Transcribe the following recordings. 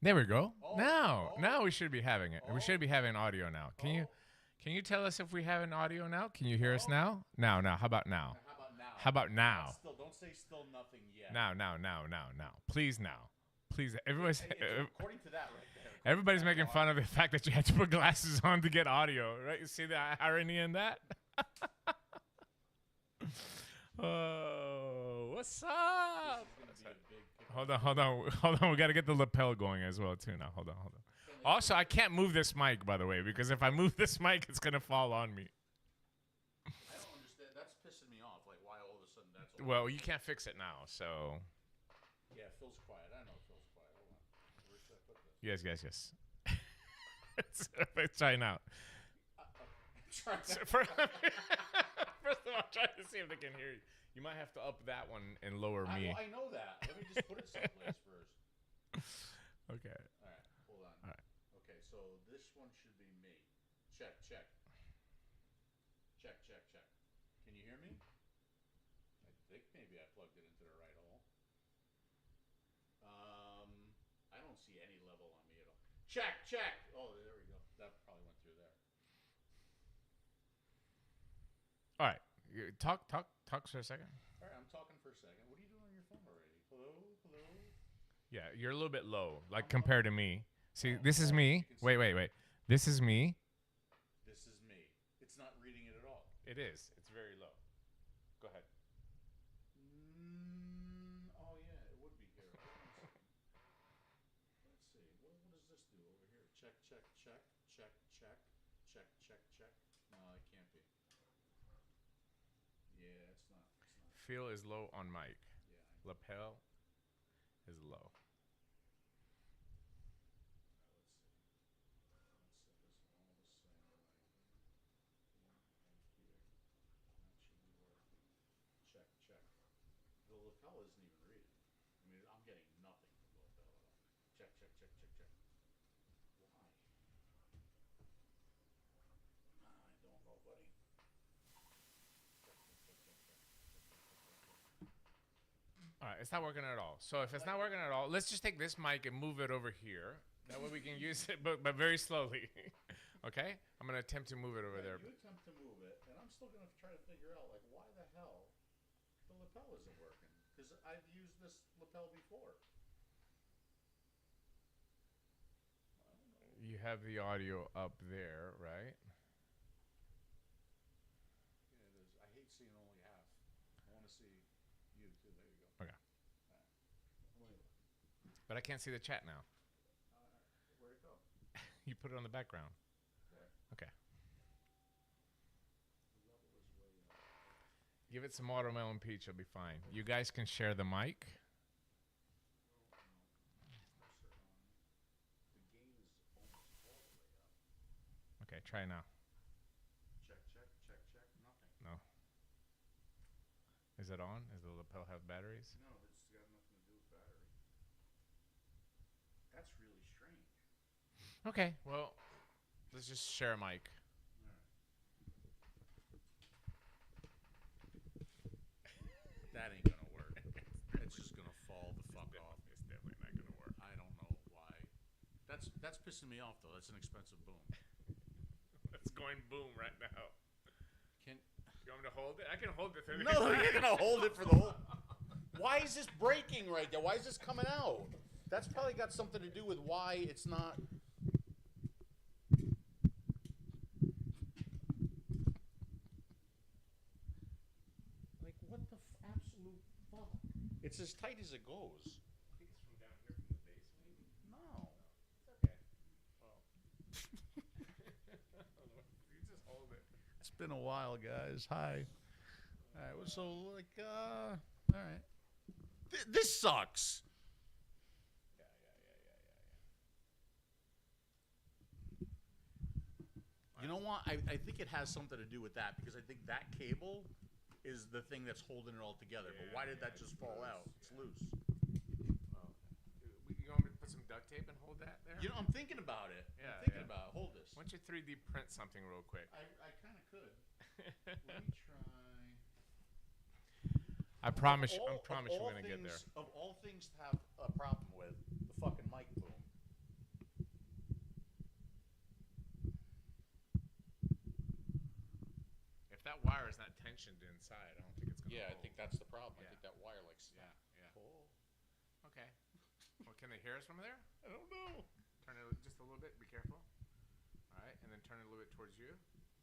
There we go. Oh, now we should be having it. We should be having audio now. Can you tell us if we have an audio now? Can you hear us now? Now. How about now? How about now? How about now? Still, don't say still nothing yet. Now. Please now. Please. Everybody's according to that right there. Everybody's making fun of the fact that you had to put glasses on to get audio, right? You see the irony in that? Oh, what's up? Hold on. We got to get the lapel going as well, too. Now, hold on. Also, I can't move this mic, by the way, because if I move this mic, it's going to fall on me. I don't understand. That's pissing me off. Like, why all of a sudden that's all Well, you can't fix it now, so. Yeah, Phil's quiet. I know Phil's quiet. Hold on. Where should I put this? Yes. Let's try now. First of all, try to see if they can hear you. You might have to up that one and lower me. I know that. Let me just put it someplace first. Okay. All right. Hold on. All right. Okay, so this one should be me. Check. Check. Can you hear me? I think maybe I plugged it into the right hole. I don't see any level on me at all. Check. Oh, there we go. That probably went through there. All right. Talk for a second. All right, I'm talking for a second. What are you doing on your phone already? Hello? Yeah, you're a little bit low, like compared to me. See, this is me. Wait. This is me. This is me. It's not reading it at all. It is. It's very low. Go ahead. Oh, yeah, it would be here. Let's see. What does this do over here? Check. No, it can't be. Yeah, it's not. Feel is low on mic. Yeah. Lapel is low. Let's set this all the same way. Here. That should be working. Check. The lapel isn't even reading. I mean, I'm getting nothing from the lapel at all. Check. Why? I don't know, buddy. All right, it's not working at all. So if it's not working at all, let's just take this mic and move it over here. That way we can use it, but very slowly. Okay? I'm going to attempt to move it over there. You attempt to move it, and I'm still going to try to figure out, like, why the hell the lapel isn't working. Because I've used this lapel before. You have the audio up there, right? Yeah, it is. I hate seeing only half. I want to see you, too. There you go. Okay. All right. But I can't see the chat now. Where'd it go? You put it on the background. There. Okay. The level is way up. Give it some watermelon peach. It'll be fine. You guys can share the mic. The gain is almost all the way up. Okay, try now. Check. Nothing. No. Is it on? Does the lapel have batteries? No, it's got nothing to do with battery. That's really strange. Okay, well, let's just share a mic. All right. That ain't gonna work. It's just gonna fall the fuck off. It's definitely not gonna work. I don't know why. That's pissing me off though. That's an expensive boom. It's going boom right now. Can You want me to hold it? I can hold it. No, you're gonna hold it for the whole. Why is this breaking right there? Why is this coming out? That's probably got something to do with why it's not. Like what the absolute fuck? It's as tight as it goes. I think it's from down here from the base, maybe. No. It's okay. Well, you just hold it. It's been a while, guys. Hi. All right. So like, all right. This sucks. Yeah. You know what? I think it has something to do with that because I think that cable is the thing that's holding it all together. But why did that just fall out? It's loose. Oh. You want me to put some duct tape and hold that there? You know, I'm thinking about it. Yeah, I'm thinking yeah. about it. Hold this. Why don't you 3D print something real quick? I kind of could. Let me try. I promise Of you, all- I'm promise of you're all gonna get there. Of all things to have a problem with, the fucking mic boom. that wire is not tensioned inside. I don't think it's gonna. Yeah, I hold. think that's the problem. Yeah. I think that wire like Yeah, yeah. Oh. Okay. Well, can they hear us from there? I don't know. Turn it just a little bit. Be careful. All right, and then turn it a little bit towards you.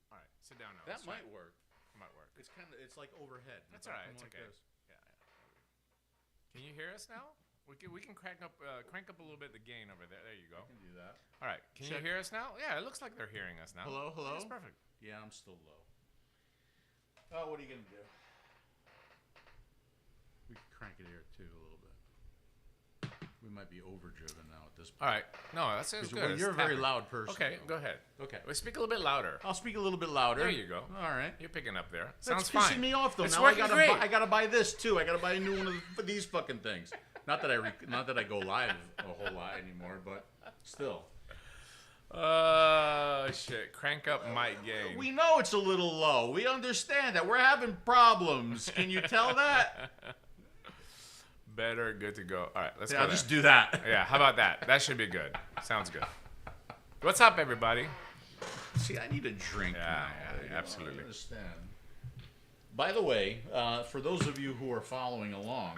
All right, sit down now. That That's might right. work. It might work. It's kind of like overhead. That's If I all right. come It's like okay. this. Yeah, yeah. Can you hear us now? We can crank up a little bit the gain over there. There you go. I can do that. All right. Can Check. you hear us now? Yeah, it looks like they're hearing us now. Hello, hello. That's perfect. Yeah, I'm still low. Oh, what are you gonna do? We can crank it here too a little bit. We might be overdriven now at this point. All right. No, that's good. Well, It's you're a very tapping. loud person. Okay, though. go ahead. Okay. Well, speak a little bit louder. I'll speak a little bit louder. There you go. All right. You're picking up there. That's Sounds pissing fine. me off though. It's Now working great. I gotta buy this too. I gotta buy a new one of these fucking things. Not that I go live a whole lot anymore, but still. Shit. Crank up mic gain. We know it's a little low. We understand that. We're having problems. Can you tell that? Better. Good to go. All right. Let's Yeah, go I'll there. just do that. Yeah. How about that? That should be good. Sounds good. What's up, everybody? See, I need a drink Yeah, now. yeah, You know, absolutely. I understand. By the way, for those of you who are following along,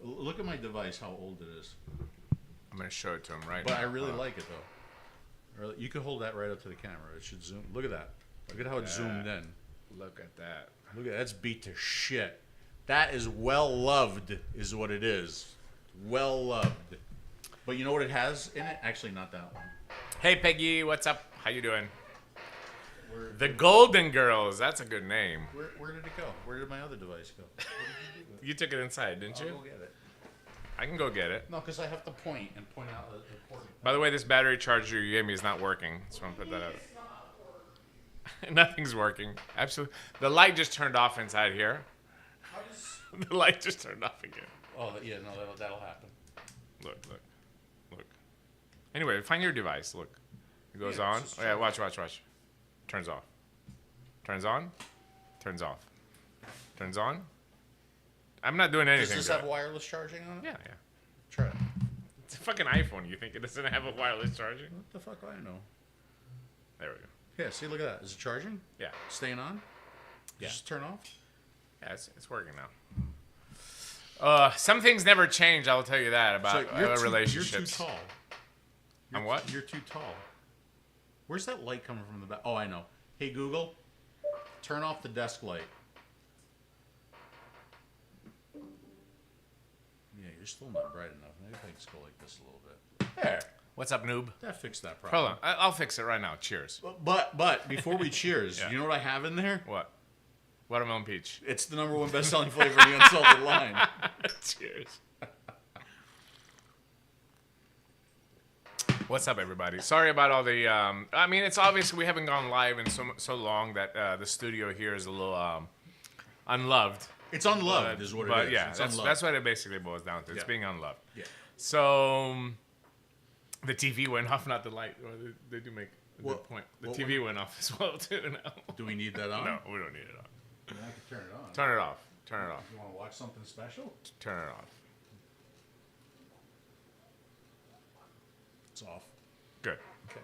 look at my device, how old it is. I'm gonna show it to him right But now. I really like it, though. You can hold that right up to the camera. It should zoom. Look at that. Look at how it's zoomed in. Look at that. Look at that. That's beat to shit. That is well loved, is what it is. Well loved. But you know what it has in it? Actually, not that one. Hey, Peggy. What's up? How you doing? The Golden Girls. That's a good name. Where did it go? Where did my other device go? What did you do with it? You took it inside, didn't I'll you? go get it. I can go get it. No, because I have to point out the cord. By the way, this battery charger you gave me is not working. So I'm gonna put that out. Nothing's working. Absolutely. The light just turned off inside here. The light just turned off again. Oh, yeah, no, that'll happen. Look. Anyway, find your device. Look. It goes Yeah, on. it's just Oh, yeah, watch. Turns off. Turns on. Turns off. Turns on. I'm not doing anything. Does this to have it. wireless charging on it? Yeah. Try it. It's a fucking iPhone. You think it doesn't have a wireless charging? What the fuck do I know? There we go. Yeah, see, look at that. Is it charging? Yeah. Staying on? Yeah. Just turn off? Yeah, it's working now. Some things never change. I will tell you that about relationships. You're too tall. I'm what? You're too tall. Where's that light coming from the back? Oh, I know. Hey, Google, turn off the desk light. Yeah, you're still not bright enough. Maybe if I just go like this a little bit. There. What's up, noob? That fixed that problem. Hold on. I'll fix it right now. Cheers. But before we cheers, Yeah. you know what I have in there? What? Watermelon peach. It's the #1 best-selling flavor in the unsalted line. Cheers. What's up, everybody? Sorry about all the. I mean, it's obvious we haven't gone live in so long that the studio here is a little unloved. It's unloved, is what it is. But yeah, It's that's unloved. what it basically boils down to. It's Yeah. being unloved. Yeah. So the TV went off, not the light. Well, they do make a What- good point. The what TV went off as well too now. Do we need that on? No, we don't need it on. I can turn it on. Turn it off. Turn it off. You want to watch something special? Turn it off. It's off. Good. Okay.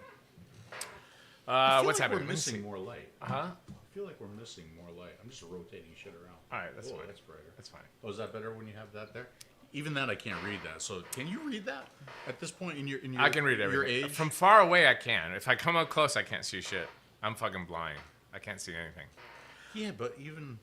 I feel What's like happening? We're missing more light. Huh? I feel like we're missing more light. I'm just rotating shit around. All right, that's Whoa, fine. that's brighter. That's fine. Oh, is that better when you have that there? Even that I can't read that. So can you read that at this point in your I can read your everything. age? From far away, I can. If I come up close, I can't see shit. I'm fucking blind. I can't see anything. Yeah, but even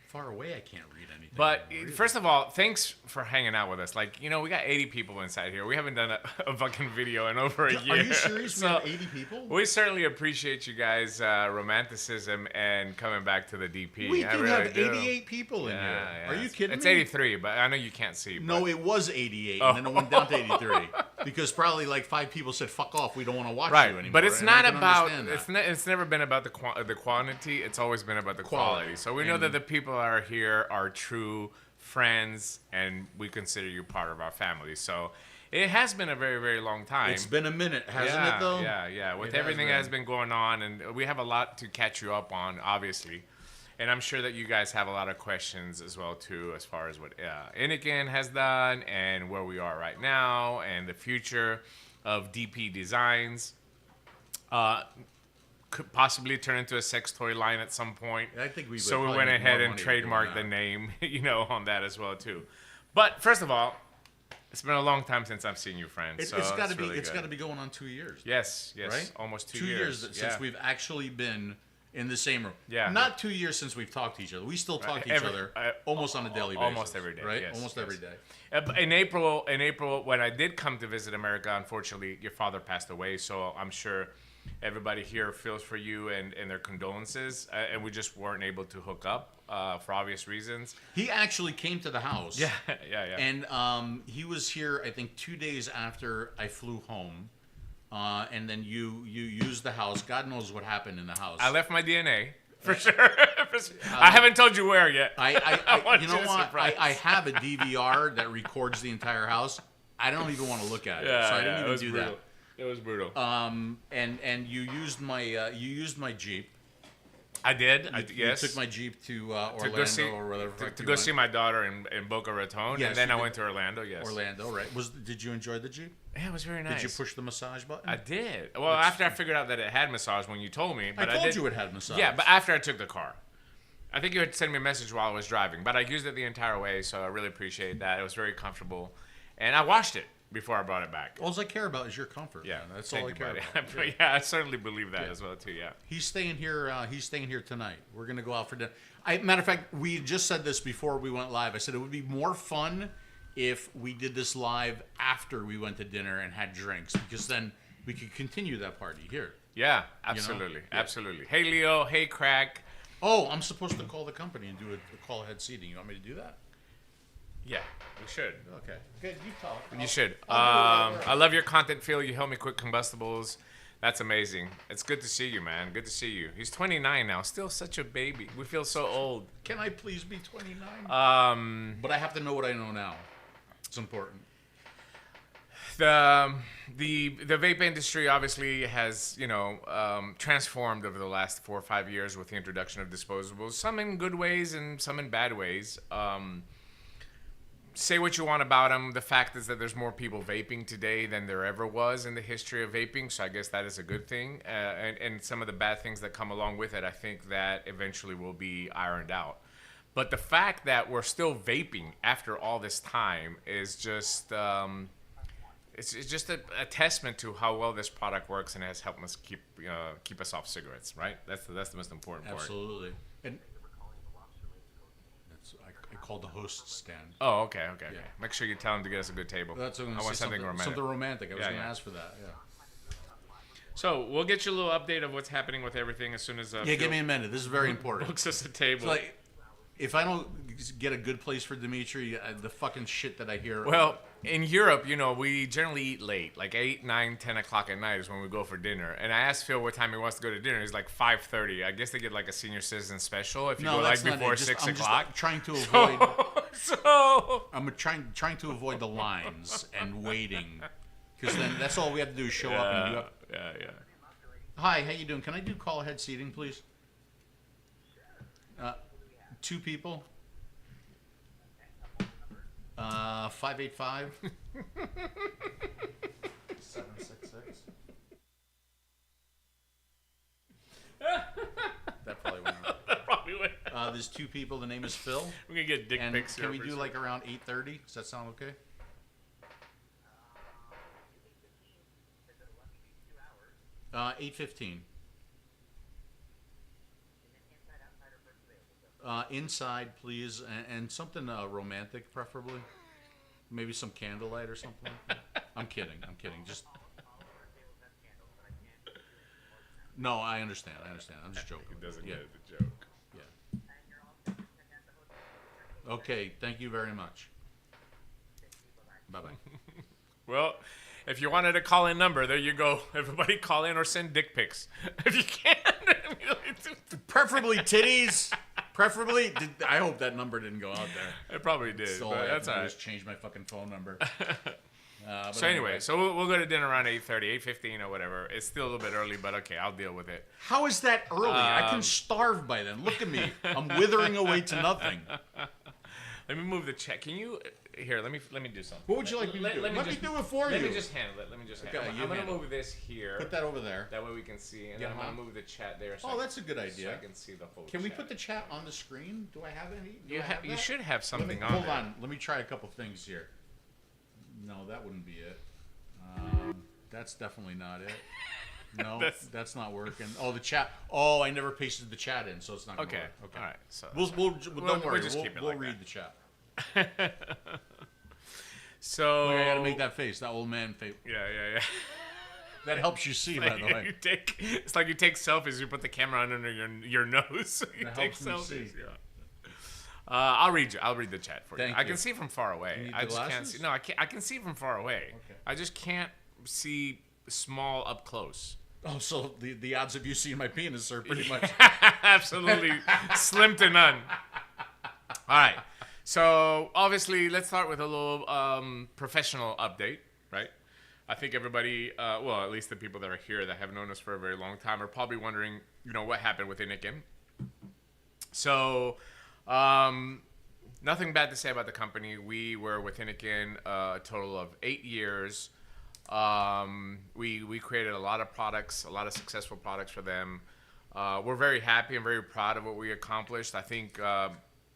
far away, I can't read anything. But anymore either. first of all, thanks for hanging out with us. Like, you know, we got 80 people inside here. We haven't done a fucking video in over a year. Are you serious? So We have 80 people? we certainly appreciate you guys' romanticism and coming back to the DP. We I do really have do. 88 people in here. Yeah, Are you kidding It's me? 83, but I know you can't see. No, but- it was 88, and then it went down to 83 because probably like 5 people said, "Fuck off, we don't want to watch right. you anymore." But it's and I not can about. understand that. It's never been about the quantity. It's always been about the quality. So we know And- that the people that are here are true friends, and we consider you part of our family. So it has been a very, very long time. It's been a minute, hasn't yeah, it? Though. Yeah. With It has everything been. that has been going on, and we have a lot to catch you up on, obviously. And I'm sure that you guys have a lot of questions as well too, as far as what Innokin has done and where we are right now, and the future of DP Designs. could possibly turn into a sex toy line at some point. I think we would So we probably went make ahead more and money doing trademarked the that. name, on that as well too. But first of all, it's been a long time since I've seen you, friend. It's so got to be. really It's good. got to be going on 2 years. Yes, Right? almost 2 2 years. years Yeah. since we've actually been in the same room. Yeah. Not 2 years since we've talked to each other. We still talk to each other almost on a daily basis. Almost every day. Right? Yes, Almost yes. every day. In April, when I did come to visit America, unfortunately, your father passed away. So I'm sure everybody here feels for you and their condolences. And we just weren't able to hook up for obvious reasons. He actually came to the house. Yeah. And he was here, I think, 2 days after I flew home. And then you used the house. God knows what happened in the house. I left my DNA for sure. I haven't told you where yet. You know what? I have a DVR that records the entire house. I don't even want to look at it, so I didn't even do brutal. It was brutal. And you used my Jeep. I did. Yes. You took my Jeep to Orlando or whatever. To go see my daughter in Boca Raton, Yes, and then you I did. went to Orlando. Yes. Orlando, right? Did you enjoy the Jeep? Yeah, it was very nice. Did you push the massage button? I did. Well, after I figured out that it had massage when you told me. But I told did, you it had massage. Yeah, but after I took the car. I think you had sent me a message while I was driving, but I used it the entire way, so I really appreciate that. It was very comfortable. And I washed it before I brought it back. All I care about is your comfort. Yeah, man. That's thank all I you, care buddy. about. Yeah, I certainly believe that as well, too, yeah. He's staying here. He's staying here tonight. We're gonna go out for dinner. Matter of fact, we just said this before we went live. I said it would be more fun if we did this live after we went to dinner and had drinks, because then we could continue that party here. Yeah, absolutely, absolutely. Hey, Leo. Hey, Crack. Oh, I'm supposed to call the company and do a call ahead seating. You want me to do that? Yeah, we should. Okay. Good. You talk. You should. I'll do it. I love your content, Phil. You help me quit combustibles. That's amazing. It's good to see you, man. Good to see you. He's 29 now. Still such a baby. We feel so old. Can I please be 29? Um, But I have to know what I know now. It's important. the vape industry obviously has transformed over the last 4 or 5 years with the introduction of disposables. Some in good ways and some in bad ways. Say what you want about them. The fact is that there's more people vaping today than there ever was in the history of vaping. So I guess that is a good thing. And some of the bad things that come along with it, I think that eventually will be ironed out. But the fact that we're still vaping after all this time is just it's just a testament to how well this product works and has helped us keep us off cigarettes. Right? That's the most important part. Absolutely. And I called the host stand. Oh, okay. Yeah. Make sure you tell him to get us a good table. That's what I'm I gonna want say, something romantic. Something romantic. I was Yeah, going to yeah. ask for that. Yeah. So we'll get you a little update of what's happening with everything as soon as Yeah, give me a minute. This is very important. books us a table. It's like, if I don't get a good place for Dimitri, the fucking shit that I hear. Well, in Europe, we generally eat late, like 8, 9, 10 o'clock at night is when we go for dinner. And I asked Phil what time he wants to go to dinner. He's like 5:30. I guess they get like a senior citizen special if you go like that's not before it. Just- 6 I'm just o'clock. trying to avoid. So I'm trying to avoid the lines and waiting, because then that's all we have to do is show up and do. yeah. Hi, how you doing? Can I do call ahead seating, please? 2 people. 585. 766. That probably went out. Probably would. There's 2 people. The name is Phil. We're gonna get dick And pics here. can we do pretty like around 8:30? Does that sound okay? Uh, 8:15. Inside, please, and something romantic, preferably. Maybe some candlelight or something. I'm kidding. Just. No, I understand. I'm just joking. It doesn't Yeah. get the joke. Yeah. Okay. Thank you very much. Bye bye. Well, if you wanted a call-in number, there you go. Everybody call in or send dick pics if you can. Preferably titties. Preferably. I hope that number didn't go out there. It probably did, So but that's all right. Just change my fucking phone number. So anyway, so we'll go to dinner around 8:30, 8:15 or whatever. It's still a little bit early, but okay, I'll deal with it. How is that early? I can starve by then. Look at me. I'm withering away to nothing. Let me move the chat. Can you here? Let me do something. What would you like me to do? Let me do it for you. Let me just handle it. Let me just handle it. I'm gonna move this here. Put that over there. That way we can see, and then I'm gonna move the chat there. So that's a good idea. So I can see the whole. Can we put the chat on the screen? Do I have any? You should have something on. Hold on. Let me try a couple things here. No, that wouldn't be it. That's definitely not it. No, that's not working. Oh, the chat. Oh, I never pasted the chat in, so it's not going to work. Okay. All right. So don't worry. We'll read the chat. So I got to make that face, that old man face. Yeah. That helps you see, by the way. It's like you take selfies. You put the camera under your nose. So you take selfies. See. Yeah. I'll read the chat for you. Thank I you. can see from far away. I just can't see. No, I can see from far away. Okay. I just can't see small up close. Oh, so the odds of you seeing my penis are pretty much absolutely slim to none. All right. So obviously, let's start with a little professional update, right? I think everybody, well, at least the people that are here that have known us for a very long time, are probably wondering, what happened with Innokin. So, nothing bad to say about the company. We were with Innokin a total of 8 years. We created a lot of products, a lot of successful products for them. We're very happy and very proud of what we accomplished. I think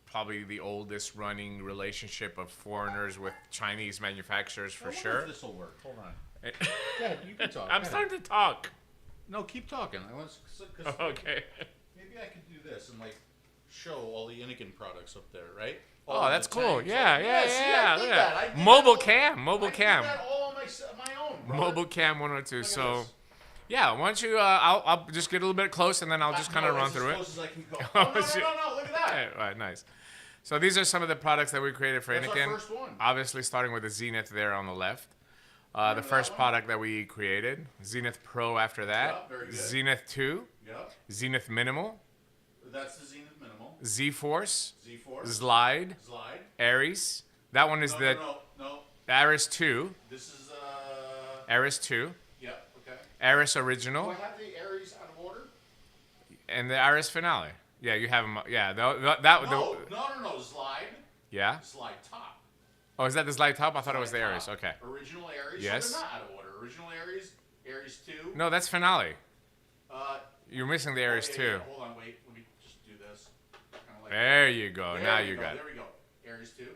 probably the oldest running relationship of foreigners with Chinese manufacturers for sure. If this will work. Hold on. Go ahead, you can talk. I'm starting to talk. No, keep talking. Okay. Maybe I could do this and show all the Innokin products up there, right? Oh, that's cool. Yeah. I did that. Mobile cam. I did that all on my own, brother. Mobile cam 102. So, yeah, why don't you, I'll just get a little bit close and then I'll just kind of run through it. As close as I can go. No, look at that. All right, nice. So these are some of the products that we created for That's Innokin. our first one. Obviously, starting with the Zenith there on the left. The first product that we created. Zenith Pro after that. Yep, very good. Zenith 2. Yep. Zenith Minimal. That's the Zenith Minimal. Z-Force. Z-Force. Zlide. Zlide. Aries. That one is No. Aris 2. This is Aris 2. Yep. Okay. Aris Original. Do I have the Aries out of order? And the Aris Finale. Yeah, you have them. Yeah, No. Zlide. Yeah. Zlide top. Oh, is that the Zlide top? I thought it was the Top. Aries. Okay. Original Aries. Yes. So they're not out of order. Original Aries. Aries 2. No, that's Finale. Uh, You're missing the Aries 2. Yeah. Hold on, wait. Let me just do this. Kinda There you go. Now you got it. There we go. Aries 2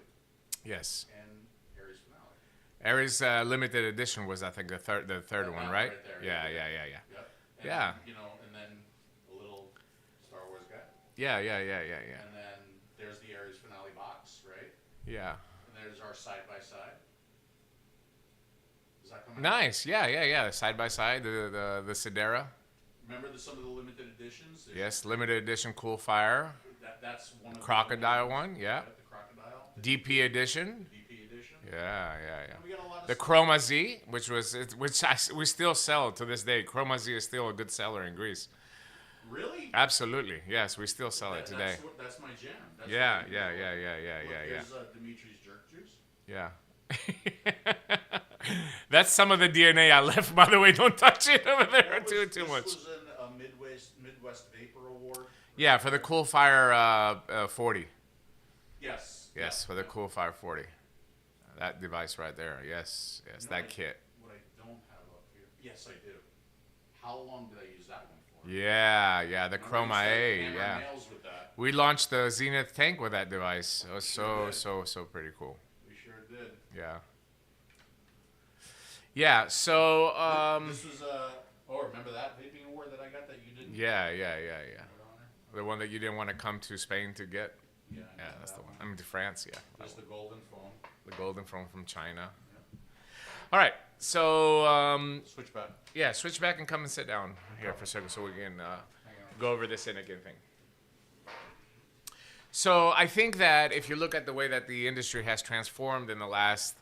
Yes. and Aries Finale. Aries limited edition was, I think, the third one, right? Right there. Yeah. Yep. And Yeah. Then, and then a little Star Wars guy. Yeah. And then there's the Aries Finale box, right? Yeah. And there's our side by side. Is that coming? Nice. Yeah. Side by side, the Sidera. Remember some of the limited editions? Yes, limited edition Cool Fire. That's one of Crocodile one, yeah. The Crocodile. DP edition. DP edition. Yeah. And we got a lot of The stuff. Chroma Z, we still sell to this day. Chroma Z is still a good seller in Greece. Really? Absolutely. Yes, we still sell it today. That's my jam. That's Yeah. There's Dimitri's jerk juice. Yeah. That's some of the DNA I left, by the way. Don't touch it over there too much. This was a Midwest Vapor Award. Yeah, for the Cool Fire 40. Yes. Yes, for the Cool Fire 40. That device right there. Yes, that kit. What I don't have up here. Yes, I do. How long did I use that one for? Yeah, the Chroma A. Yeah. Nails with that. We launched the Zenith tank with that device. It was so pretty cool. We sure did. Yeah. Yeah, so this was remember that vaping award that I got that you didn't? Yeah. The one that you didn't want to come to Spain to get? Yeah, that's the one. I mean to France, yeah. Just the golden phone. The golden phone from China. Yeah. All right. So switch back. Yeah, switch back and come and sit down here for a second so we can go over this Innokin thing. So I think that if you look at the way that the industry has transformed in the last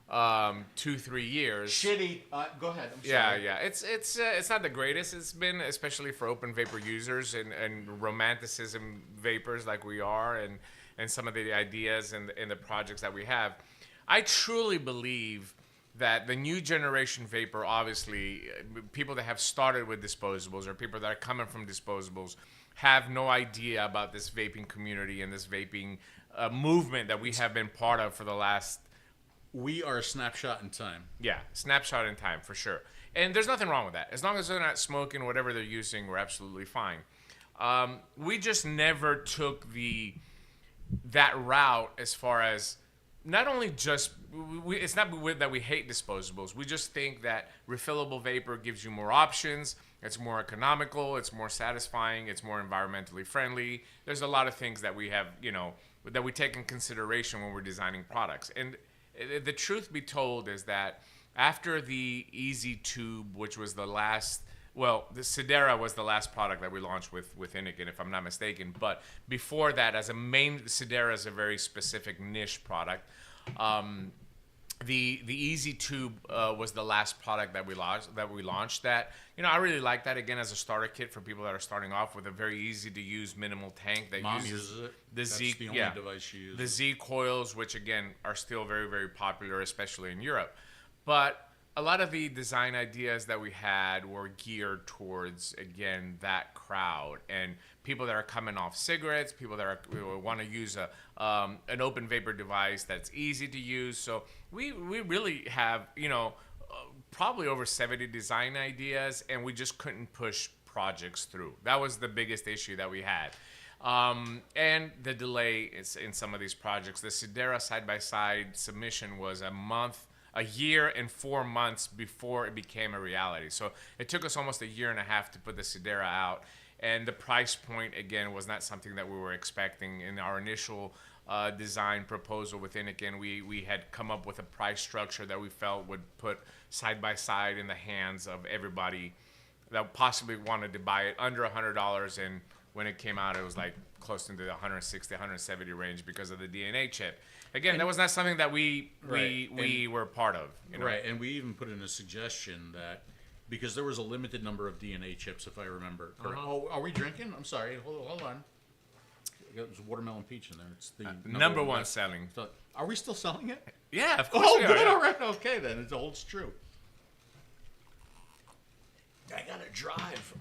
2-3 years. Shitty. Go ahead. I'm sorry. Yeah. It's not the greatest. It's been, especially for open vapor users and romanticism vapors like we are, and some of the ideas and the projects that we have. I truly believe that the new generation vapor, obviously, people that have started with disposables or people that are coming from disposables have no idea about this vaping community and this vaping movement that we have been part of for the last. We are a snapshot in time. Yeah, snapshot in time for sure. And there's nothing wrong with that. As long as they're not smoking whatever they're using, we're absolutely fine. We just never took that route as far as not only just it's not that we hate disposables. We just think that refillable vapor gives you more options. It's more economical. It's more satisfying. It's more environmentally friendly. There's a lot of things that we have, that we take in consideration when we're designing products. And the truth be told is that after the 𝗍𝗍𝗀, which was the last. Well, the 𝗬𝗧 was the last product that we launched with Innokin, if I'm not mistaken. But before that, as a main, 𝗬𝗧 is a very specific niche product. The 𝗍𝗍𝗀 was the last product that we launched. That I really like that, again, as a starter kit for people that are starting off with a very easy to use minimal tank. That Mom uses it. That's the only device she uses. The 𝗍 coils, which again are still very, very popular, especially in Europe. But a lot of the design ideas that we had were geared towards, again, that crowd and people that are coming off cigarettes, people that want to use an open vapor device that's easy to use. So we really have, probably over 70 design ideas, and we just couldn't push projects through. That was the biggest issue that we had. And the delay is in some of these projects. The 𝗬𝗧 side-by-side submission was a year and 4 months before it became a reality. So it took us almost a year and a half to put the 𝗬𝗧 out. And the price point, again, was not something that we were expecting. In our initial design proposal with Innokin, we had come up with a price structure that we felt would put side by side in the hands of everybody that possibly wanted to buy it under $100. And when it came out, it was like close into the 160, 170 range because of the DNA chip. Again, that was not something that we were part of. Right, and we even put in a suggestion that because there was a limited number of DNA chips, if I remember correctly. Oh, are we drinking? I'm sorry. Hold on. There's watermelon peach in there. It's the number one selling. So, are we still selling it? Yeah, of course. Oh, we are, good. yeah. All right. Okay, then it holds true. I gotta drive.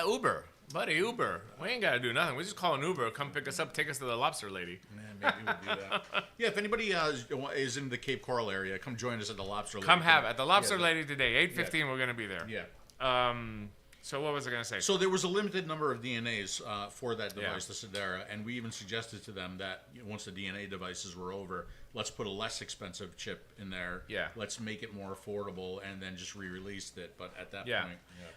Uber. Buddy, Uber. We ain't got to do nothing. We just call an Uber, come pick us up, take us to the lobster lady. Man, maybe we'll do that. Yeah, if anybody is in the Cape Coral area, come join us at the lobster lady. Come have it. At the lobster lady today, 8:15, we're going to be there. Yeah. So what was I going to say? So there was a limited number of DNAs for that device, the 𝗬𝗧, and we even suggested to them that once the DNA devices were over, let's put a less expensive chip in there. Yeah. Let's make it more affordable, and then just re-released it. But at that point, yeah.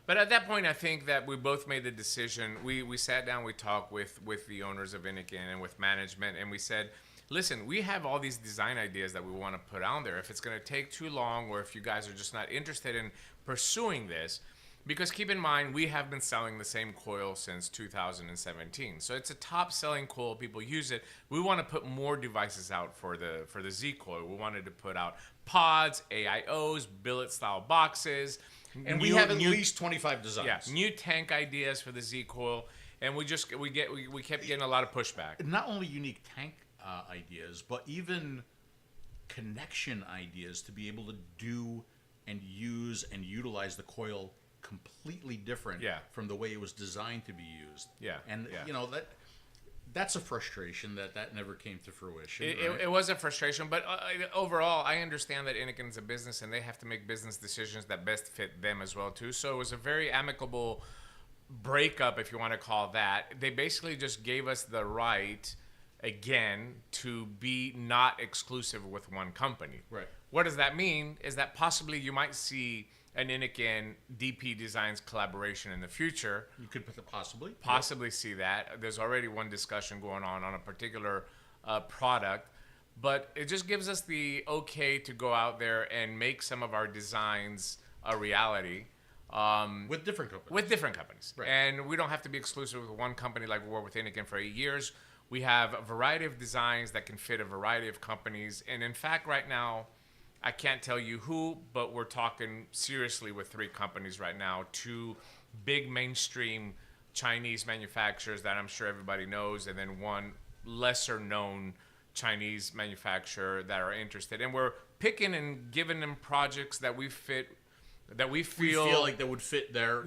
But at that point, I think that we both made the decision. We sat down, we talked with the owners of Innokin and with management, and we said, listen, we have all these design ideas that we want to put out there. If it's going to take too long, or if you guys are just not interested in pursuing this. Because keep in mind, we have been selling the same coil since 2017. So it's a top-selling coil. People use it. We want to put more devices out for the 𝗍 coil. We wanted to put out pods, AIOs, billet-style boxes. And we have at least 25 designs. Yeah, new tank ideas for the 𝗍 coil. And we kept getting a lot of pushback. Not only unique tank ideas, but even connection ideas to be able to do and use and utilize the coil completely different from the way it was designed to be used. Yeah. And that's a frustration that never came to fruition. It was a frustration, but overall, I understand that Innokin's a business and they have to make business decisions that best fit them as well too. So it was a very amicable breakup, if you want to call that. They basically just gave us the right, again, to be not exclusive with one company. Right. What does that mean? Is that possibly you might see an Innokin DP Designs collaboration in the future. You could possibly see that. There's already one discussion going on a particular product, but it just gives us the okay to go out there and make some of our designs a reality. With different companies. Right. And we don't have to be exclusive with one company like we were with Innokin for 8 years. We have a variety of designs that can fit a variety of companies. And in fact, right now, I can't tell you who, but we're talking seriously with 3 companies right now, 2 big mainstream Chinese manufacturers that I'm sure everybody knows, and then 1 lesser known Chinese manufacturer that are interested. And we're picking and giving them projects that we feel like that would fit their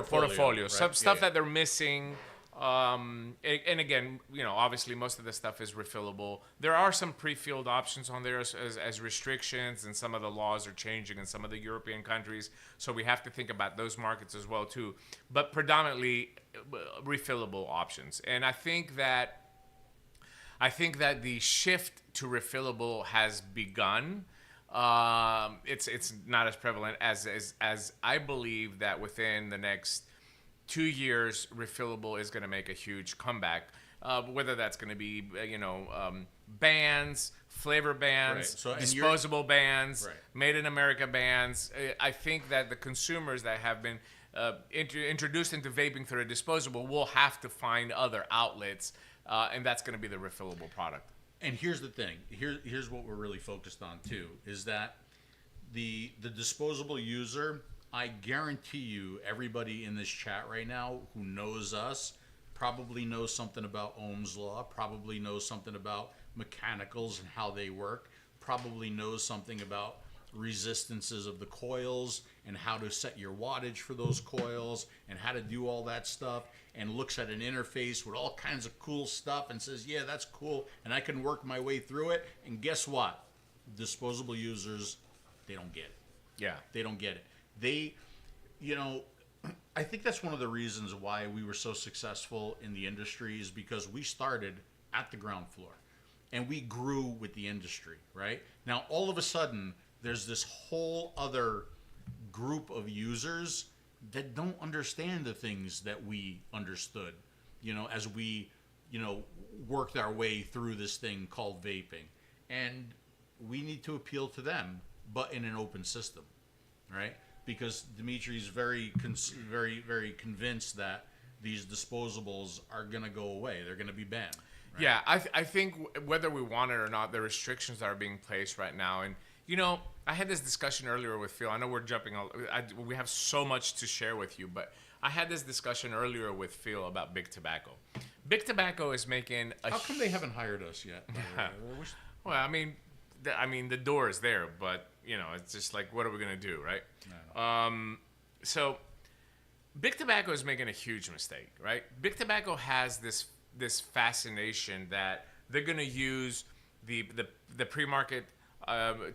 portfolio. Right? Some stuff that they're missing, And again, obviously most of the stuff is refillable. There are some pre-filled options on there as restrictions, and some of the laws are changing in some of the European countries. So we have to think about those markets as well too. But predominantly refillable options. And I think that the shift to refillable has begun. It's not as prevalent as I believe that within the next 2 years, refillable is going to make a huge comeback. Whether that's going to be, bans, flavor bans, Right. So, disposable bans, Right. made in America bans. I think that the consumers that have been introduced into vaping through a disposable will have to find other outlets, and that's going to be the refillable product. And here's the thing. Here's what we're really focused on too, is that the disposable user, I guarantee you, everybody in this chat right now who knows us probably knows something about Ohm's law, probably knows something about mechanicals and how they work, probably knows something about resistances of the coils and how to set your wattage for those coils and how to do all that stuff, and looks at an interface with all kinds of cool stuff and says, yeah, that's cool, and I can work my way through it. And guess what? Disposable users, they don't get it. Yeah. They don't get it. They, I think that's one of the reasons why we were so successful in the industry, is because we started at the ground floor and we grew with the industry, right? Now, all of a sudden, there's this whole other group of users that don't understand the things that we understood, as we, worked our way through this thing called vaping. And we need to appeal to them, but in an open system, right? Because Dimitri's very, very convinced that these disposables are going to go away. They're going to be banned. Right? Yeah, I think whether we want it or not, the restrictions that are being placed right now. And, I had this discussion earlier with Phil. I know we're jumping. We have so much to share with you, but I had this discussion earlier with Phil about Big Tobacco. Big Tobacco is making a... How come they haven't hired us yet? Well, I mean, the door is there, but, it's just like, what are we going to do, right? So Big Tobacco is making a huge mistake, right? Big Tobacco has this fascination that they're going to use the pre-market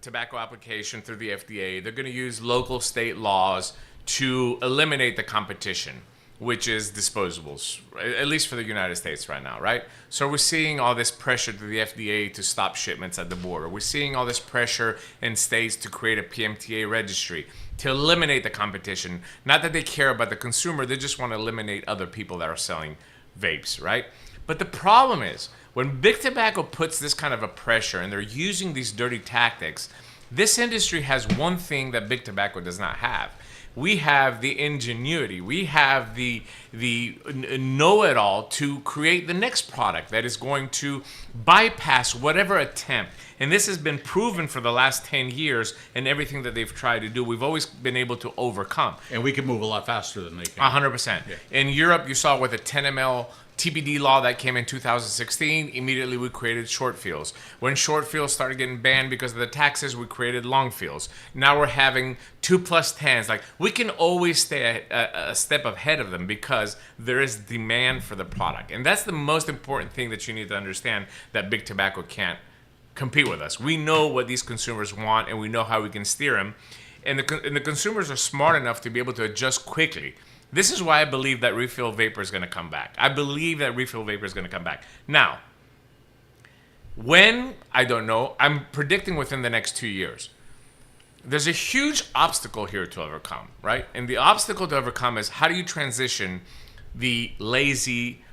tobacco application through the FDA. They're going to use local state laws to eliminate the competition, which is disposables, at least for the United States right now, right? So we're seeing all this pressure to the FDA to stop shipments at the border. We're seeing all this pressure in states to create a PMTA registry to eliminate the competition. Not that they care about the consumer, they just want to eliminate other people that are selling vapes, right? But the problem is, when Big Tobacco puts this kind of a pressure and they're using these dirty tactics, this industry has one thing that Big Tobacco does not have. We have the ingenuity. We have the know-it-all to create the next product that is going to bypass whatever attempt. And this has been proven for the last 10 years in everything that they've tried to do. We've always been able to overcome. And we can move a lot faster than they can. 100%. Yeah. In Europe, you saw with the 10 ml TPD law that came in 2016, immediately we created short fields. When short fields started getting banned because of the taxes, we created long fields. Now we're having 2+10s. Like, we can always stay a step ahead of them because there is demand for the product. And that's the most important thing that you need to understand, that Big Tobacco can't compete with us. We know what these consumers want, and we know how we can steer them. And the consumers are smart enough to be able to adjust quickly. This is why I believe that refill vapor is going to come back. I believe that refill vapor is going to come back. Now, when? I don't know. I'm predicting within the next 2 years. There's a huge obstacle here to overcome, right? And the obstacle to overcome is, how do you transition the lazy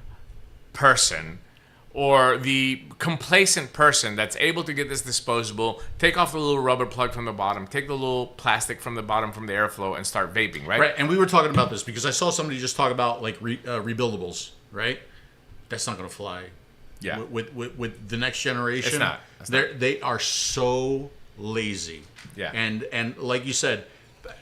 person or the complacent person that's able to get this disposable, take off the little rubber plug from the bottom, take the little plastic from the bottom from the airflow, and start vaping, right? Right, and we were talking about this because I saw somebody just talk about like rebuildables, right? That's not going to fly. Yeah. With the next generation, it's not. They are so lazy. Yeah. And like you said,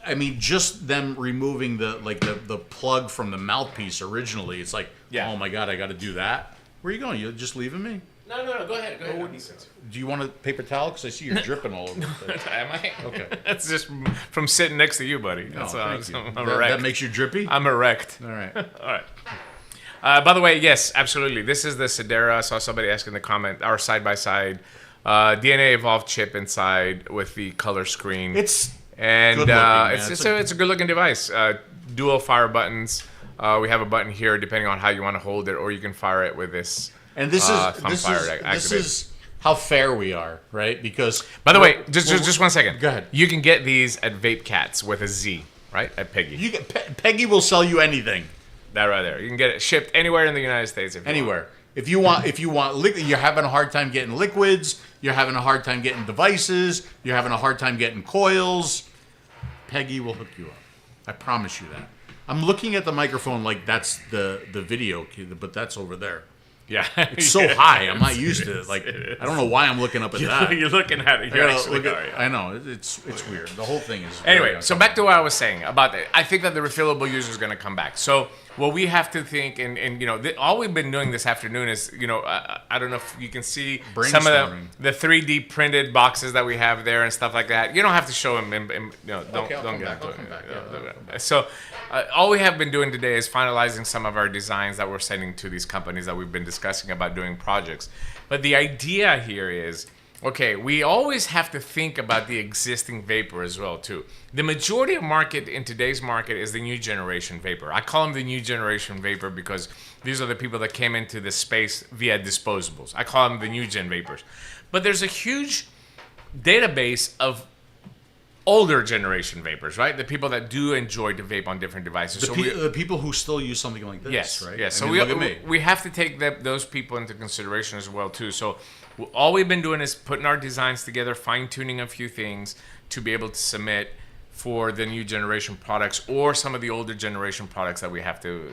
I mean, just them removing the plug from the mouthpiece originally, it's like, yeah. Oh my God, I got to do that. Where are you going? You just leaving me? No. Go ahead. Do you want a paper towel? Because I see you're dripping all over the place. Am I? Okay. That's just from sitting next to you, buddy. No, That's thank you. I'm erect. That makes you drippy? I'm erect. All right. All By the way, yes, absolutely. This is the 𝗧𝗏𝗀. I saw somebody asking in the comment, our side-by-side DNA evolved chip inside with the color screen. It's and good looking, it's a good-looking device. Dual fire buttons. We have a button here, depending on how you want to hold it, or you can fire it with this. And this is how fair we are, right? Because by the way, just 1 second. Go ahead. You can get these at Vape with a Z, right? At Peggy. You get Peggy will sell you anything. That right there. You can get it shipped anywhere in the United States. Anywhere. If you want you're having a hard time getting liquids, you're having a hard time getting devices, you're having a hard time getting coils, Peggy will hook you up. I promise you that. I'm looking at the microphone like that's the video, but that's over there. Yeah. It's so high. I'm not used to it. Like, I don't know why I'm looking up at that. You're looking at it. I know. It's weird. The whole thing is... Anyway, so back to what I was saying about that. I think that the refillable user is going to come back. So what we have to think, and you know, all we've been doing this afternoon is, you know, I don't know if you can see some of the 3D printed boxes that we have there and stuff like that. You don't have to show them. You know, don't get into it. So all we have been doing today is finalizing some of our designs that we're sending to these companies that we've been discussing about doing projects. But the idea here is, okay, we always have to think about the existing vapor as well, too. The majority of market in today's market is the new generation vapor. I call them the new generation vapor because these are the people that came into this space via disposables. I call them the new gen vapors. But there's a huge database of older generation vapors, right? The people that do enjoy to vape on different devices. The people who still use something like this, yes, right? Yes, I mean, we have to take those people into consideration as well, too. So all we've been doing is putting our designs together, fine-tuning a few things to be able to submit for the new generation products or some of the older generation products that we have to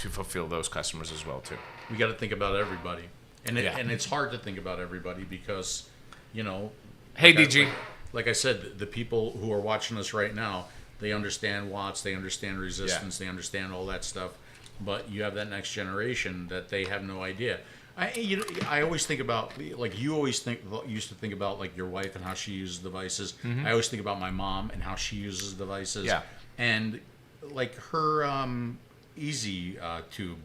fulfill those customers as well, too. We got to think about everybody. And it's hard to think about everybody because, you know... Hey, DG. Like I said, the people who are watching us right now, they understand watts, they understand resistance, they understand all that stuff. But you have that next generation that they have no idea. I always think about, like you always used to think about like your wife and how she uses devices. Mm-hmm. I always think about my mom and how she uses devices. Yeah. And like her Easy tube,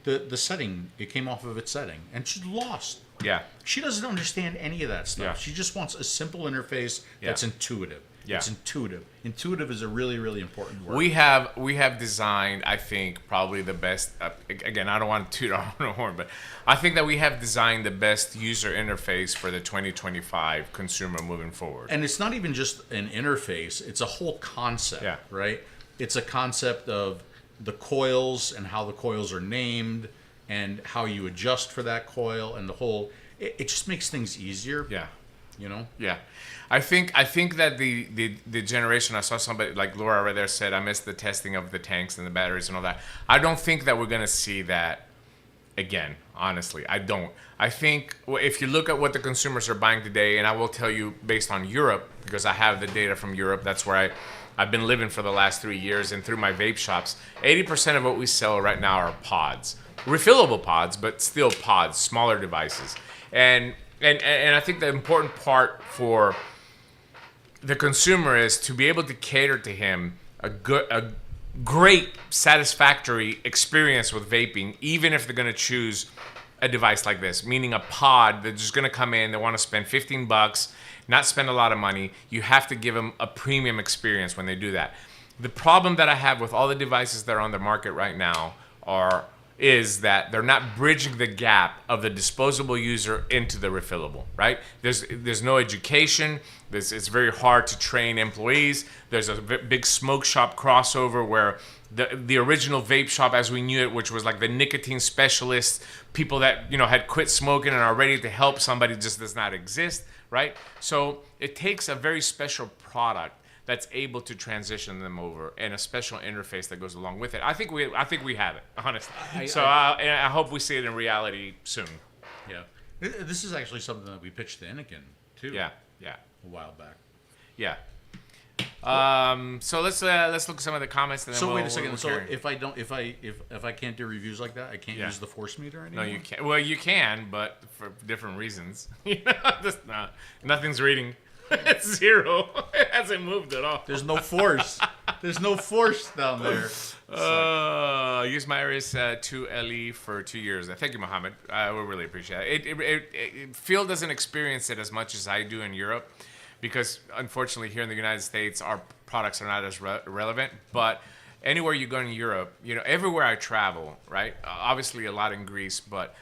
the setting, it came off of its setting, and she's lost. Yeah. She doesn't understand any of that stuff. Yeah. She just wants a simple interface that's intuitive. Yeah. It's intuitive. Intuitive is a really, really important word. We have designed, I think, probably the best. Again, I don't want to toot our own horn, but I think that we have designed the best user interface for the 2025 consumer moving forward. And it's not even just an interface; it's a whole concept, right? It's a concept of the coils and how the coils are named and how you adjust for that coil and the whole. It just makes things easier. Yeah. You know? Yeah. I think that the generation, I saw somebody like Laura right there said, I missed the testing of the tanks and the batteries and all that. I don't think that we're going to see that again, honestly. I don't. I think if you look at what the consumers are buying today, and I will tell you based on Europe, because I have the data from Europe, that's where I've been living for the last 3 years, and through my vape shops, 80% of what we sell right now are pods. Refillable pods, but still pods, smaller devices. And I think the important part for the consumer is to be able to cater to him a great, satisfactory experience with vaping, even if they're going to choose a device like this, meaning a pod that's just going to come in, they want to spend $15, not spend a lot of money. You have to give them a premium experience when they do that. The problem that I have with all the devices that are on the market right now is that they're not bridging the gap of the disposable user into the refillable, right? There's no education. It's very hard to train employees. There's a big smoke shop crossover where the original vape shop as we knew it, which was like the nicotine specialists, people that had quit smoking and are ready to help somebody, just does not exist, right? So it takes a very special product that's able to transition them over, and a special interface that goes along with it. I think we have it, honestly. I hope we see it in reality soon. Yeah, this is actually something that we pitched to Innokin too. Yeah, a while back. Yeah. So let's look at some of the comments. And then wait a second. So if I can't do reviews like that, I can't use the force meter anymore. No, you can't. Well, you can, but for different reasons. Nothing's reading. It's 0. It hasn't moved at all. There's no force. There's no force down there. Use my Iris to Ellie for 2 years. Thank you, Mohammed. I would really appreciate it. Phil doesn't experience it as much as I do in Europe because, unfortunately, here in the United States, our products are not as relevant. But anywhere you go in Europe, everywhere I travel, right? Obviously, a lot in Greece, but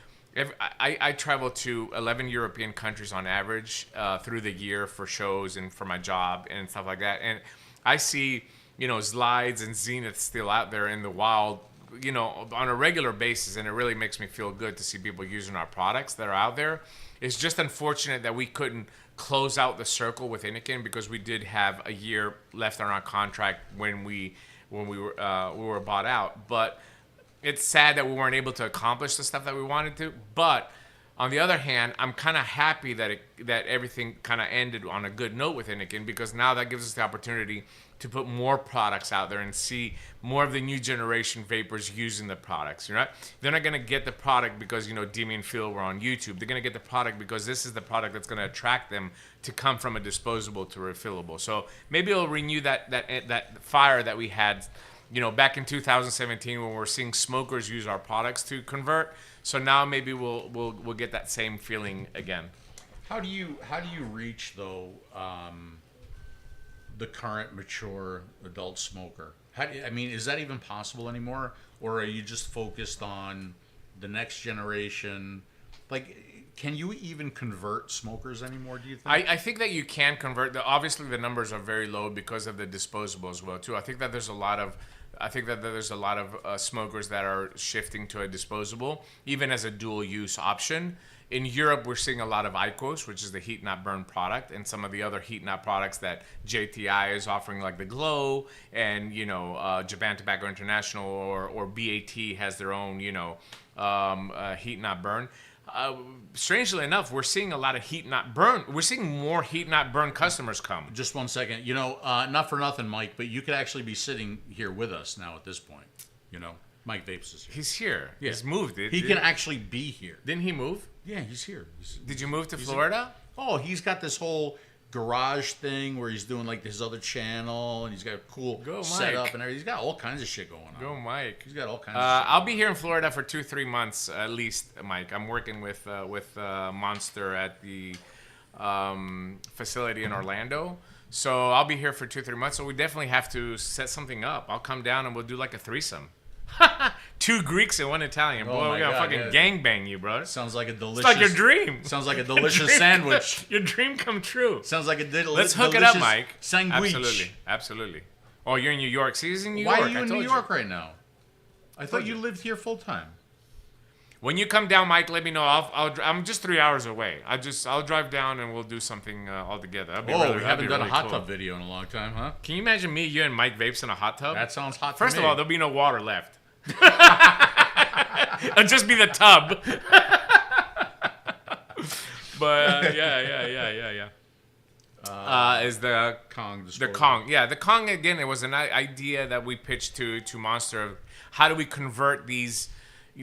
I travel to 11 European countries on average through the year for shows and for my job and stuff like that. And I see, 𝗧𝗵𝗶𝘀 and Zenith still out there in the wild, on a regular basis. And it really makes me feel good to see people using our products that are out there. It's just unfortunate that we couldn't close out the circle with Innokin because we did have a year left on our contract when we were bought out. But it's sad that we weren't able to accomplish the stuff that we wanted to. But on the other hand, I'm kind of happy that everything kind of ended on a good note with Innokin because now that gives us the opportunity to put more products out there and see more of the new generation vapors using the products. They're not going to get the product because Demi and Phil were on YouTube. They're going to get the product because this is the product that's going to attract them to come from a disposable to refillable. So maybe it'll renew that fire that we had back in 2017 when we're seeing smokers use our products to convert. So now maybe we'll get that same feeling again. How do you reach though the current mature adult smoker? Is that even possible anymore, or are you just focused on the next generation? Can you even convert smokers anymore, do you think? I think that you can convert. Obviously, the numbers are very low because of the disposable as well too. I think that there's a lot of smokers that are shifting to a disposable, even as a dual-use option. In Europe, we're seeing a lot of 𝗍𝗀𝗄, which is the heat not burn product, and some of the other heat not products that JTI is offering, like the Glow, and Japan Tobacco International or BAT has their own heat not burn. Strangely enough, we're seeing a lot of heat not burn. We're seeing more heat not burn customers come. Just 1 second. Not for nothing, Mike, but you could actually be sitting here with us now at this point. Mike Vapes is here. He's here. Yeah. He's moved. He can actually be here. Didn't he move? Yeah, he's here. Did you move to Florida? He's got this whole garage thing where he's doing his other channel, and he's got a cool setup and everything. He's got all kinds of shit going on. Go, Mike. He's got all kinds of shit. I'll be here in Florida for 2-3 months at least, Mike. I'm working with Monster at the facility in Orlando. So I'll be here for 2-3 months. So we definitely have to set something up. I'll come down and we'll do like a threesome. 2 Greeks and 1 Italian. Boy, we're gonna fucking gangbang you, bro. Sounds like a delicious. It's like your dream. Sounds like a delicious sandwich. Your dream come true. Sounds like a delicious. Let's hook it up, Mike. Sandwich. Absolutely. Oh, you're in New York. See, he's in New Why York. are you in New York right now? I thought you lived here full time. When you come down, Mike, let me know. I'm just 3 hours away. I'll drive down and we'll do something all together. We haven't done a hot tub video in a long time, huh? Can you imagine me, you, and Mike Vapes in a hot tub? That sounds hot. First of all, there'll be no water left. It'll just be the tub. But yeah. Is the Kong the Kong? Yeah, the Kong again. It was an idea that we pitched to Monster of how do we convert these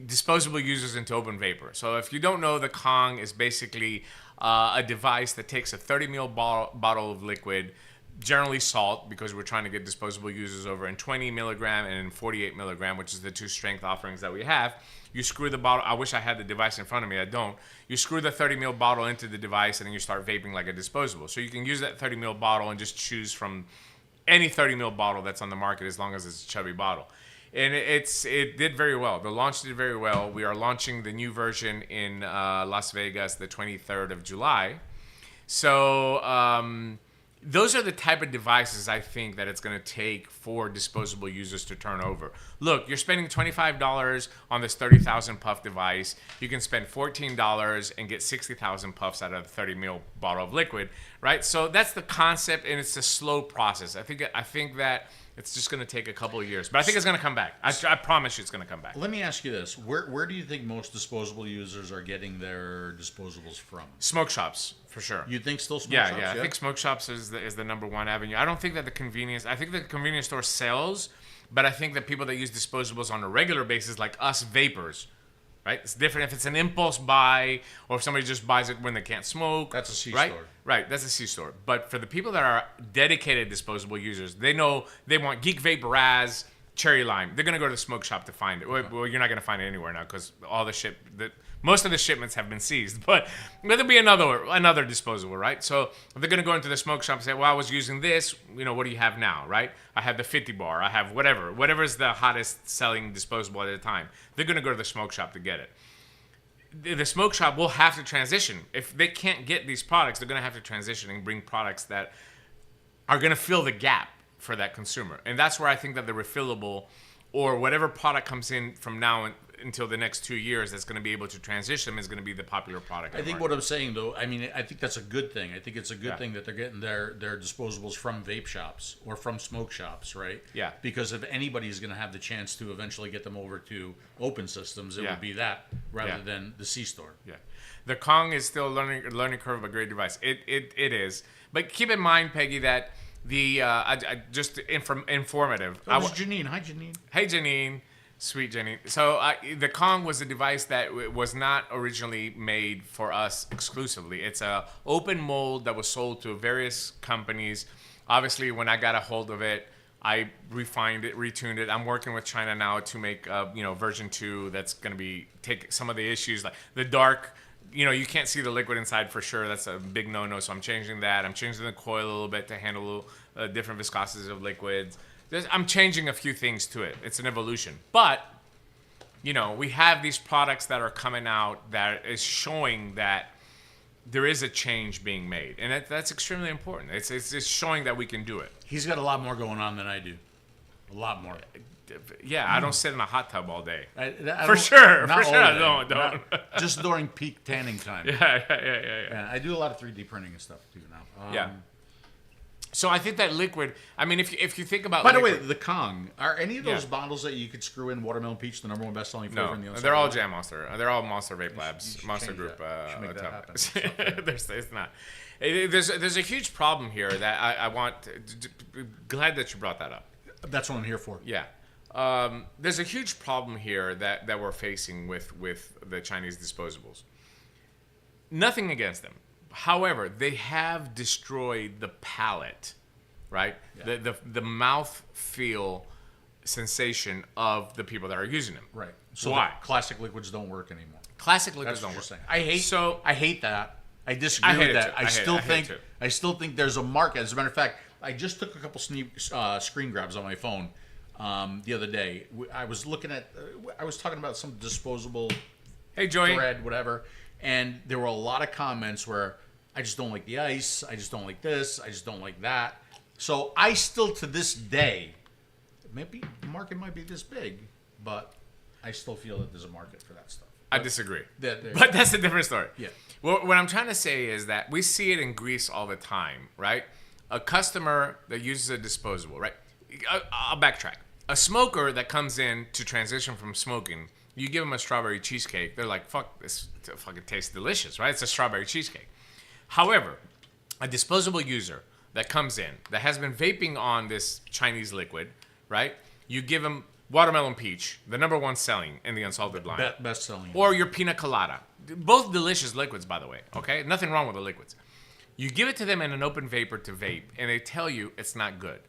disposable users into open vapor. So if you don't know, the Kong is basically a device that takes a 30 ml bottle of liquid, generally salt, because we're trying to get disposable users over in 20 milligram and in 48 milligram, which is the 2 strength offerings that we have. You screw the bottle. I wish I had the device in front of me. I don't. You screw the 30 ml bottle into the device, and then you start vaping like a disposable. So you can use that 30 ml bottle and just choose from any 30 ml bottle that's on the market, as long as it's a chubby bottle. And it did very well. The launch did very well. We are launching the new version in Las Vegas the 23rd of July. So those are the type of devices I think that it's going to take for disposable users to turn over. Look, you're spending $25 on this 30,000 puff device. You can spend $14 and get 60,000 puffs out of a 30 ml bottle of liquid, right? So that's the concept, and it's a slow process. I think that it's just going to take a couple of years, but I think it's going to come back. I promise you it's going to come back. Let me ask you this. Where do you think most disposable users are getting their disposables from? Smoke shops, for sure. You think still smoke shops? Yeah. I think smoke shops is the number one avenue. I don't think that I think the convenience store sells, but I think that people that use disposables on a regular basis, like us vapors, right? It's different if it's an impulse buy or if somebody just buys it when they can't smoke. That's a C right? store. Right, that's a C store. But for the people that are dedicated disposable users, they know they want Geek Vape Raz, Cherry Lime. They're gonna go to the smoke shop to find it. Well, you're not gonna find it anywhere now because all the most of the shipments have been seized. But there'll be another disposable, right? So they're gonna go into the smoke shop and say, well, I was using this. What do you have now, right? I have the 50 bar. I have whatever is the hottest selling disposable at the time. They're gonna go to the smoke shop to get it. The smoke shop will have to transition. If they can't get these products, they're gonna have to transition and bring products that are gonna fill the gap for that consumer. And that's where I think that the refillable or whatever product comes in from now until the next 2 years that's going to be able to transition them is going to be the popular product. I think what I'm saying, though, I think that's a good thing. I think it's a good thing that they're getting their disposables from vape shops or from smoke shops, right? Yeah. Because if anybody's going to have the chance to eventually get them over to open systems, it would be that rather than the C store. Yeah. The Kong is still a learning curve of a great device. It is. But keep in mind, Peggy, that just informative. Oh, there's Janine. Hi, Janine. Hey, Janine. Sweet Janine. So the Kong was a device that was not originally made for us exclusively. It's a open mold that was sold to various companies. Obviously, when I got a hold of it, I refined it, retuned it. I'm working with China now to make version 2 that's going to take some of the issues like the dark. You can't see the liquid inside for sure. That's a big no-no. So I'm changing that. I'm changing the coil a little bit to handle different viscosities of liquids. I'm changing a few things to it. It's an evolution. But, we have these products that are coming out that is showing that there is a change being made. And that's extremely important. It's showing that we can do it. He's got a lot more going on than I do. A lot more. Yeah, I don't sit in a hot tub all day. For sure. I don't. Just during peak tanning time. Yeah. I do a lot of 3D printing and stuff too now. Yeah. So I think that liquid. I mean, if you think about. By the way, the Kong, are any of those bottles that you could screw in watermelon peach, the number one best-selling flavor in the they're all Jam Monster. They're all Monster Vape Labs, Monster Group. Make that happen. It's not. There's a huge problem here that I want. Glad that you brought that up. That's what I'm here for. Yeah. There's a huge problem here that we're facing with the Chinese disposables. Nothing against them. However, they have destroyed the palate, right? Yeah. The mouth feel sensation of the people that are using them. Right. So why? Classic liquids don't work anymore. Classic liquids don't work. I hate that. I disagree with that. I still think there's a market. As a matter of fact, I just took a couple screen grabs on my phone the other day. I was talking about some disposable thread, whatever, and there were a lot of comments where I just don't like the ice, I just don't like this, I just don't like that. So I still, to this day, maybe the market might be this big, but I still feel that there's a market for that stuff. I disagree. But that's a different story. Yeah. Well, what I'm trying to say is that we see it in Greece all the time, right? A customer that uses a disposable, right? I'll backtrack. A smoker that comes in to transition from smoking, you give them a strawberry cheesecake, they're like, fuck, this fucking tastes delicious, right? It's a strawberry cheesecake. However, a disposable user that comes in, that has been vaping on this Chinese liquid, right? You give them watermelon peach, the number one selling in the unsalted line. Best selling. Or your pina colada. Both delicious liquids, by the way, okay? Nothing wrong with the liquids. You give it to them in an open vapor to vape, and they tell you it's not good.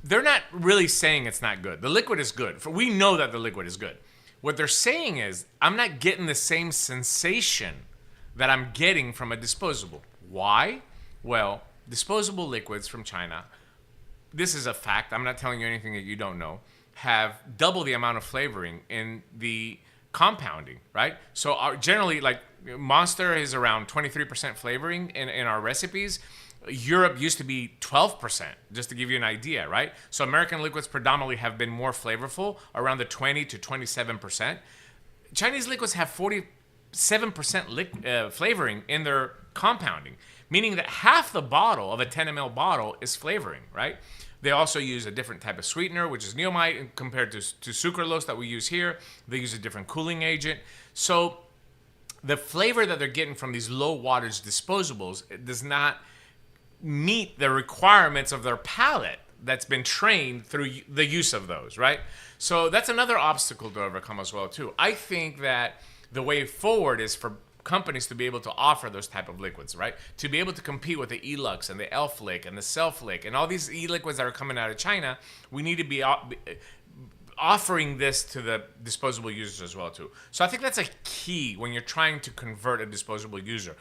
They're not really saying it's not good. The liquid is good. We know that the liquid is good. What they're saying is, I'm not getting the same sensation that I'm getting from a disposable. Why? Well, disposable liquids from China, this is a fact, I'm not telling you anything that you don't know, have double the amount of flavoring in the compounding, right? So generally, like, Monster is around 23% flavoring in our recipes. Europe used to be 12%, just to give you an idea, right? So American liquids predominantly have been more flavorful, around the 20 to 27%. Chinese liquids have 47% flavoring in their compounding, meaning that half the bottle of a 10 ml bottle is flavoring, right? They also use a different type of sweetener, which is neomite, compared to sucralose that we use here. They use a different cooling agent. So the flavor that they're getting from these low wattage disposables does not meet the requirements of their palate that's been trained through the use of those, right? So that's another obstacle to overcome as well too. I think that the way forward is for companies to be able to offer those type of liquids, right? To be able to compete with the 𝗍 and the 𝗨 and the self-lick and all these e-liquids that are coming out of China, we need to be offering this to the disposable users as well too. So I think that's a key when you're trying to convert a disposable user.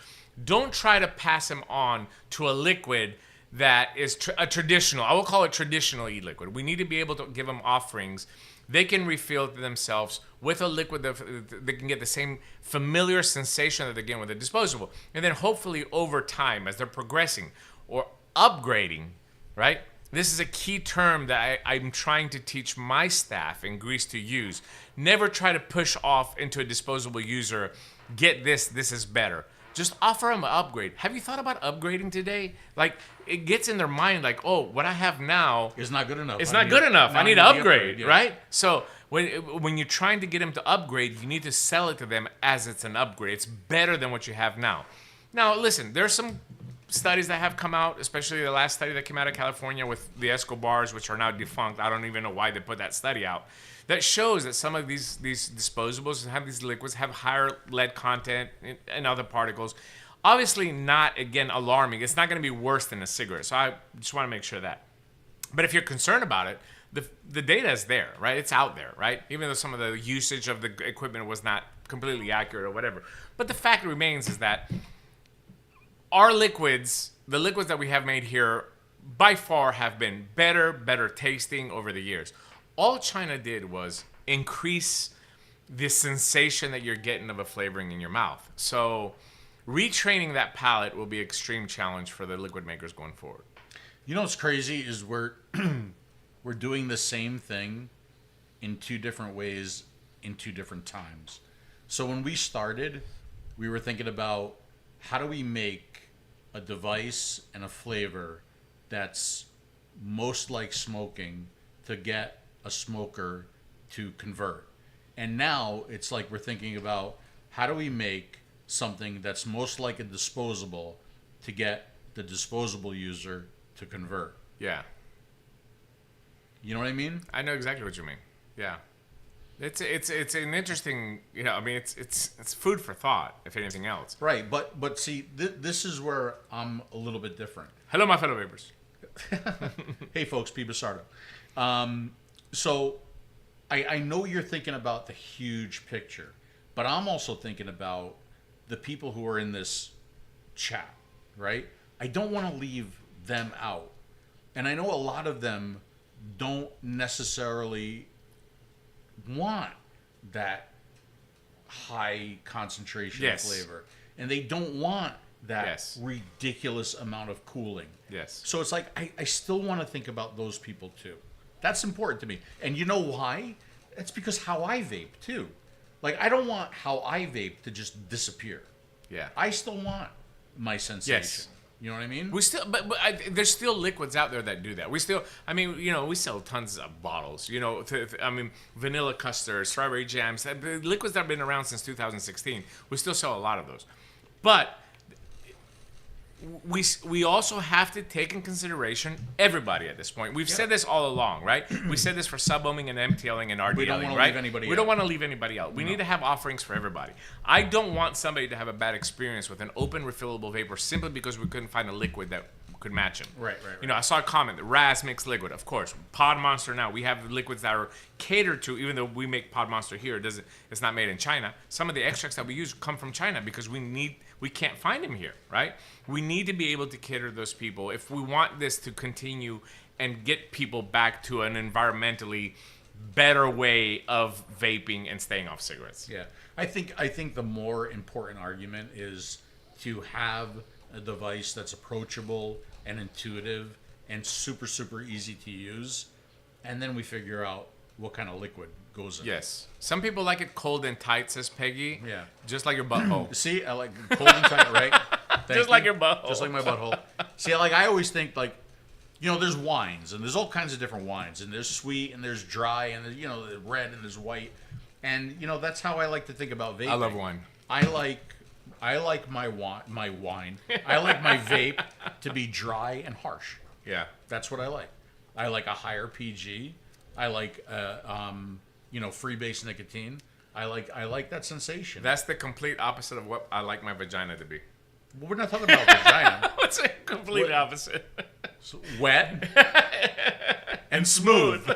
Don't try to pass them on to a liquid that is a traditional, I will call it traditional e-liquid. We need to be able to give them offerings. They can refill it themselves with a liquid that they can get the same familiar sensation that they get with a disposable. And then hopefully over time, as they're progressing or upgrading, right? This is a key term that I'm trying to teach my staff in Greece to use. Never try to push off into a disposable user, get this, this is better. Just offer them an upgrade. Have you thought about upgrading today? Like, it gets in their mind like, oh, what I have now is not good enough. It's not good enough. I need to upgrade, yeah. right? So when you're trying to get them to upgrade, you need to sell it to them as it's an upgrade. It's better than what you have now. Now, listen, there's some studies that have come out, especially the last study that came out of California with the 𝗧𝗵𝗶𝘀, which are now defunct. I don't even know why they put that study out. That shows that some of these disposables have these liquids have higher lead content and other particles. Obviously not, again, alarming. It's not going to be worse than a cigarette. So I just want to make sure that. But if you're concerned about it, the data is there, right? It's out there, right? Even though some of the usage of the equipment was not completely accurate or whatever. But the fact remains is that our liquids, the liquids that we have made here, by far have been better tasting over the years. All China did was increase the sensation that you're getting of a flavoring in your mouth. So retraining that palate will be an extreme challenge for the liquid makers going forward. You know what's crazy is we're doing the same thing in two different ways in two different times. So when we started, we were thinking about how do we make a device and a flavor that's most like smoking to get a smoker to convert. And now it's like we're thinking about how do we make something that's most like a disposable to get the disposable user to convert. Yeah. You know what I mean? I know exactly what you mean. Yeah. It's an interesting, you know, I mean, it's food for thought, if anything else. Right, but see, this is where I'm a little bit different. Hello, my fellow vapers. Hey, folks, 𝗵𝗶𝘀. So I know you're thinking about the huge picture, but I'm also thinking about the people who are in this chat, right? I don't want to leave them out. And I know a lot of them don't necessarily want that high concentration of flavor. And they don't want that ridiculous amount of cooling. Yes. So it's like, I still want to think about those people too. That's important to me. And you know why? It's because how I vape too. Like, I don't want how I vape to just disappear. Yeah. I still want my sensation. Yes. You know what I mean? We still, but there's still liquids out there that do that. We still, I mean, you know, we sell tons of bottles. You know, I mean, vanilla custard, strawberry jams, liquids that have been around since 2016. We still sell a lot of those, but we also have to take in consideration everybody at this point. We've said this all along, right? We said this for sub-ohming and MTLing and RDLing, we don't want right? to leave anybody we out. don't want to leave anybody out. We need to have offerings for everybody. I don't want somebody to have a bad experience with an open refillable vapor simply because we couldn't find a liquid that could match them. Right. You know, I saw a comment, the Raz mixed liquid, of course. Pod Monster now, we have liquids that are catered to, even though we make Pod Monster here, it's not made in China. Some of the extracts that we use come from China because we can't find them here, right? We need to be able to cater to those people if we want this to continue and get people back to an environmentally better way of vaping and staying off cigarettes. Yeah. I think the more important argument is to have a device that's approachable and intuitive and super, super easy to use. And then we figure out what kind of liquid goes in. Yes. Some people like it cold and tight, says Peggy. Yeah. Just like your butthole. See, I like cold and tight, right? Just like your butthole. Just like my butthole. See, like I always think, like, you know, there's wines and there's all kinds of different wines, and there's sweet and there's dry and there's, you know, there's red and there's white, and you know that's how I like to think about vaping. I love wine. I like my wine. I like my vape to be dry and harsh. Yeah. That's what I like. I like a higher PG. I like free base nicotine. I like that sensation. That's the complete opposite of what I like my vagina to be. Well, we're not talking about vagina. What's the complete opposite? Wet and smooth.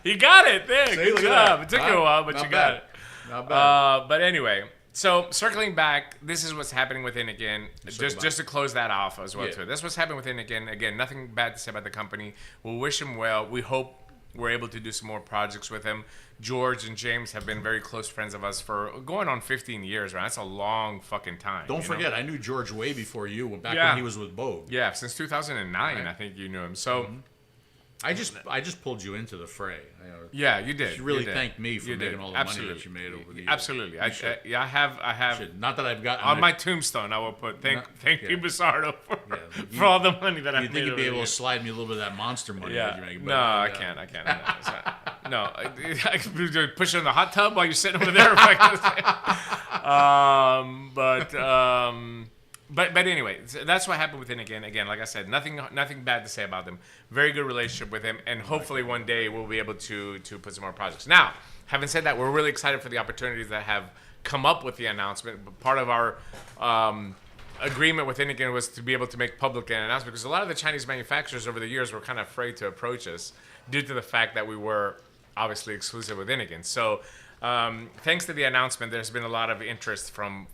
You got it. There. See, Good look at job. that. It took you a while, but you got it. Not bad. But anyway, so circling back, this is what's happening with Innokin. Just to close that off as well, too. That's what's happening with Innokin. Again, nothing bad to say about the company. We'll wish him well. We hope we're able to do some more projects with him. George and James have been very close friends of us for going on 15 years, right? That's a long fucking time. Don't forget, I knew George way before you, back when he was with Vogue. Yeah, since 2009, right. I think you knew him. So... I just pulled you into the fray. Yeah, you did. You really thanked me for making all the money that you made over the years. Absolutely. I have. Not that I've got on my tombstone. I will put thank 𝗵𝗶𝘀𝗀𝗀 for all the money that I made. You think you'd be able to slide me a little bit of that monster money that you make? No, I can't. No, I can push it in the hot tub while you're sitting over there. But anyway, that's what happened with Innokin. Again, like I said, nothing bad to say about them. Very good relationship with him, and hopefully one day we'll be able to put some more projects. Now, having said that, we're really excited for the opportunities that have come up with the announcement. But part of our agreement with Innokin was to be able to make public an announcement, because a lot of the Chinese manufacturers over the years were kind of afraid to approach us due to the fact that we were obviously exclusive with Innokin. So thanks to the announcement, there's been a lot of interest from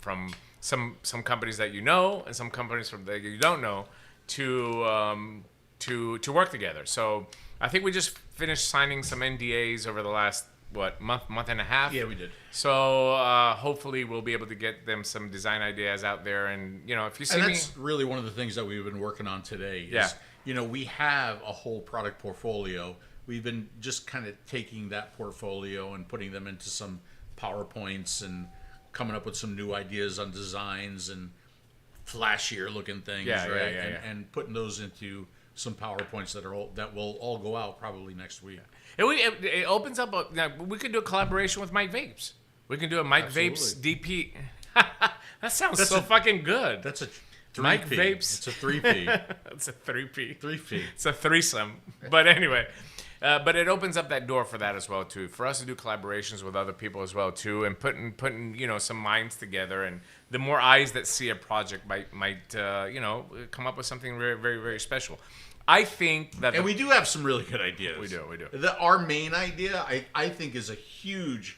some companies that you know and some companies that you don't know to work together. So I think we just finished signing some NDAs over the last month and a half. Yeah, we did. So hopefully we'll be able to get them some design ideas out there. And if you see and that's really one of the things that we've been working on today. Is, we have a whole product portfolio. We've been just kind of taking that portfolio and putting them into some PowerPoints and coming up with some new ideas on designs and flashier looking things, right? And putting those into some PowerPoints that will all go out probably next week. It opens up. Now we could do a collaboration with Mike Vapes. We can do a Mike Vapes DP. That sounds fucking good. That's a 3P. Mike Vapes. It's a 3P. It's a 3P. 3P. It's a threesome. But anyway. But it opens up that door for that as well too, for us to do collaborations with other people as well too, and putting some minds together, and the more eyes that see a project might come up with something very, very, very special. I think that, and we do have some really good ideas. We do. Our main idea, I think, is a huge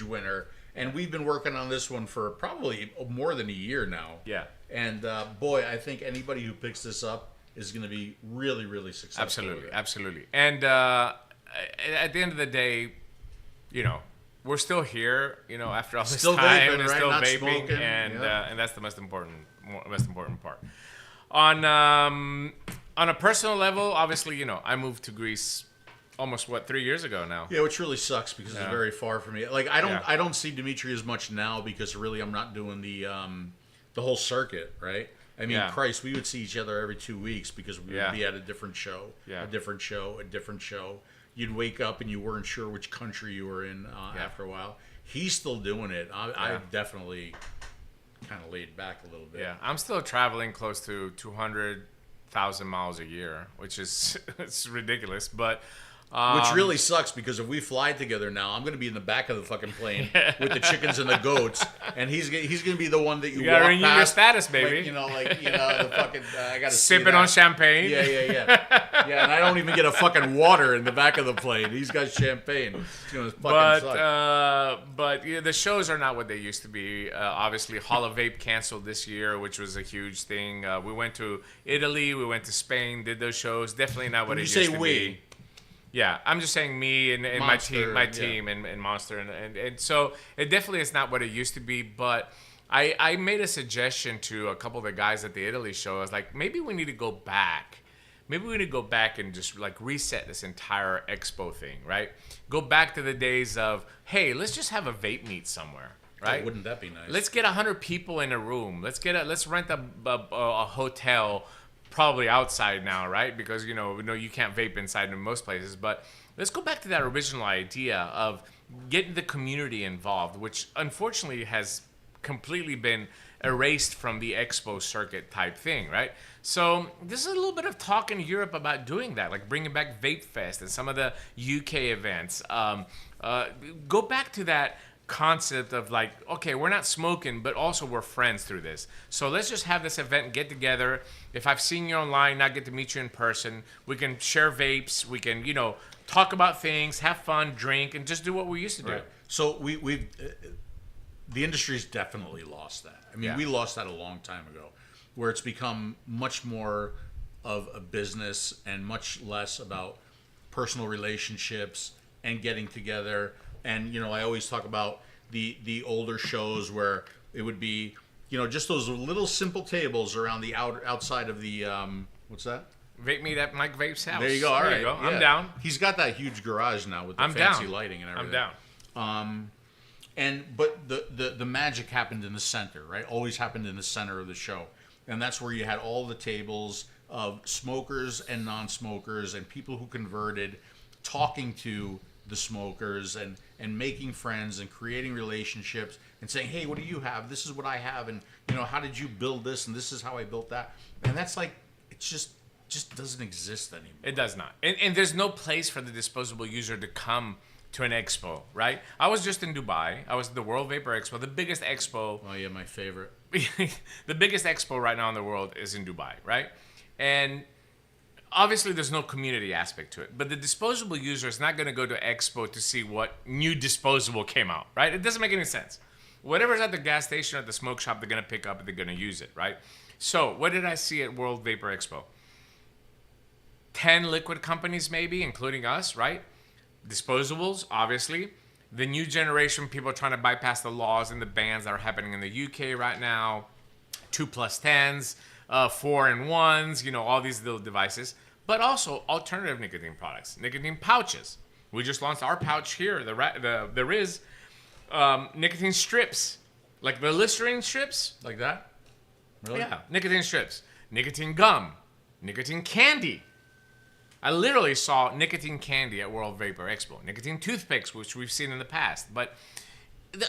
winner, and we've been working on this one for probably more than a year now. Yeah. And boy, I think anybody who picks this up is going to be really, really successful. Absolutely. And at the end of the day, we're still here. After all this time, vaping, and right? still Not vaping, smoking, and that's the most important part. On a personal level, obviously, I moved to Greece almost 3 years ago now. Yeah, which really sucks because it's very far from me. Like I don't see Dimitri as much now because really I'm not doing the whole circuit, right? I mean, Christ, we would see each other every 2 weeks because we would be at a different show, a different show. You'd wake up and you weren't sure which country you were in after a while. He's still doing it. I've definitely kind of laid back a little bit. Yeah, I'm still traveling close to 200,000 miles a year, which is it's ridiculous, but... Which really sucks because if we fly together now, I'm going to be in the back of the fucking plane with the chickens and the goats, and he's going to be the one that you walk renew past. Your status, baby. The fucking I got to sipping on champagne. Yeah, and I don't even get a fucking water in the back of the plane. He's got champagne. It's going to fucking suck. But the shows are not what they used to be. Obviously, Hall of Vape canceled this year, which was a huge thing. We went to Italy, we went to Spain, did those shows. Definitely not what it used to be. Yeah, I'm just saying me and Monster, my team and Monster and so it definitely is not what it used to be. But I made a suggestion to a couple of the guys at the Italy show. I was like, maybe we need to go back. Maybe we need to go back and just like reset this entire expo thing, right? Go back to the days of, hey, let's just have a vape meet somewhere, right? Oh, wouldn't that be nice? Let's get 100 people in a room. Let's rent a hotel. Probably outside now, right? Because you can't vape inside in most places. But let's go back to that original idea of getting the community involved, which unfortunately has completely been erased from the expo circuit type thing, right? So this is a little bit of talk in Europe about doing that, like bringing back Vape Fest and some of the UK events. Go back to that concept of like, okay, we're not smoking, but also we're friends through this. So let's just have this event, get together. If I've seen you online, not get to meet you in person, we can share vapes. We can, talk about things, have fun, drink, and just do what we used to do. Right. So we've the industry's definitely lost that. I mean, we lost that a long time ago, where it's become much more of a business and much less about personal relationships and getting together. And, I always talk about the older shows where it would be, just those little simple tables around the outside of the, what's that? Vape meet at Mike Vape's house. There you go. All right. There you go. Yeah. I'm down. He's got that huge garage now with the fancy lighting and everything. I'm down. But the magic happened in the center, right? Always happened in the center of the show. And that's where you had all the tables of smokers and non-smokers and people who converted talking to the smokers and making friends and creating relationships and saying, hey, what do you have? This is what I have. And, how did you build this? And this is how I built that. And that's like, it's just doesn't exist anymore. It does not. And there's no place for the disposable user to come to an expo, right? I was just in Dubai. I was at the World Vapor Expo, the biggest expo. Oh, yeah, my favorite. The biggest expo right now in the world is in Dubai, right? And obviously there's no community aspect to it, but the disposable user is not going to go to expo to see what new disposable came out, right? It doesn't make any sense. Whatever's at the gas station or at the smoke shop, they're going to pick up and they're going to use it, right? So what did I see at World Vapor Expo? 10 liquid companies maybe, including us, right? Disposables, obviously. The new generation, people trying to bypass the laws and the bans that are happening in the UK right now. 2+10s, 4-in-1s, all these little devices. But also alternative nicotine products, nicotine pouches. We just launched our pouch here. There is nicotine strips, like the Listerine strips. Like that? Really? Yeah, nicotine strips, nicotine gum, nicotine candy. I literally saw nicotine candy at World Vapor Expo. Nicotine toothpicks, which we've seen in the past. But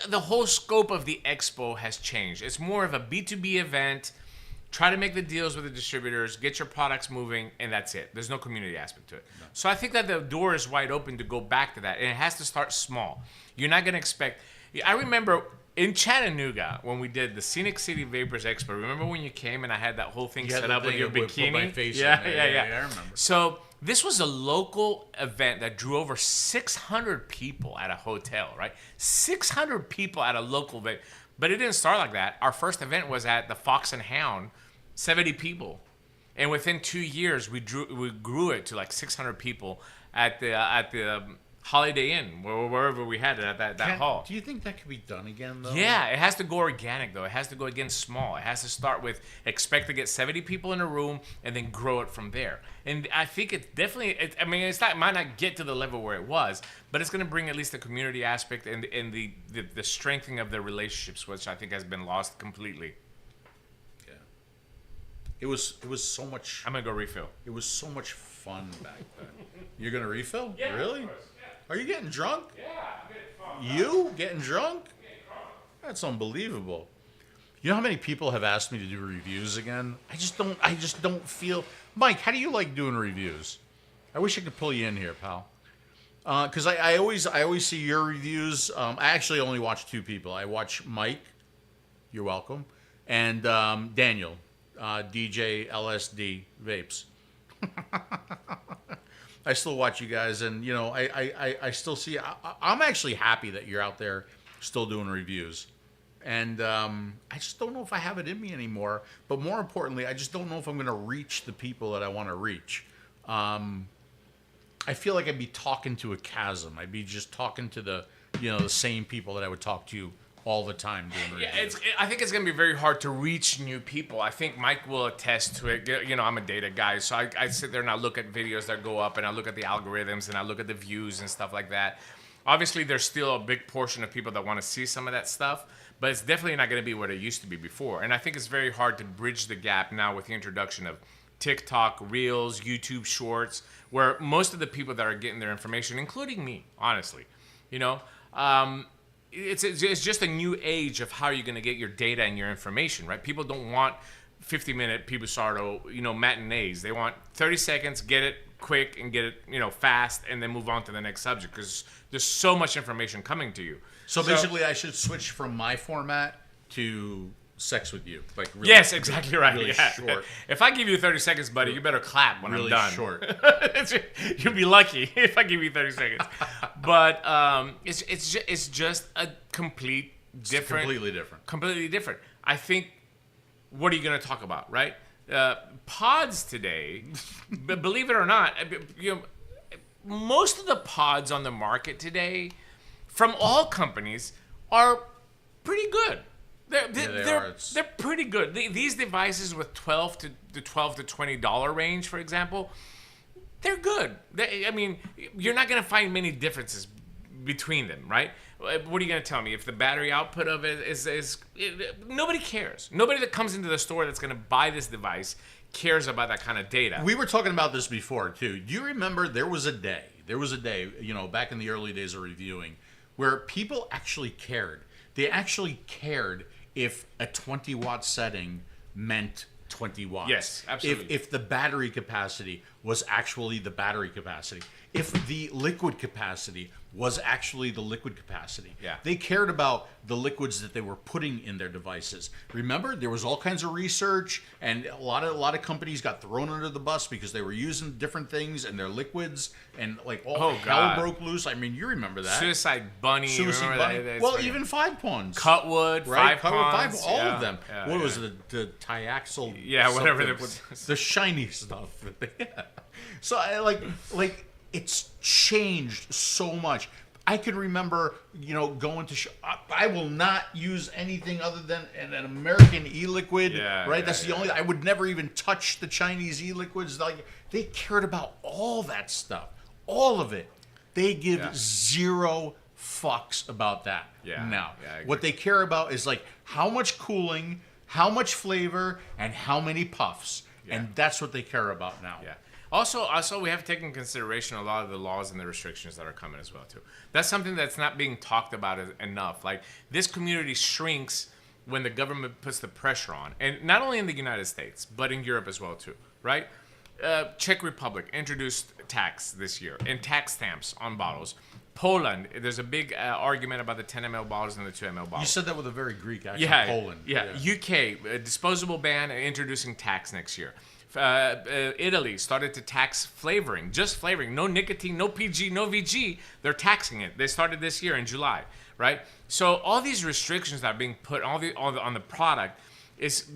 the whole scope of the expo has changed. It's more of a B2B event. Try to make the deals with the distributors, get your products moving, and that's it. There's no community aspect to it. No. So I think that the door is wide open to go back to that. And it has to start small. You're not going to expect... I remember in Chattanooga when we did the Scenic City Vapors Expo. Remember when you came and I had that whole thing set up with your bikini? Put my face yeah, in yeah. I remember. So this was a local event that drew over 600 people at a hotel, right? 600 people at a local vape. But it didn't start like that. Our first event was at the Fox and Hound, 70 people. And within 2 years, we grew it to like 600 people at the Holiday Inn, wherever we had it at that hall. Do you think that could be done again, though? Yeah, it has to go organic, though. It has to go again small. It has to start with expect to get 70 people in a room and then grow it from there. And I think it's definitely, it might not get to the level where it was, but it's going to bring at least the community aspect and the strengthening of the relationships, which I think has been lost completely. Yeah. It was so much. I'm going to go refill. It was so much fun back then. You're going to refill? Yeah, really? Of course. Are you getting drunk? Yeah, I'm getting drunk. You getting drunk? That's unbelievable. You know how many people have asked me to do reviews again? I just don't feel. Mike, how do you like doing reviews? I wish I could pull you in here, pal. Because I always see your reviews. I actually only watch two people. I watch Mike. You're welcome. And Daniel, DJ LSD Vapes. I still watch you guys, and I still see. I'm actually happy that you're out there still doing reviews, and I just don't know if I have it in me anymore. But more importantly, I just don't know if I'm going to reach the people that I want to reach. I feel like I'd be talking to a chasm. I'd be just talking to the same people that I would talk to all the time doing reviews. Yeah, I think it's going to be very hard to reach new people. I think Mike will attest to it. I'm a data guy, so I sit there and I look at videos that go up, and I look at the algorithms, and I look at the views and stuff like that. Obviously, there's still a big portion of people that want to see some of that stuff, but it's definitely not going to be what it used to be before. And I think it's very hard to bridge the gap now with the introduction of TikTok, Reels, YouTube Shorts, where most of the people that are getting their information, including me, honestly, it's just a new age of how you're going to get your data and your information, right? People don't want 50-minute 𝗵𝗵𝗀𝗀, matinees. They want 30 seconds, get it quick and get it, fast, and then move on to the next subject because there's so much information coming to you. So basically, I should switch from my format to sex with you. Like really, yes, exactly right. Really yeah. short. If I give you 30 seconds, buddy, you better clap when Really I'm done. short. You'll be lucky if I give you 30 seconds. But it's just a completely different. Completely different. I think. What are you going to talk about, right? Pods today, believe it or not, most of the pods on the market today, from all companies, are pretty good. They're pretty good. These devices with $12 to $20 range, for example, they're good. You're not going to find many differences between them, right? What are you going to tell me? If the battery output of it is nobody cares. Nobody that comes into the store that's going to buy this device cares about that kind of data. We were talking about this before, too. Do you remember there was a day, back in the early days of reviewing, where people actually cared. They actually cared if a 20-watt setting meant 20 watts. Yes, absolutely. If the battery capacity was actually the battery capacity. If the liquid capacity was actually the liquid capacity. Yeah. They cared about the liquids that they were putting in their devices. Remember, there was all kinds of research, and a lot of companies got thrown under the bus because they were using different things in their liquids, and hell broke loose. I mean, you remember that. Suicide Bunny. Suicide Bunny. Well, even 5-Pawns. Cutwood, right? 5-Pawns. All of them. What was it? The 𝗬𝗟𝗪. Yeah, whatever. The shiny stuff. So it's changed so much. I can remember, going to I will not use anything other than an American e-liquid, right? That's the only. I would never even touch the Chinese e-liquids. They cared about all that stuff, all of it. They give zero fucks about that. Now, what they care about is how much cooling, how much flavor, and how many puffs, and that's what they care about now. Yeah. Also, we have to take into consideration a lot of the laws and the restrictions that are coming as well, too. That's something that's not being talked about enough. This community shrinks when the government puts the pressure on. And not only in the United States, but in Europe as well, too, right? Czech Republic introduced tax this year and tax stamps on bottles. Poland, there's a big argument about the 10 ml bottles and the 2 ml bottles. You said that with a very Greek accent, Poland. Yeah. UK, disposable ban, introducing tax next year. Italy started to tax flavoring, just flavoring, no nicotine, no PG, no VG. They're taxing it. They started this year in July, right? So all these restrictions that are being put on the product is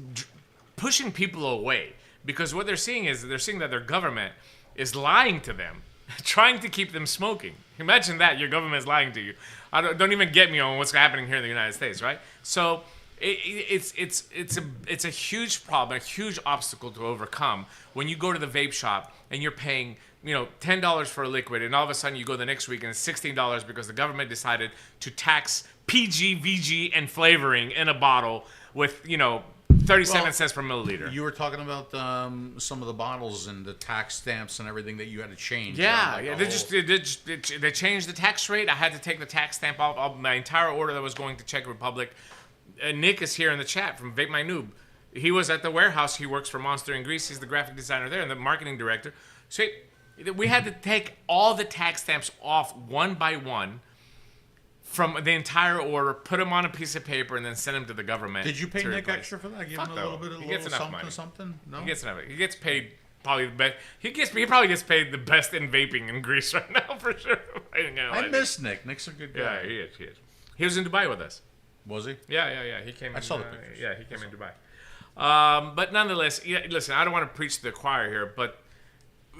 pushing people away, because what they're seeing is that their government is lying to them, trying to keep them smoking. Imagine that, your government is lying to you. Don't even get me on what's happening here in the United States, right? So it's a huge problem, a huge obstacle to overcome when you go to the vape shop and you're paying $10 for a liquid, and all of a sudden you go the next week and it's $16 because the government decided to tax PG, VG, and flavoring in a bottle with 37 cents per milliliter. You were talking about some of the bottles and the tax stamps and everything that you had to change. They changed the tax rate. I had to take the tax stamp off my entire order that was going to Czech Republic. Nick is here in the chat from Vape My Noob. He was at the warehouse. He works for Monster in Greece. He's the graphic designer there and the marketing director. So we had to take all the tax stamps off one by one from the entire order, put them on a piece of paper, and then send them to the government. Did you pay Nick extra for that? Give him a little bit of something? No? He gets enough. He gets paid probably the best. He probably gets paid the best in vaping in Greece right now, for sure. I miss Nick. Nick's a good guy. Yeah, he is. He was in Dubai with us. Was he? Yeah. He came. I saw the pictures. Yeah, he came in Dubai. But nonetheless, listen, I don't want to preach to the choir here, but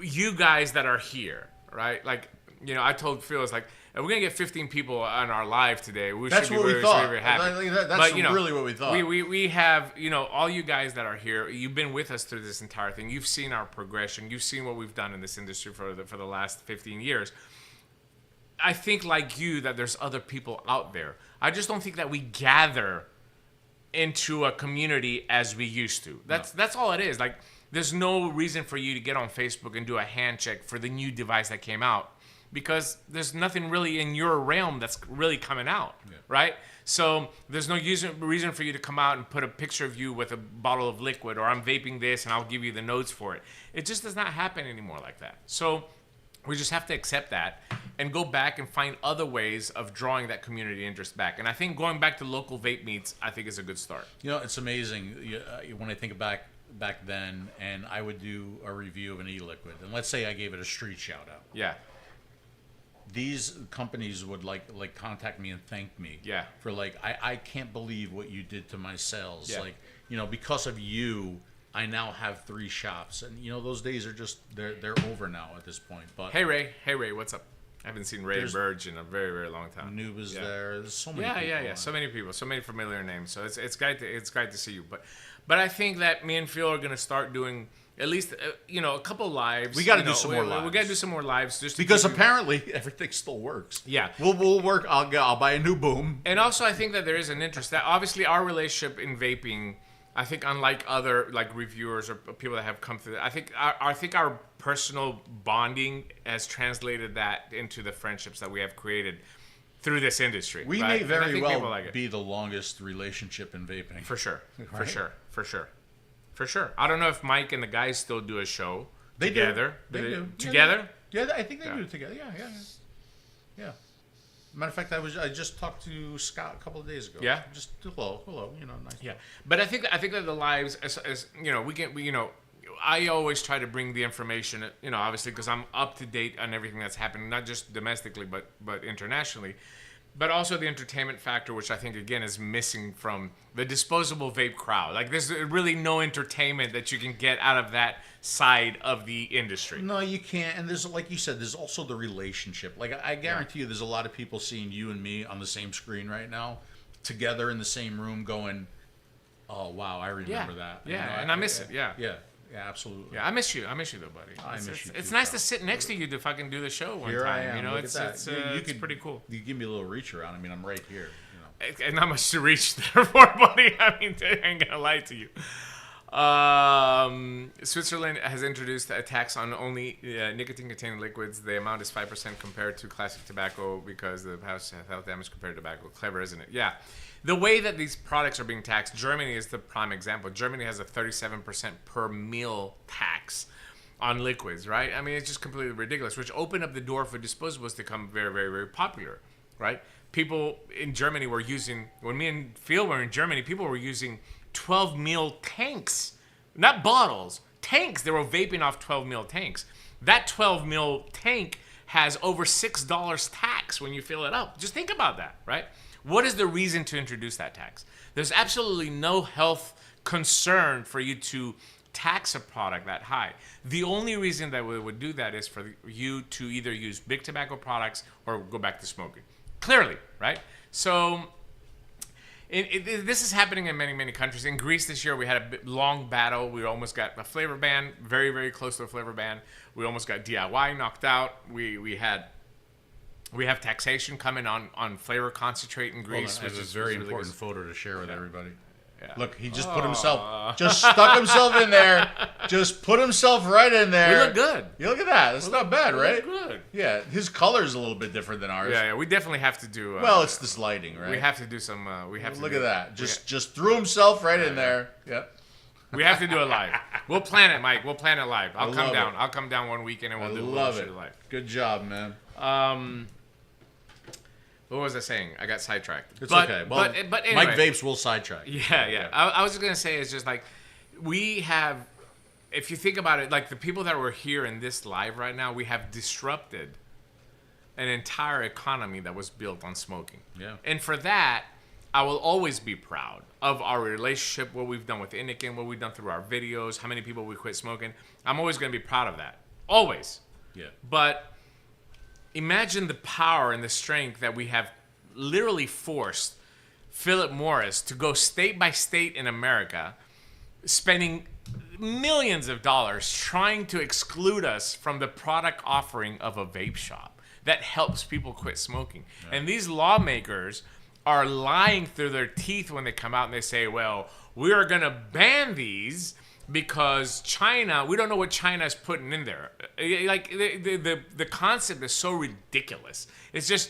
you guys that are here, right? I told Phil, if we're gonna get 15 people on our live today, that's should what be we thought. Very happy. That's really what we thought. We have, all you guys that are here, you've been with us through this entire thing. You've seen our progression. You've seen what we've done in this industry for the last 15 years. I think, like you, that there's other people out there. I just don't think that we gather into a community as we used to. That's all it is. There's no reason for you to get on Facebook and do a hand check for the new device that came out because there's nothing really in your realm that's really coming out, right? So there's no reason for you to come out and put a picture of you with a bottle of liquid, or I'm vaping this and I'll give you the notes for it. It just does not happen anymore like that. So we just have to accept that and go back and find other ways of drawing that community interest back. And I think going back to local vape meets, I think is a good start. You know, it's amazing when I think back then, and I would do a review of an e-liquid, and let's say I gave it a street shout out. Yeah. These companies would like contact me and thank me. Yeah. For like, I can't believe what you did to my sales. Yeah. Like, you know, because of you, I now have 3 shops, and you know those days are just they're over now at this point. But Hey Ray, what's up? I haven't seen Ray Burge in a very, very long time. Noob is there. There's so many. people Yeah. So many people, so many familiar names. So it's great to see you. But I think that me and Phil are gonna start doing at least a couple lives. We got to do some more lives. We got to do some more lives just because apparently everything still works. Yeah, we'll work. I'll buy a new boom. And also, I think that there is an interest that obviously our relationship in vaping, I think unlike other like reviewers or people that have come through, I think our personal bonding has translated that into the friendships that we have created through this industry. We right? may very well like be the longest relationship in vaping. For sure. Right? For sure. I don't know if Mike and the guys still do a show together. They do. Together? Yeah, I think they do it together. Yeah. Matter of fact, I just talked to Scott a couple of days ago. Yeah. Just hello, nice. Yeah. But I think that the lives, as I always try to bring the information, obviously because I'm up to date on everything that's happening, not just domestically, but internationally. But also the entertainment factor, which I think, again, is missing from the disposable vape crowd. Like, there's really no entertainment that you can get out of that side of the industry. No, you can't. And there's, like you said, there's also the relationship. Like, I guarantee you there's a lot of people seeing you and me on the same screen right now, together in the same room going, oh, wow, I remember that. Yeah, and I miss it, yeah. Yeah, absolutely. Yeah, I miss you though, buddy. I miss you. It's too, nice pal. to sit next to you to fucking do the show one Here time. I am. It's pretty cool. You give me a little reach around. I mean, I'm right here. And not much to reach there for, buddy. I mean, I ain't gonna lie to you. Switzerland has introduced a tax on only nicotine-containing liquids. The amount is 5% compared to classic tobacco because the health damage compared to tobacco. Clever, isn't it? Yeah. The way that these products are being taxed, Germany is the prime example. Germany has a 37% per meal tax on liquids, right? I mean, it's just completely ridiculous, which opened up the door for disposables to become very, very, very popular, right? People in Germany were using, when me and Phil were in Germany, people were using 12 meal tanks, not bottles, tanks. They were vaping off 12 meal tanks. That 12 meal tank has over $6 tax when you fill it up. Just think about that, right? What is the reason to introduce that tax? There's absolutely no health concern for you to tax a product that high. The only reason that we would do that is for you to either use big tobacco products or go back to smoking. Clearly, right? So this is happening in many, many countries. In Greece this year, we had a long battle. We almost got a flavor ban, very, very close to a flavor ban. We almost got DIY knocked out. We have taxation coming on flavor concentrate in Greece, which is a very really important good. photo to share with everybody. Yeah. Look, he just put himself, just stuck himself in there, just put himself right in there. We look good. You look at that. That's not bad, right? We look good. Yeah, his color's a little bit different than ours. Yeah, we definitely have to do. Well, it's this lighting, right? We have to do some. We have to look do, at that. Just threw himself right in there. Yep. We have to do it live. We'll plan it, Mike. We'll plan it live. I'll come down. It. I'll come down one weekend and we'll do it live. Good job, man. What was I saying? I got sidetracked. It's okay. Well, but anyway. Mike Vapes will sidetrack. Yeah. I was just going to say, it's just like, we have, if you think about it, like the people that were here in this live right now, we have disrupted an entire economy that was built on smoking. Yeah. And for that, I will always be proud of our relationship, what we've done with Innokin, what we've done through our videos, how many people we quit smoking. I'm always going to be proud of that. Always. Yeah. But imagine the power and the strength that we have literally forced Philip Morris to go state by state in America, spending millions of dollars trying to exclude us from the product offering of a vape shop that helps people quit smoking. Yeah. And these lawmakers are lying through their teeth when they come out and they say, well, we are going to ban these because China, we don't know what China is putting in there. Like the concept is so ridiculous. It's just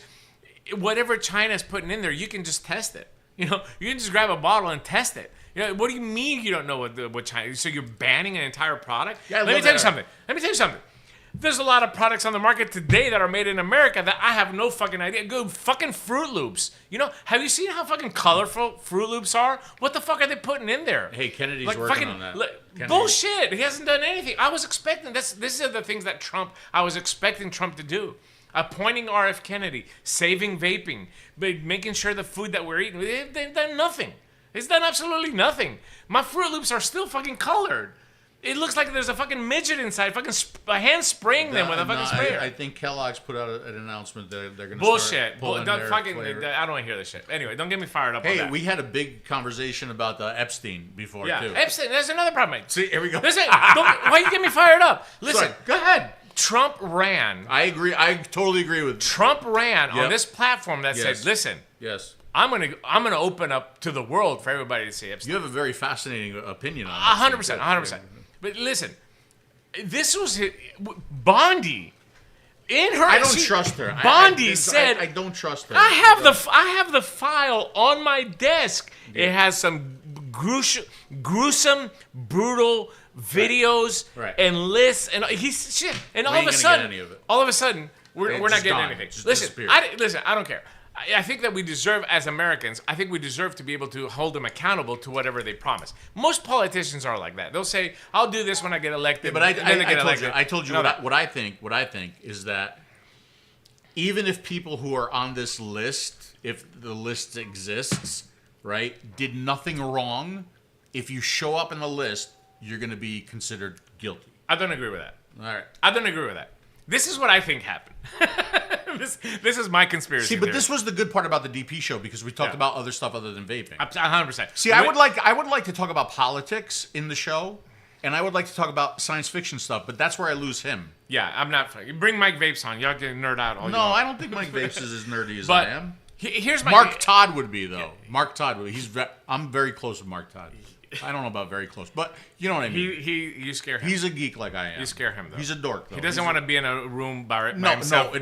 whatever China is putting in there, you can just test it. You know, you can just grab a bottle and test it. You know, what do you mean you don't know what China? So you're banning an entire product? Yeah, Let me tell you something. There's a lot of products on the market today that are made in America that I have no fucking idea. Go fucking Fruit Loops. You know, have you seen how fucking colorful Fruit Loops are? What the fuck are they putting in there? Hey, Kennedy's working on that. Bullshit. He hasn't done anything. I was expecting this. This are the things that I was expecting Trump to do. Appointing R.F. Kennedy, saving vaping, making sure the food that we're eating. They've done nothing. He's done absolutely nothing. My Fruit Loops are still fucking colored. It looks like there's a fucking midget inside, fucking a hand spraying them with a fucking sprayer. I think Kellogg's put out an announcement that they're going to bullshit. start pulling their flavor. I don't want to hear this shit. Anyway, don't get me fired up on that. Hey, we had a big conversation about the Epstein before, too. Epstein, there's another problem, mate. See, here we go. Listen, why you get me fired up? Listen, sorry, go ahead. Trump ran. I agree. I totally agree with you. Trump ran on this platform that said, listen. Yes. I'm gonna open up to the world for everybody to see Epstein. You have a very fascinating opinion on it. 100%. But listen, this was Bondi. In her, I don't trust her. Bondi said, I don't trust her. I have the file on my desk. Yeah. It has some gruesome, brutal videos and lists, and he's shit. And all of a sudden, we're not getting anything. Listen, I don't care. I think that we deserve, as Americans, to be able to hold them accountable to whatever they promise. Most politicians are like that. They'll say, "I'll do this when I get elected," but I told you what I think. What I think is that even if people who are on this list, if the list exists, right, did nothing wrong, if you show up in the list, you're going to be considered guilty. I don't agree with that. All right. I don't agree with that. This is what I think happened. This is my conspiracy. See, but this was the good part about the DP show because we talked about other stuff other than vaping. 100%. See, I would like to talk about politics in the show, and I would like to talk about science fiction stuff, but that's where I lose him. Yeah, I'm not. Bring Mike Vapes on. Y'all can nerd out all you want. No, I don't think Mike Vapes is as nerdy as I am. Here's my Mark Todd would be though. Yeah. Mark Todd would be. I'm very close with Mark Todd. I don't know about very close, but you know what I mean. You scare him. He's a geek like I am. You scare him though. He's a dork though. He doesn't want to be in a room by himself.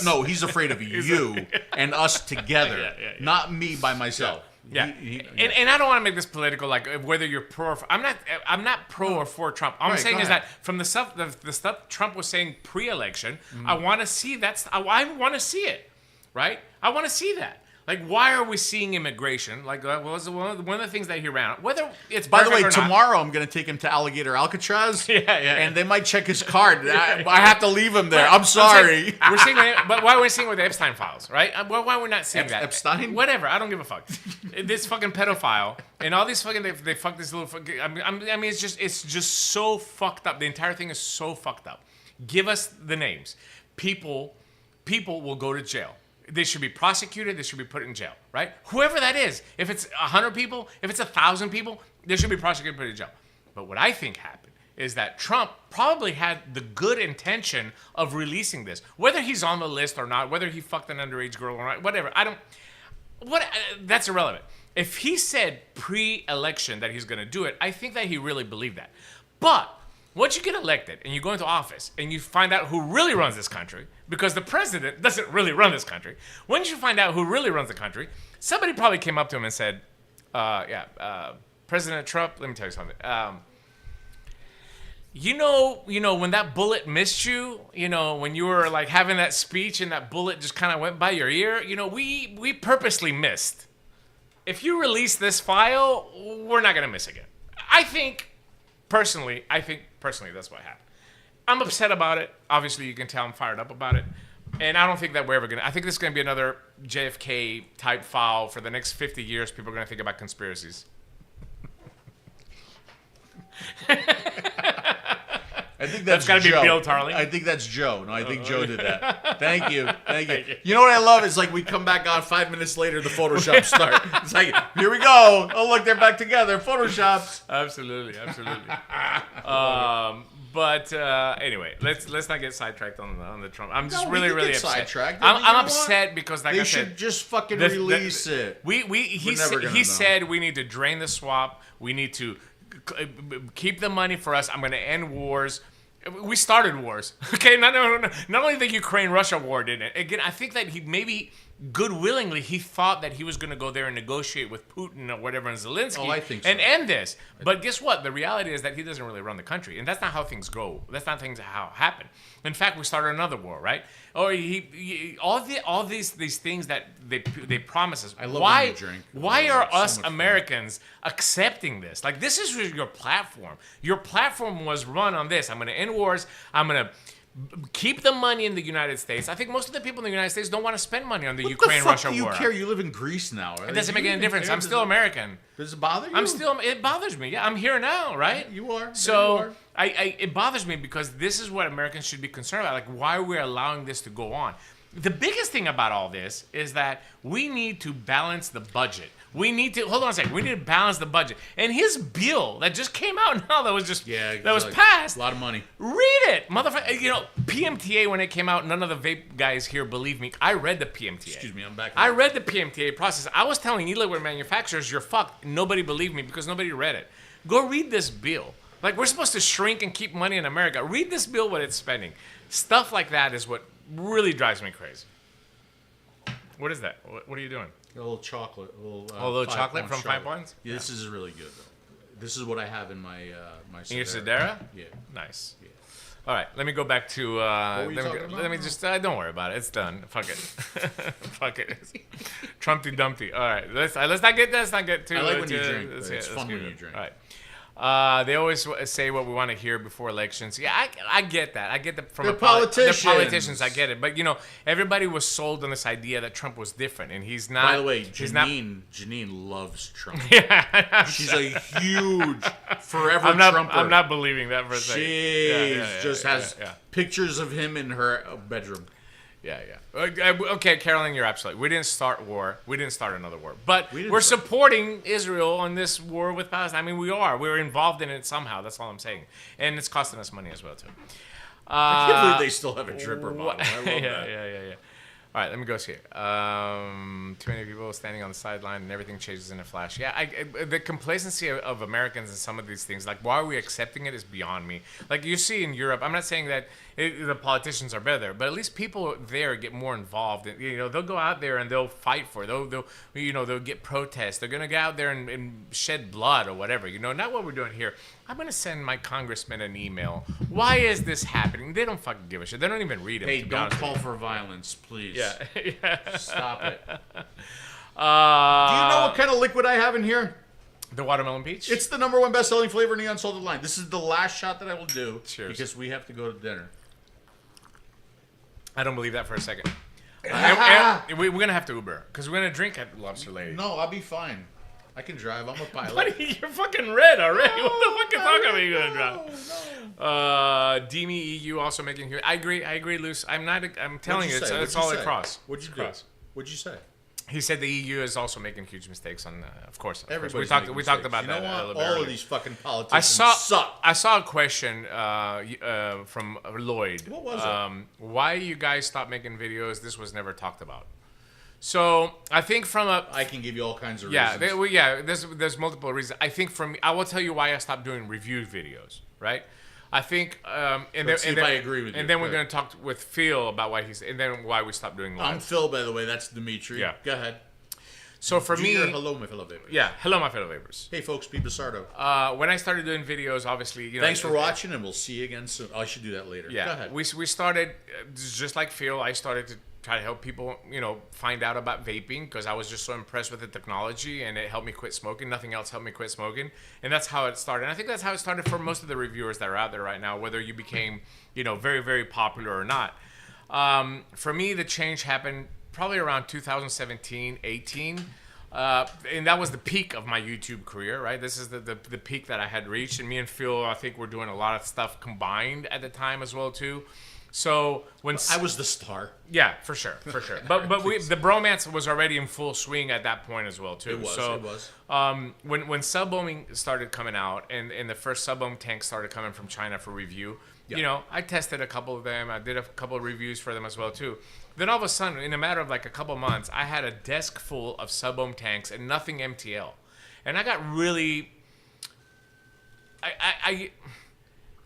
No, he's afraid of you and us together, not me by myself. Yeah. And I don't want to make this political, like whether you're pro or I'm not pro or for Trump. All I'm saying is that from the stuff Trump was saying pre-election, I want to see that. I want to see it, right? I want to see that. Like, why are we seeing immigration? Like, was one of the things that he ran. Whether it's by the way, tomorrow I'm going to take him to Alligator Alcatraz. And they might check his card. I have to leave him there. I'm sorry. We're seeing, but why are we seeing with the Epstein files, right? Why are we not seeing that? Epstein? Whatever. I don't give a fuck. This fucking pedophile and all these fucking they fuck this little. I mean, it's just so fucked up. The entire thing is so fucked up. Give us the names. People will go to jail. They should be prosecuted. They should be put in jail, right? Whoever that is. If it's 100 people, if it's 1,000 people, they should be prosecuted and put in jail. But what I think happened is that Trump probably had the good intention of releasing this. Whether he's on the list or not, whether he fucked an underage girl or not, whatever. That's irrelevant. If he said pre-election that he's going to do it, I think that he really believed that. But once you get elected and you go into office and you find out who really runs this country, because the president doesn't really run this country, once you find out who really runs the country, somebody probably came up to him and said, President Trump, let me tell you something. You know, when that bullet missed you, when you were like having that speech and that bullet just kind of went by your ear, we purposely missed. If you release this file, we're not going to miss again. I think personally, that's what happened. I'm upset about it. Obviously, you can tell I'm fired up about it. And I don't think that we're ever going to... I think this is going to be another JFK-type file for the next 50 years. People are going to think about conspiracies. I think that's got to be Joe. Bill Tarling. I think that's Joe. No, I think Joe did that. Thank you. You know what I love is like we come back on 5 minutes later, the Photoshop start. It's like, here we go. Oh, look, they're back together. Photoshops. Absolutely. But anyway, let's not get sidetracked on the Trump. I'm just really upset. I'm upset because like they should just fucking release it. He said we need to drain the swamp. We need to keep the money for us. I'm going to end wars. We started wars. Okay, not only the Ukraine-Russia war did it. Again, I think that he maybe good-willingly he thought that he was going to go there and negotiate with Putin or whatever and Zelensky I think so. and end this. But guess what? The reality is that he doesn't really run the country, and that's not how things go. That's not how it happen. In fact, we started another war, right? Or all these things that they promise us. I love when you drink. Why are So us much fun. Americans accepting this? Like, this is your platform. Your platform was run on this. I'm going to end wars. I'm going to keep the money in the United States. I think most of the people in the United States don't want to spend money on the Ukraine-Russia war. What the fuck do you care? You live in Greece now. It doesn't make any difference. I'm still American. Does it bother you? It bothers me. Yeah, I'm here now, right? You are. So it bothers me because this is what Americans should be concerned about. Like, why are we allowing this to go on? The biggest thing about all this is that we need to balance the budget. We need to hold on a second. We need to balance the budget. And his bill that just came out now, that was passed. A lot of money. Read it, motherfucker. You know, PMTA when it came out. None of the vape guys here believe me. I read the PMTA. Excuse me, I'm back. I read the PMTA process. I was telling e-liquid manufacturers, you're fucked. Nobody believed me because nobody read it. Go read this bill. Like, we're supposed to shrink and keep money in America. Read this bill, what it's spending. Stuff like that is what really drives me crazy. What is that? What are you doing? A little chocolate. A little chocolate from 5 Yeah, this is really good, though. This is what I have in my my in your седера? Yeah. Nice. Yeah. All right, let me go back to. Let me just. Don't worry about it. It's done. Fuck it. Fuck it. Trumpty Dumpty. All right, let's not get too. I like when you drink. It's fun when you drink. All right. They always say what we want to hear before elections. Yeah, I get that. I get that from the politicians. The politicians, I get it. But, you know, everybody was sold on this idea that Trump was different, and he's not. By the way, Janine loves Trump. Yeah, she's a huge forever Trumper. I'm not believing that for a second. She just has pictures of him in her bedroom. Yeah. Okay, Caroline, you're absolutely. We didn't start war. We didn't start another war. But we're supporting Israel on this war with Palestine. I mean, we are. We're involved in it somehow. That's all I'm saying. And it's costing us money as well, too. I can't believe they still have a dripper bottle. I love that. Yeah. All right, let me go see. Too many people standing on the sideline and everything changes in a flash. Yeah, the complacency of Americans in some of these things, like why are we accepting it is beyond me. Like you see in Europe, I'm not saying that the politicians are better there, but at least people there get more involved. And, you know, they'll go out there and they'll fight for it. They'll get protests. They're going to go out there and shed blood or whatever. You know, not what we're doing here. I'm going to send my congressman an email. Why is this happening? They don't fucking give a shit. They don't even read it. Hey, don't call for violence, please. Yeah. Stop it. Do you know what kind of liquid I have in here? The watermelon peach? It's the number 1 best-selling flavor in the unsalted line. This is the last shot that I will do. Cheers. Because we have to go to dinner. I don't believe that for a second. And we're going to have to Uber. Because we're going to drink at Lobster Lady. No, I'll be fine. I can drive. I'm a pilot. Buddy, you're fucking red already. No, what the fuck are you going to drive? No. Demi EU also making here. I agree, Luce. I'm telling you, it's all across. What'd you say? He said the EU is also making huge mistakes on, of course. We talked about that. A little bit earlier. Of these fucking politicians suck. I saw a question from Lloyd. What was it? Why you guys stopped making videos? This was never talked about. So I think I can give you all kinds of reasons. There's multiple reasons. I think I will tell you why I stopped doing review videos. Right. I think, I agree with you. And then we're going to talk with Phil about why we stopped doing live. I'm Phil, by the way. That's Dimitri. Yeah. Go ahead. So for me, hello, my fellow vapers. Yeah, hello, my fellow vapers. Hey, folks, 𝗶𝗶𝘀. When I started doing videos, obviously, you know. Thanks for watching, and we'll see you again soon. I should do that later. Yeah. Go ahead. We started just like Phil. I started to try to help people, you know, find out about vaping because I was just so impressed with the technology and it helped me quit smoking. Nothing else helped me quit smoking, and that's how it started. And I think that's how it started for most of the reviewers that are out there right now, whether you became, you know, very, very popular or not. For me, the change happened probably around 2017, 18. And that was the peak of my YouTube career, right? This is the peak that I had reached. And me and Phil, I think we're doing a lot of stuff combined at the time as well, too. So when I was the star. Yeah, for sure. But the bromance was already in full swing at that point as well, too. It was. When sub-ohming started coming out and the first sub-ohm tank started coming from China for review, you know, I tested a couple of them. I did a couple of reviews for them as well, too. Then all of a sudden, in a matter of like a couple months, I had a desk full of sub-ohm tanks and nothing MTL. And I got really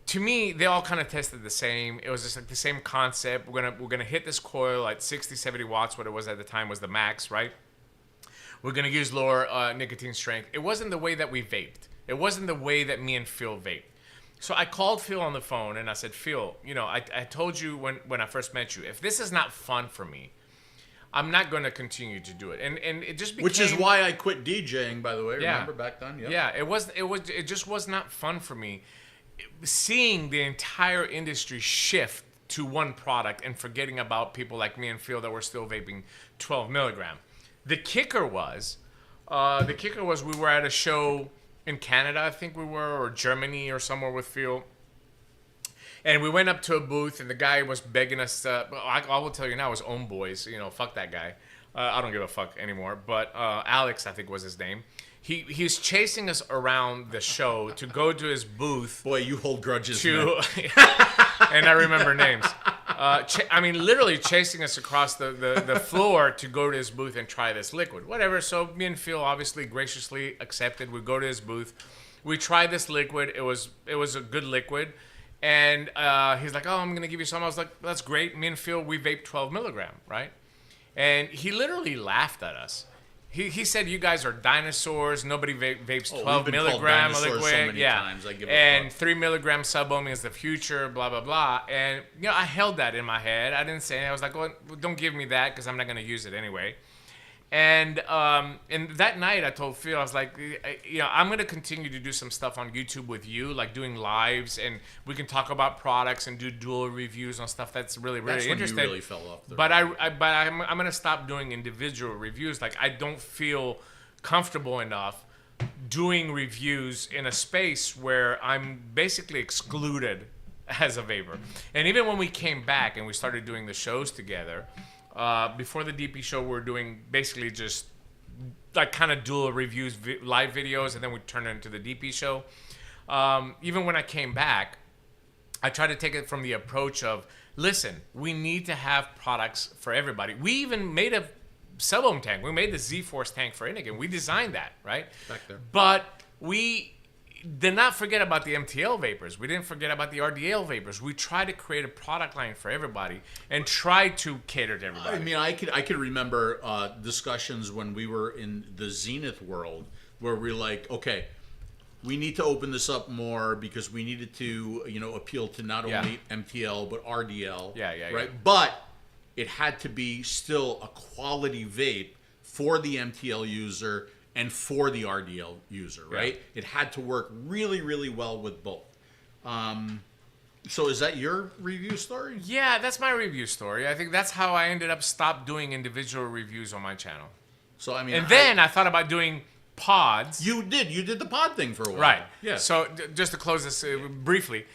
to me, they all kind of tested the same. It was just like the same concept. We're gonna hit this coil at 60, 70 watts. What it was at the time was the max, right? We're gonna use lower nicotine strength. It wasn't the way that we vaped. It wasn't the way that me and Phil vaped. So I called Phil on the phone and I said, Phil, you know, I told you when I first met you, if this is not fun for me, I'm not going to continue to do it. And it just became... Which is why I quit DJing, by the way. Yeah. Remember back then? Yep. Yeah, it just was not fun for me. Seeing the entire industry shift to one product and forgetting about people like me and Phil that were still vaping 12 milligram. The kicker was we were at a show in Canada, I think we were, or Germany or somewhere with Phil. And we went up to a booth, and the guy was begging us. I will tell you now, it was Own Boys. You know, fuck that guy. I don't give a fuck anymore. But Alex, I think was his name. He was chasing us around the show to go to his booth. Boy, you hold grudges, man. And I remember names. I mean, literally chasing us across the floor to go to his booth and try this liquid. Whatever. So me and Phil obviously graciously accepted. We go to his booth. We tried this liquid. It was a good liquid. And he's like, oh, I'm going to give you some. I was like, that's great. Me and Phil, we vape 12 milligram, right? And he literally laughed at us. He said, you guys are dinosaurs. Nobody vapes 12 milligram liquid. So many times. And 3 milligram sub-ohming is the future, blah, blah, blah. And, you know, I held that in my head. I didn't say it. I was like, well, don't give me that because I'm not going to use it anyway. And that night I told Phil, I was like, you know, I'm going to continue to do some stuff on YouTube with you, like doing lives, and we can talk about products and do dual reviews on stuff that's really, really interesting. That's when you really fell off the But I'm going to stop doing individual reviews. Like, I don't feel comfortable enough doing reviews in a space where I'm basically excluded as a vapor. And even when we came back and we started doing the shows together, before the DP show, we were doing basically just like kind of dual reviews, live videos, and then we turned it into the DP show. Even when I came back, I tried to take it from the approach of, listen, we need to have products for everybody. We even made a sub-ohm tank. We made the Z-Force tank for Innokin. We designed that, right? Back there. But we did not forget about the MTL vapors. We didn't forget about the RDL vapors. We tried to create a product line for everybody and try to cater to everybody. I mean, I could remember discussions when we were in the Zenith world where we're like, okay, we need to open this up more because we needed to, you know, appeal to not only MTL but RDL. Right? But it had to be still a quality vape for the MTL user and for the RDL user, right? Yeah. It had to work really, really well with both. So is that your review story? Yeah, that's my review story. I think that's how I ended up stopped doing individual reviews on my channel. So I mean, and then I thought about doing pods. You did the pod thing for a while, right? Yeah. So just to close this briefly,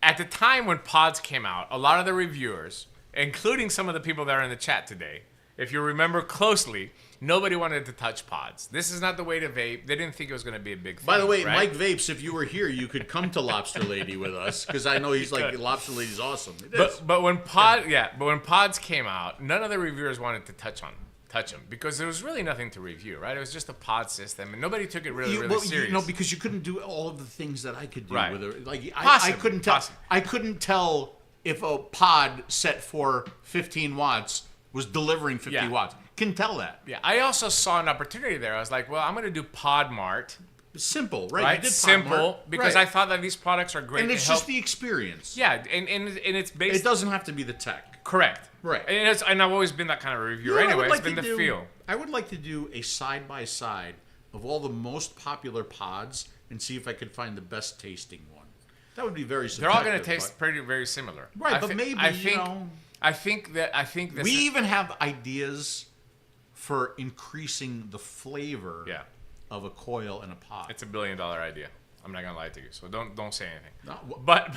at the time when pods came out, a lot of the reviewers, including some of the people that are in the chat today, if you remember closely, nobody wanted to touch pods. This is not the way to vape. They didn't think it was going to be a big thing. By the way, right? Mike Vapes, if you were here, you could come to Lobster Lady with us because I know he's like, Lobster Lady's awesome. But when pods came out, none of the reviewers wanted to touch them because there was really nothing to review, right? It was just a pod system, and nobody took it really serious. You know, because you couldn't do all of the things that I could do right. with it. Like I couldn't tell if a pod set for 15 watts was delivering 50 watts. Can tell that. Yeah, I also saw an opportunity there. I was like, well, I'm going to do Pod Mart. Simple, right? Right, you did simple, because I thought that these products are great. And it's just the experience. Yeah, and it's based... It doesn't have to be the tech. Correct. Right. And I've always been that kind of reviewer anyway. It's been the feel. I would like to do a side-by-side of all the most popular pods and see if I could find the best tasting one. That would be very subjective. They're all going to taste very similar. Right, but maybe, I think this we even have ideas for increasing the flavor of a coil and a pod. It's $1 billion idea. I'm not gonna lie to you, so don't say anything. No, but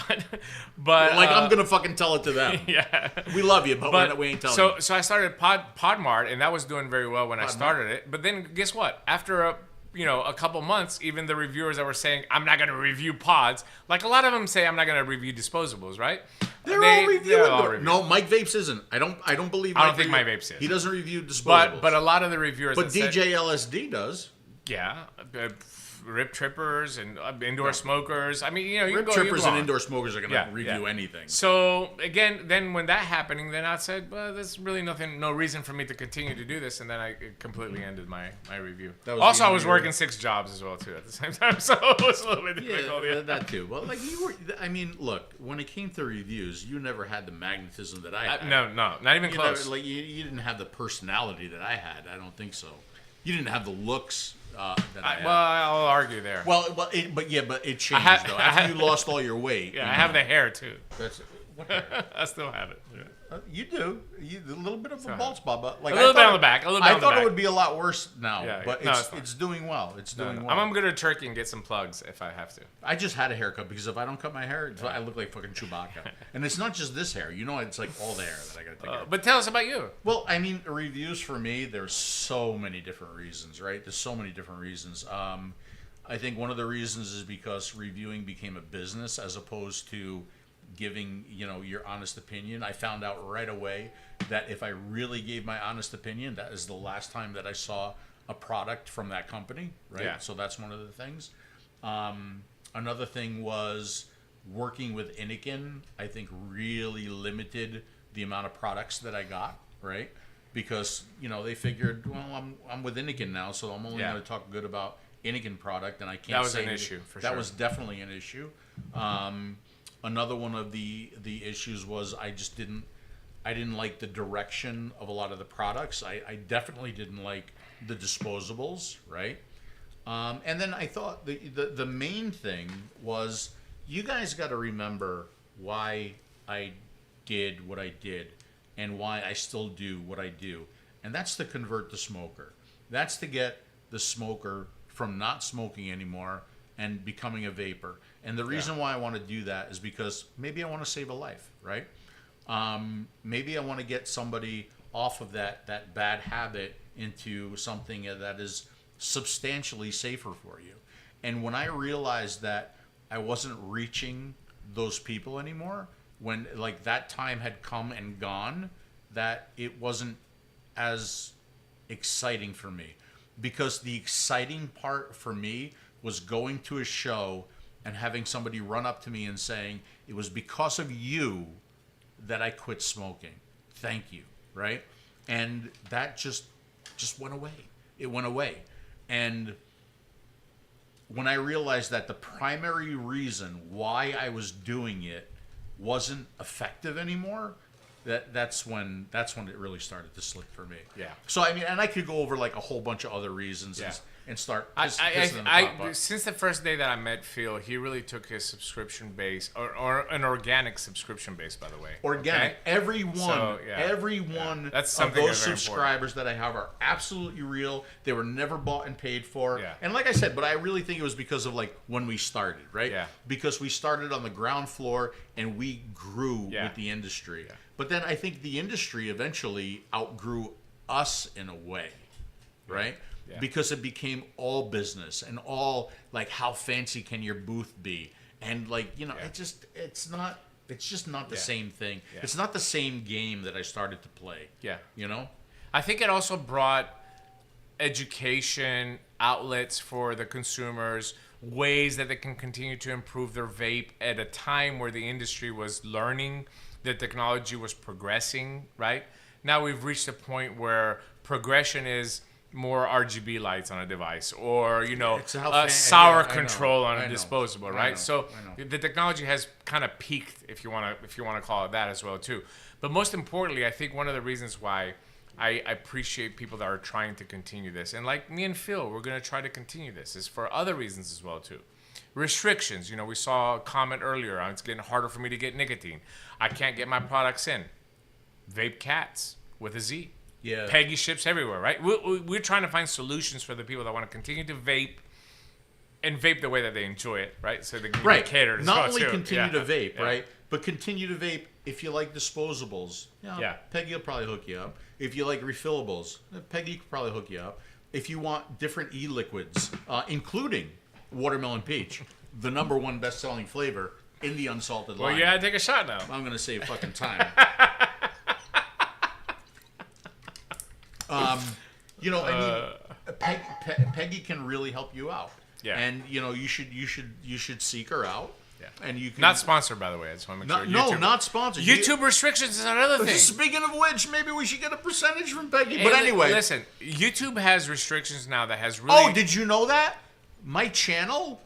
like I'm gonna fucking tell it to them. Yeah, we love you, but we ain't telling you. So I started Podmart, and that was doing very well when I started it. But then guess what? After a couple months, even the reviewers that were saying I'm not gonna review pods, like a lot of them say I'm not gonna review disposables, right? They're all reviewing. No, Mike Vapes isn't. I don't believe. I don't think Mike Vapes is. He doesn't review disposables. But a lot of the reviewers. But DJ LSD does. Yeah. rip trippers and indoor smokers. I mean, you know, Rip trippers and indoor smokers are going to review anything. So again, then when that happening, then I said, well, there's really no reason for me to continue to do this, and then I completely ended my review. Also, I was working 6 jobs as well too at the same time, so it was a little bit difficult. Yeah, that too. Well, like you were, I mean, look, when it came to reviews, you never had the magnetism that I had. No, not even close. Never, like you didn't have the personality that I had. I don't think so. You didn't have the looks that I had. Well, I'll argue there. But it changed though. After you lost all your weight. Yeah, I have the hair too. That's what hair? I still have it. Yeah. You do. A little bit of a bald spot, but like a little bit on the back. I thought it would be a lot worse now, Yeah, but it's doing well. It's doing well. I'm gonna turkey and get some plugs if I have to. I just had a haircut because if I don't cut my hair, I look like fucking Chewbacca. And it's not just this hair. You know, it's like all the hair that I gotta take out. But tell us about you. Well, I mean, reviews for me, there's so many different reasons, right? There's so many different reasons. I think one of the reasons is because reviewing became a business as opposed to giving, you know, your honest opinion. I found out right away that if I really gave my honest opinion, that is the last time that I saw a product from that company, right? Yeah. So that's one of the things. Another thing was working with Innokin, I think really limited the amount of products that I got, right? Because, you know, they figured, well, I'm with Innokin now, so I'm only going to talk good about Innokin product, and I can't say... That was an issue, for sure. That was definitely an issue. Another one of the issues was I didn't like the direction of a lot of the products. I definitely didn't like the disposables, right? And then I thought the main thing was you guys got to remember why I did what I did and why I still do what I do. And that's to convert the smoker. That's to get the smoker from not smoking anymore and becoming a vapor. And the reason why I want to do that is because maybe I want to save a life, right? Maybe I want to get somebody off of that bad habit into something that is substantially safer for you. And when I realized that I wasn't reaching those people anymore, when like that time had come and gone, that it wasn't as exciting for me. Because the exciting part for me was going to a show and having somebody run up to me and saying, it was because of you that I quit smoking. Thank you, right? And that just went away. It went away. And when I realized that the primary reason why I was doing it wasn't effective anymore, that's when it really started to slip for me. Yeah. So I mean, and I could go over like a whole bunch of other reasons and start. Since the first day that I met Phil, he really took his subscription base or an organic subscription base, by the way. Organic. Okay? Every one That's of those very subscribers that I have are absolutely real. They were never bought and paid for. Yeah. And like I said, but I really think it was because of like when we started, right? Yeah. Because we started on the ground floor and we grew with the industry. Yeah. But then I think the industry eventually outgrew us in a way, right? Yeah. Because it became all business and all like how fancy can your booth be, and like you know it's just not the same thing. Yeah. It's not the same game that I started to play. Yeah, you know. I think it also brought education outlets for the consumers, ways that they can continue to improve their vape at a time where the industry was learning, the technology was progressing. Right now, we've reached a point where progression is more RGB lights on a device, or you know, sour control on a disposable, right? So the technology has kind of peaked, if you want to call it that as well too. But most importantly, I think one of the reasons why I appreciate people that are trying to continue this, and like me and Phil, we're going to try to continue this, is for other reasons as well too. Restrictions, you know, we saw a comment earlier on it's getting harder for me to get nicotine. I can't get my products in. Vape cats with a Z. Yeah. Peggy ships everywhere, right? We're trying to find solutions for the people that want to continue to vape and vape the way that they enjoy it, right? So they can be catered as well, not only continue to vape, right? But continue to vape if you like disposables. Peggy will probably hook you up. If you like refillables, Peggy could probably hook you up. If you want different e-liquids, including watermelon peach, the #1 best-selling flavor in the unsalted line. Well, you gotta take a shot now. I'm gonna save fucking time. You know, I mean, Peggy can really help you out. Yeah. And you should seek her out. Yeah. And you can Not sponsored, by the way. I just want to make sure. No, not sponsored. YouTube restrictions is another thing. Speaking of which, maybe we should get a percentage from Peggy. Hey, But anyway, listen. YouTube has restrictions now that has really. Oh, did you know that? My channel,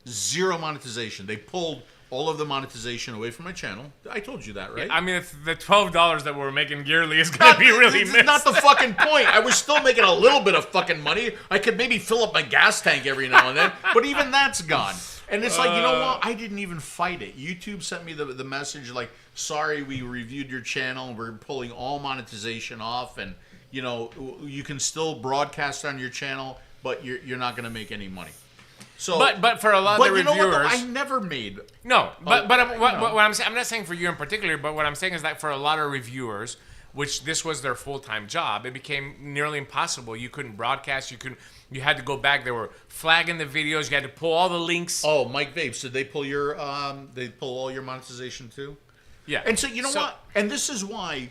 0 monetization. They pulled all of the monetization away from my channel. I told you that, right? I mean, the $12 that we're making yearly is going to be really missed. Not the fucking point. I was still making a little bit of fucking money. I could maybe fill up my gas tank every now and then, but even that's gone. And it's like, you know what? I didn't even fight it. YouTube sent me the message like, sorry, we reviewed your channel and we're pulling all monetization off, and you can still broadcast on your channel, but you're not going to make any money. So, but for a lot of the reviewers, know what, though? I never made. No, what I'm saying, I'm not saying for you in particular, but what I'm saying is that for a lot of reviewers, which this was their full-time job, it became nearly impossible. You couldn't broadcast. You had to go back. They were flagging the videos. You had to pull all the links. Oh, Mike Vapes, did they pull your they pull all your monetization too? Yeah. And so what? And this is why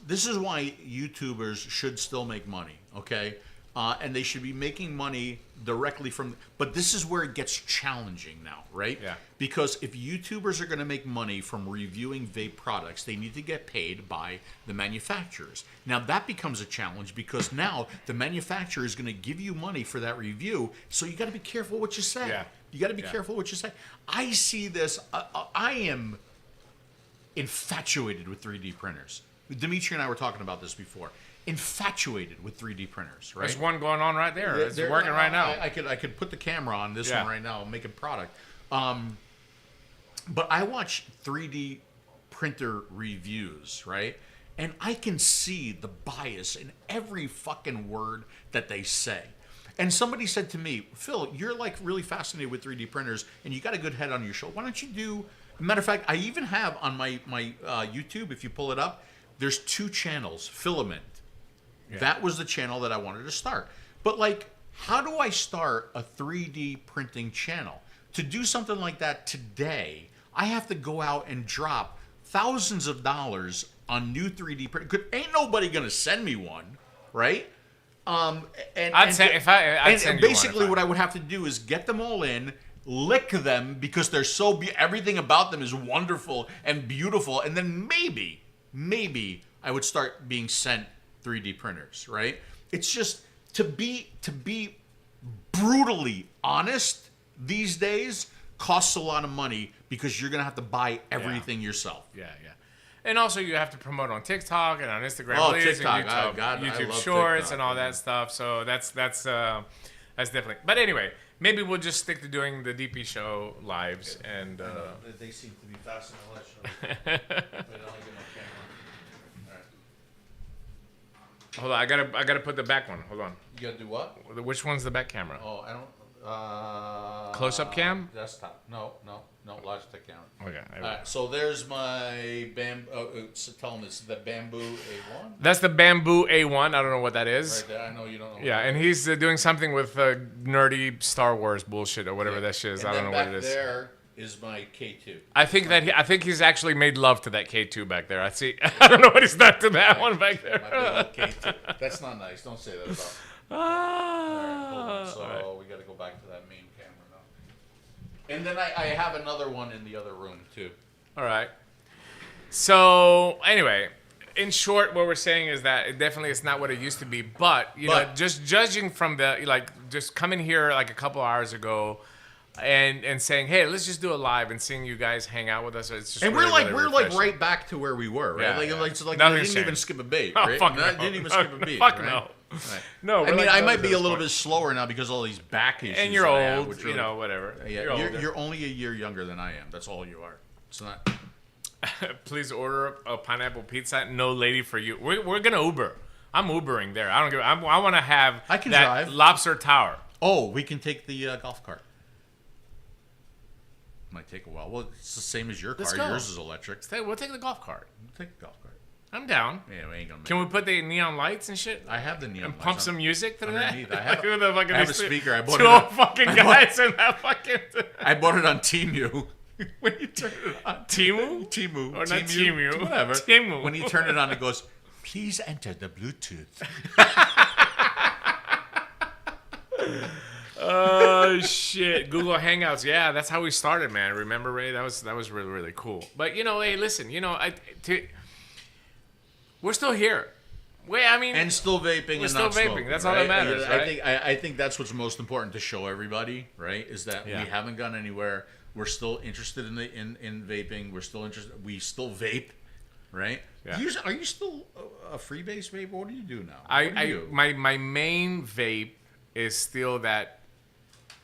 YouTubers should still make money, okay? And they should be making money directly from. But this is where it gets challenging now, right? Yeah. Because if YouTubers are going to make money from reviewing vape products, they need to get paid by the manufacturers. Now that becomes a challenge because now the manufacturer is going to give you money for that review. So you got to be careful what you say. Yeah. You got to be careful what you say. I see this. I am infatuated with 3D printers. Dimitri and I were talking about this before. Infatuated with 3D printers, right? There's one going on right there. It's working right now. I could put the camera on this one right now and make a product. But I watch 3D printer reviews, right? And I can see the bias in every fucking word that they say. And somebody said to me, Phil, you're like really fascinated with 3D printers and you got a good head on your shoulder. Why don't you do... Matter of fact, I even have on my YouTube, if you pull it up, there's 2 channels, Filament. Yeah. That was the channel that I wanted to start. But like, how do I start a 3D printing channel? To do something like that today, I have to go out and drop thousands of dollars on new 3D print. Ain't nobody gonna send me one, right? I'd send basically what I would have to do is get them all in, lick them because they're so everything about them is wonderful and beautiful, and then maybe I would start being sent 3D printers, right? It's just to be brutally honest these days costs a lot of money because you're gonna have to buy everything yourself. Yeah. And also you have to promote on TikTok and on Instagram, TikTok, and YouTube Shorts, TikTok, and all that stuff. So that's definitely. But anyway, maybe we'll just stick to doing the DP show lives and. They seem to be fast in the election. Hold on, I gotta put the back one. Hold on. You gotta do what? Which one's the back camera? Oh, I don't. Close-up cam? Desktop. No, Logitech camera. Okay. All right, so there's my tell them it's the Bamboo A1. That's the Bamboo A1. I don't know what that is. Right there. I know you don't know. Yeah, and he's doing something with nerdy Star Wars bullshit or whatever that shit is. And I don't know what it is. There is my K2. I think he's actually made love to that K2 back there. I see. I don't know what he's done to that one back there. My big K2. That's not nice. Don't say that about. All right, hold on. So we got to go back to that main camera now. And then I have another one in the other room too. All right. So anyway, in short, what we're saying is that it definitely is not what it used to be. But you know, just judging from just coming here like a couple hours ago. And saying, hey, let's just do a live and seeing you guys hang out with us. It's just we're right back to where we were, right? Yeah, like we didn't even skip a beat, right? Oh, fuck no. Didn't even skip a beat. Fuck right? no. Right. No, I mean, I might be a little bit slower now because of all these back issues. And you're old, you know, whatever. Yeah, you're only a year younger than I am. That's all you are. It's not. Please order a pineapple pizza. No lady for you. We're gonna Uber. I'm Ubering there. I don't give. I want to have that drive. Lobster Tower. Oh, we can take the golf cart. Might take a while. Well, it's the same as your car. Yours is electric. We'll take the golf cart. We'll take the golf cart. I'm down. Yeah, we ain't gonna. Can we put the neon lights and shit? I have the neon lights. And pump some music to that? I have a speaker. I bought two it. Fucking guys in that fucking. I bought it on Temu. When you turn it on. Temu? Temu. Or not Temu. Whatever. Temu. When you turn it on, it goes, please enter the Bluetooth. Oh shit! Google Hangouts. Yeah, that's how we started, man. Remember, Ray? That was really really cool. But hey, listen. We're still here. And still vaping. We're still vaping. Smoking, that's all that matters. Right? I think that's what's most important to show everybody. Right? Is that we haven't gone anywhere. We're still interested in vaping. We're still interested. We still vape. Right? Yeah. Are you still a freebase vape? What do you do now? My main vape is still that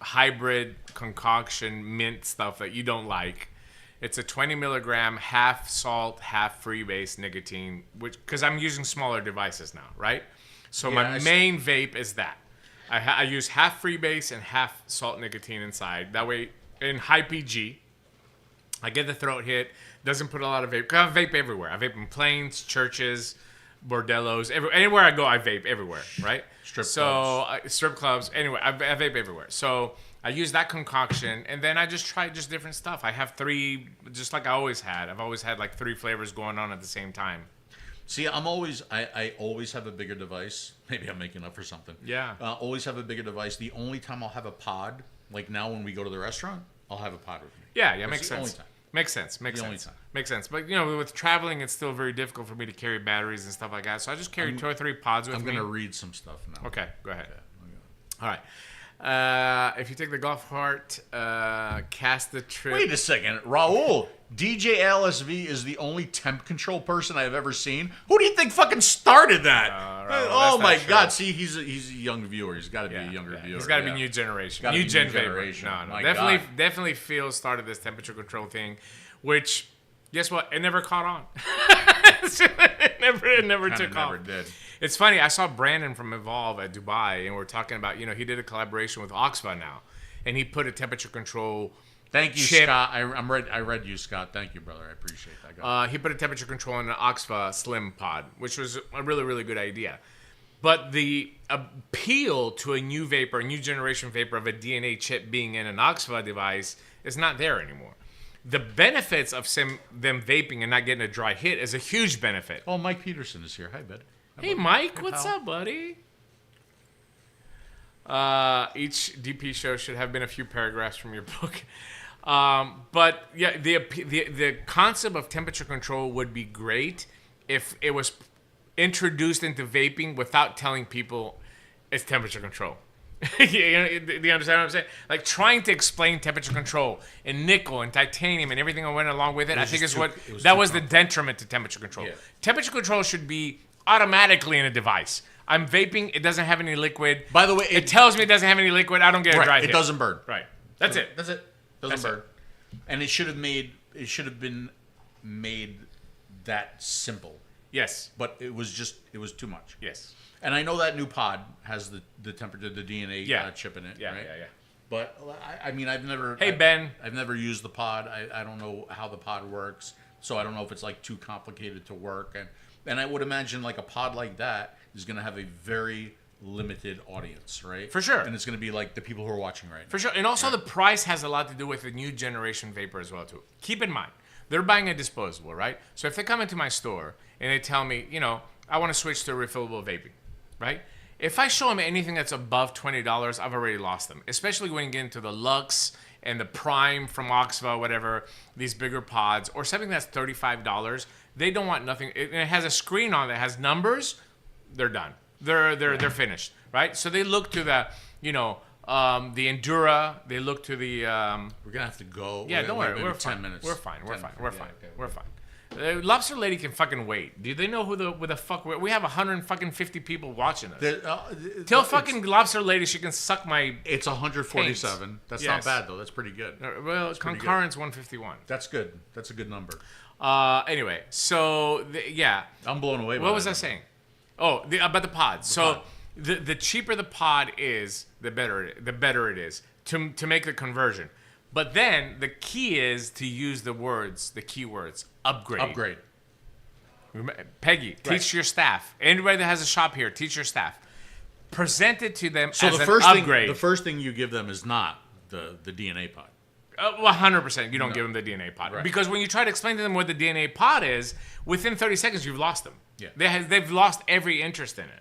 hybrid concoction mint stuff that you don't like. It's a 20 milligram, half salt, half freebase nicotine, because I'm using smaller devices now, right? So my main vape is that. I use half freebase and half salt nicotine inside. That way, in high PG, I get the throat hit. Doesn't put a lot of vape. Cause I vape everywhere. I vape in planes, churches, bordellos. Anywhere I go, I vape everywhere, right? Strip clubs. Anyway, I vape everywhere. So I use that concoction, and then I just try different stuff. I have 3, just like I always had. I've always had like 3 flavors going on at the same time. See, I always have a bigger device. Maybe I'm making up for something. Yeah. Always have a bigger device. The only time I'll have a pod, like now when we go to the restaurant, I'll have a pod with me. Yeah, makes sense. Makes sense. Makes sense. But with traveling, it's still very difficult for me to carry batteries and stuff like that. So I just carry 2 or 3 pods with me. I'm gonna read some stuff now. Okay, go ahead. All right. If you take the golf cart, cast the trip. Wait a second, Raul. DJ LSV is the only temp control person I've ever seen. Who do you think fucking started that? Oh my God! See, he's a young viewer. He's got to be a younger viewer. He's got to be new generation. New generation. No. Definitely Phil started this temperature control thing, which guess what? It never caught on. it never took off. Never did. It's funny. I saw Brandon from Evolve at Dubai, and we're talking about he did a collaboration with 𝗀𝗧𝗏 now, and he put a temperature control. Thank you, chip. Scott. I read you, Scott. Thank you, brother. I appreciate that. He put a temperature control in an 𝗀𝗧𝗏 Slim pod, which was a really, really good idea. But the appeal to a new vapor, a new generation vapor of a DNA chip being in an 𝗀𝗧𝗏 device is not there anymore. The benefits of them vaping and not getting a dry hit is a huge benefit. Oh, Mike Peterson is here. Hi, bud. Hey, Mike. What's up, buddy? Each DP show should have been a few paragraphs from your book. But yeah, the concept of temperature control would be great if it was introduced into vaping without telling people it's temperature control. Do you understand what I'm saying? Like trying to explain temperature control and nickel and titanium and everything that went along with it. I think is the detriment to temperature control. Yeah. Temperature control should be automatically in a device. I'm vaping. It doesn't have any liquid. By the way, it tells me it doesn't have any liquid. I don't get a dry hit. It doesn't burn. Right. That's it. Doesn't burn. And it should have been made that simple. Yes. But it was too much. Yes. And I know that new pod has the temperature, the DNA chip in it. Yeah, right? yeah. But I mean, I've never. Hey, Ben. I've never used the pod. I don't know how the pod works, so I don't know if it's like too complicated to work. And I would imagine like a pod like that is going to have a very limited audience, right? For sure. And it's going to be like the people who are watching right now. For sure. And also the price has a lot to do with the new generation vapor as well, too. Keep in mind, they're buying a disposable, right? So if they come into my store and they tell me, I want to switch to refillable vaping, right? If I show them anything that's above $20, I've already lost them. Especially when you get into the Lux and the Prime from 𝗀𝗧𝗏, whatever, these bigger pods, or something that's $35, they don't want nothing. It has a screen on that has numbers. They're done. They're finished, right? So they look to the, the Endura. They look to the. We're gonna have to go. Yeah, don't worry. We're 10 minutes. We're fine. We're fine. Lobster Lady can fucking wait. Do they know who the fuck we have 150 people watching us? Tell fucking Lobster Lady she can suck my. It's 147. Paint. That's not bad though. That's pretty good. Well, concurrence 151. That's good. That's a good number. Anyway, so I'm blown away. What was I saying? Oh, about the pod. The cheaper the pod is, the better it is to make the conversion. But then the key is to use the keywords upgrade. Peggy, teach your staff. Anybody that has a shop here, teach your staff. Present it to them as an upgrade. The first thing you give them is not the DNA pod. 100%. You don't give them the DNA pod. Right. Because when you try to explain to them what the DNA pod is, within 30 seconds, you've lost them. Yeah. They've lost every interest in it.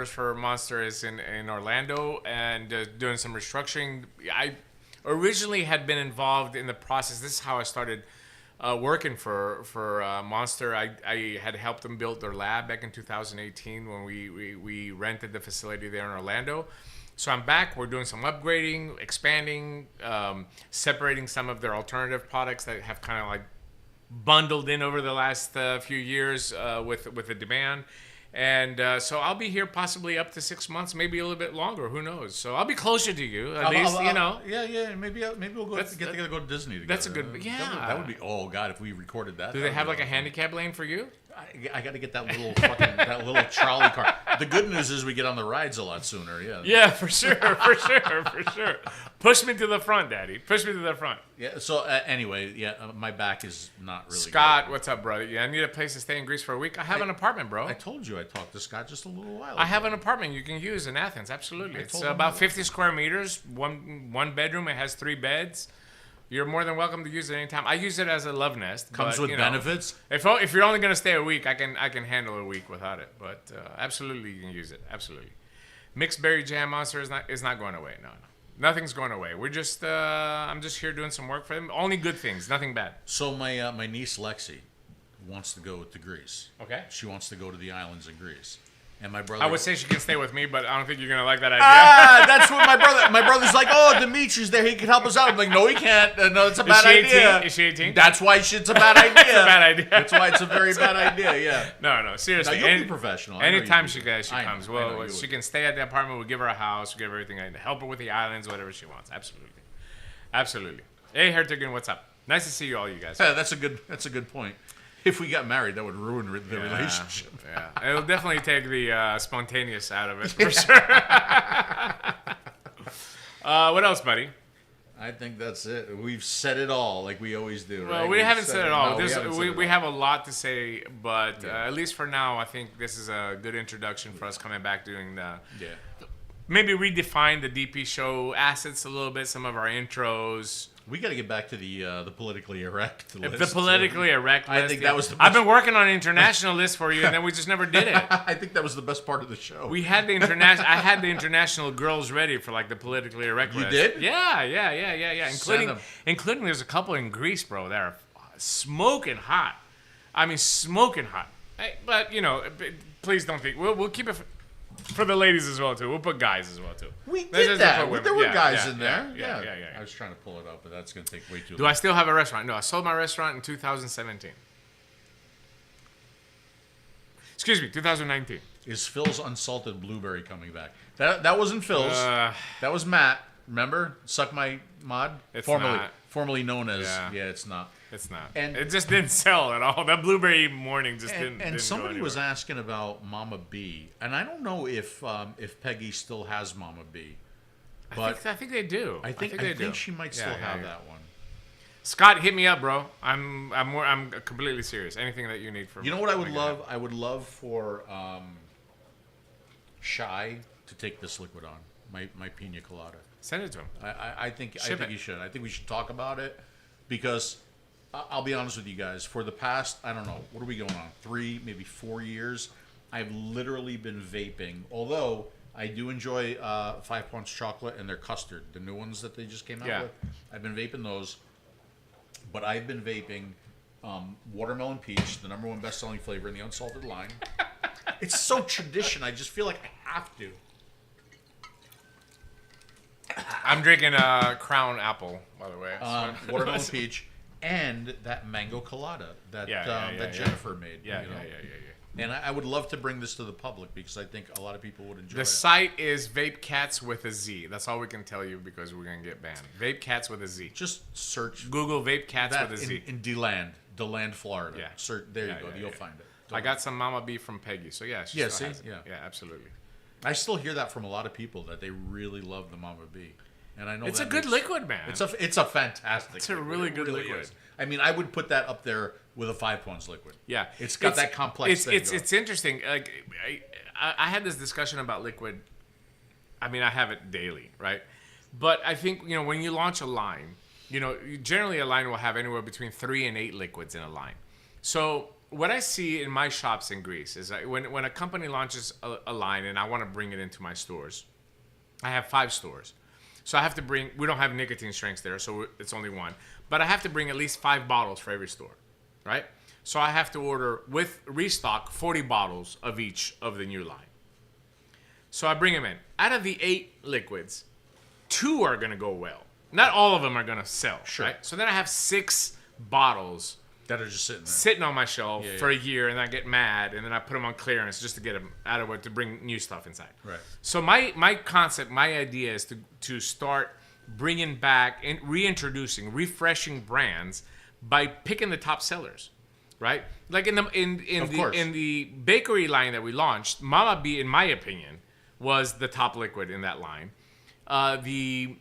headquarters for Monster is in Orlando, and doing some restructuring. I originally had been involved in the process. This is how I started working for Monster. I had helped them build their lab back in 2018 when we rented the facility there in Orlando. So I'm back. We're doing some upgrading, expanding, separating some of their alternative products that have kind of like bundled in over the last few years with the demand. And so I'll be here possibly up to 6 months, maybe a little bit longer. Who knows? So I'll be closer to you, at least, you know. Yeah. Maybe we'll get together, go to Disney together. That's a good. Yeah. That would be. Oh God, if we recorded that. Do they have like a handicap lane for you? I got to get that little fucking that little trolley car. The good news is we get on the rides a lot sooner. Yeah. Yeah, for sure. Push me to the front, Daddy. Push me to the front. Yeah. So anyway, my back is not really. Scott, good. what's up, brother? Yeah, I need a place to stay in Greece for a week. I have an apartment, bro. I told you I talked to Scott just a little while ago. I have an apartment you can use in Athens. Absolutely. It's about 50 square meters. One bedroom. It has 3 beds. You're more than welcome to use it anytime. I use it as a love nest. Comes with benefits. If you're only gonna stay a week, I can handle a week without it. But absolutely, you can use it. Absolutely. Mixed berry jam Monster is not going away. No. Nothing's going away. We're just I'm just here doing some work for them. Only good things, nothing bad. So my niece Lexi wants to go to Greece. Okay. She wants to go to the islands of Greece. And my brother. I would say she can stay with me, but I don't think you're gonna like that idea. That's what my brother's like. Oh, Dimitri's there. He can help us out. I'm like, no, he can't. No, it's a bad idea. Is she 18? That's why it's a bad idea. It's a bad idea. That's why it's a very bad idea. Yeah. No, seriously. Now, you'll be professional. Anytime she comes, well, she can stay at the apartment. We'll give her a house. We'll give her everything. Help her with the islands, whatever she wants. Absolutely. Hey, 𝗧𝗵𝗀𝗀𝗀, what's up? Nice to see you all, you guys. Yeah, that's a good point. If we got married, that would ruin the relationship. Yeah, it'll definitely take the spontaneous out of it for sure. What else, buddy? I think that's it. We've said it all, like we always do. Well, right? we haven't said it all. No, we have a lot to say, but at least for now, I think this is a good introduction for us coming back doing the. Yeah. Maybe redefine the DP show assets a little bit. Some of our intros. We got to get back to the politically erect list. The politically erect list. I think that was the I've been working on an international list for you, and then we just never did it. I think that was the best part of the show. We had the international. I had the international girls ready for like the politically erect list. You did? Yeah. Including there's a couple in Greece, bro. That are smoking hot. I mean, smoking hot. Hey, but please don't think we'll keep it for the ladies as well too. We'll put guys as well too. We did that. There were guys in there. Yeah. I was trying to pull it up, but that's going to take way too long. Do I still have a restaurant? No, I sold my restaurant in 2017. Excuse me, 2019. Is Phil's Unsalted Blueberry coming back? That wasn't Phil's. That was Matt. Remember? Suck My Mod? It's formerly known as... Yeah, it's not. It's not. And it just didn't sell at all. That blueberry morning just didn't. And somebody go was asking about Mama B, and I don't know if Peggy still has Mama B, but I think they do. I think she might still have that one. Scott, hit me up, bro. I'm completely serious. Anything that you need from. You know what I would love? I would love for Shy to take this liquid on my pina colada. Send it to him. I think he should. I think we should talk about it because. I'll be honest with you guys. For the past, I don't know, what are we going on? 3, maybe 4 years, I've literally been vaping. Although I do enjoy 5-Punch Chocolate and their custard, the new ones that they just came out with. I've been vaping those, but I've been vaping watermelon peach, the number 1 best-selling flavor in the unsalted line. It's so tradition. I just feel like I have to. I'm drinking Crown Apple, by the way. Watermelon peach. And that mango colada that Jennifer made. Yeah. And I would love to bring this to the public because I think a lot of people would enjoy it. The site is VapeCats with a Z. That's all we can tell you because we're going to get banned. VapeCats with a Z. Just search. Google VapeCats with a Z. In DeLand, Florida. Yeah. There you go. You'll find it. I got some Mama B from Peggy. So yeah. Yeah, absolutely. I still hear that from a lot of people that they really love the Mama B. And I know it's a good liquid, man. It's a fantastic. It's a really good liquid. I mean, I would put that up there with a 5-Punch liquid. Yeah, it's got that complex thing. It's interesting. Like I had this discussion about liquid. I mean, I have it daily, right? But I think when you launch a line, generally a line will have anywhere between 3 and 8 liquids in a line. So what I see in my shops in Greece is that when a company launches a line and I want to bring it into my stores, I have 5 stores. So I have to bring, we don't have nicotine strengths there, so it's only 1. But I have to bring at least 5 bottles for every store, right? So I have to order, with restock, 40 bottles of each of the new line. So I bring them in. Out of the 8 liquids, 2 are going to go well. Not all of them are going to sell, right? So then I have 6 bottles that are just sitting there. Sitting on my shelf for a year, and I get mad, and then I put them on clearance just to get them out of it, to bring new stuff inside. Right. So my concept, my idea is to start bringing back and reintroducing, refreshing brands by picking the top sellers, right? Like in the bakery line that we launched, Mama B, in my opinion, was the top liquid in that line. The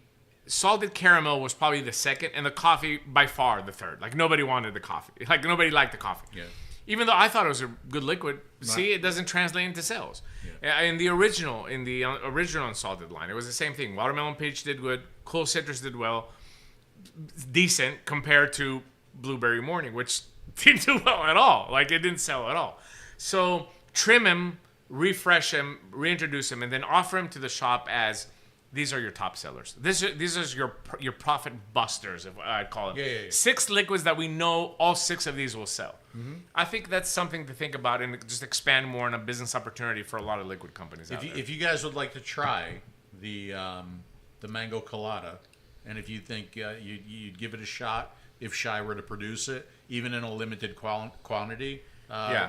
salted caramel was probably the second, and the coffee by far the third. Like nobody wanted the coffee. Like nobody liked the coffee. Yeah. Even though I thought it was a good liquid, see, it doesn't translate into sales. Yeah. In the original unsalted line, it was the same thing. Watermelon peach did good. Cool citrus did well, decent compared to blueberry morning, which didn't do well at all. Like it didn't sell at all. So trim him, refresh him, reintroduce him, and then offer him to the shop as, these are your top sellers. These are your profit busters, if I'd call them. Yeah. 6 liquids that we know all 6 of these will sell. Mm-hmm. I think that's something to think about and just expand more on a business opportunity for a lot of liquid companies out there. If you guys would like to try the mango colada, and if you think you'd give it a shot, if Shy were to produce it, even in a limited quantity,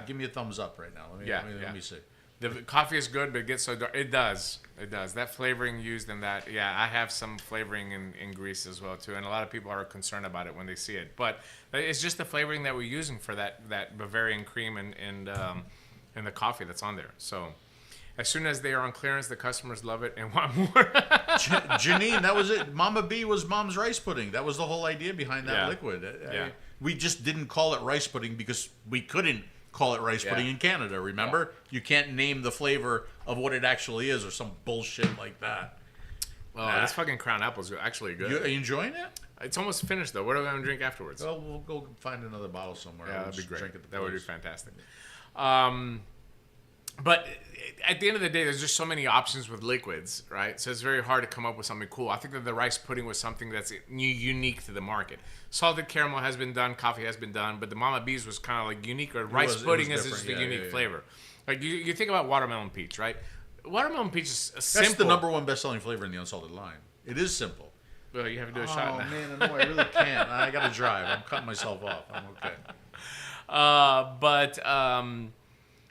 give me a thumbs up right now. Let me see. The coffee is good, but it gets so dark. It does. That flavoring used in that, I have some flavoring in Greece as well, too. And a lot of people are concerned about it when they see it. But it's just the flavoring that we're using for that Bavarian cream and the coffee that's on there. So as soon as they are on clearance, the customers love it and want more. Janine, that was it. Mama B was Mom's rice pudding. That was the whole idea behind that liquid. We just didn't call it rice pudding because we couldn't call it rice pudding in Canada, remember? You can't name the flavor of what it actually is or some bullshit like that. Well, this fucking Crown Apple's actually good. Are you enjoying it? It's almost finished though. What are we gonna drink afterwards? Well, we'll go find another bottle somewhere. Yeah, We'll that'd be just great. drink at the That would be place. fantastic. But at the end of the day, there's just so many options with liquids, right? So it's very hard to come up with something cool. I think that the rice pudding was something that's unique to the market. Salted caramel has been done, coffee has been done, but the Mama B's was kind of like unique. Or rice pudding is just a unique flavor. Like you think about watermelon peach, right? Watermelon peach is simple. That's the #1 best-selling flavor in the unsalted line. It is simple. Well, you have to do a shot now. Oh man, no, I really can't. I gotta drive. I'm cutting myself off. I'm okay.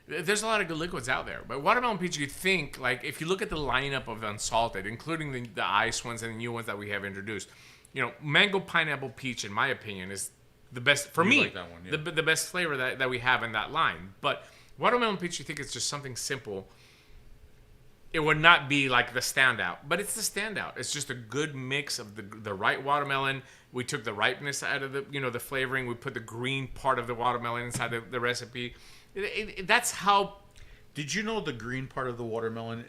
There's a lot of good liquids out there. But watermelon peach, you think, like, if you look at the lineup of unsalted, including the ice ones and the new ones that we have introduced, mango pineapple peach, in my opinion, is the best, for me, like that one, yeah. the best flavor that we have in that line. But watermelon peach, you think it's just something simple. It would not be like the standout, but it's the standout. It's just a good mix of the right watermelon. We took the ripeness out of the flavoring. We put the green part of the watermelon inside the recipe. That's how. Did you know the green part of the watermelon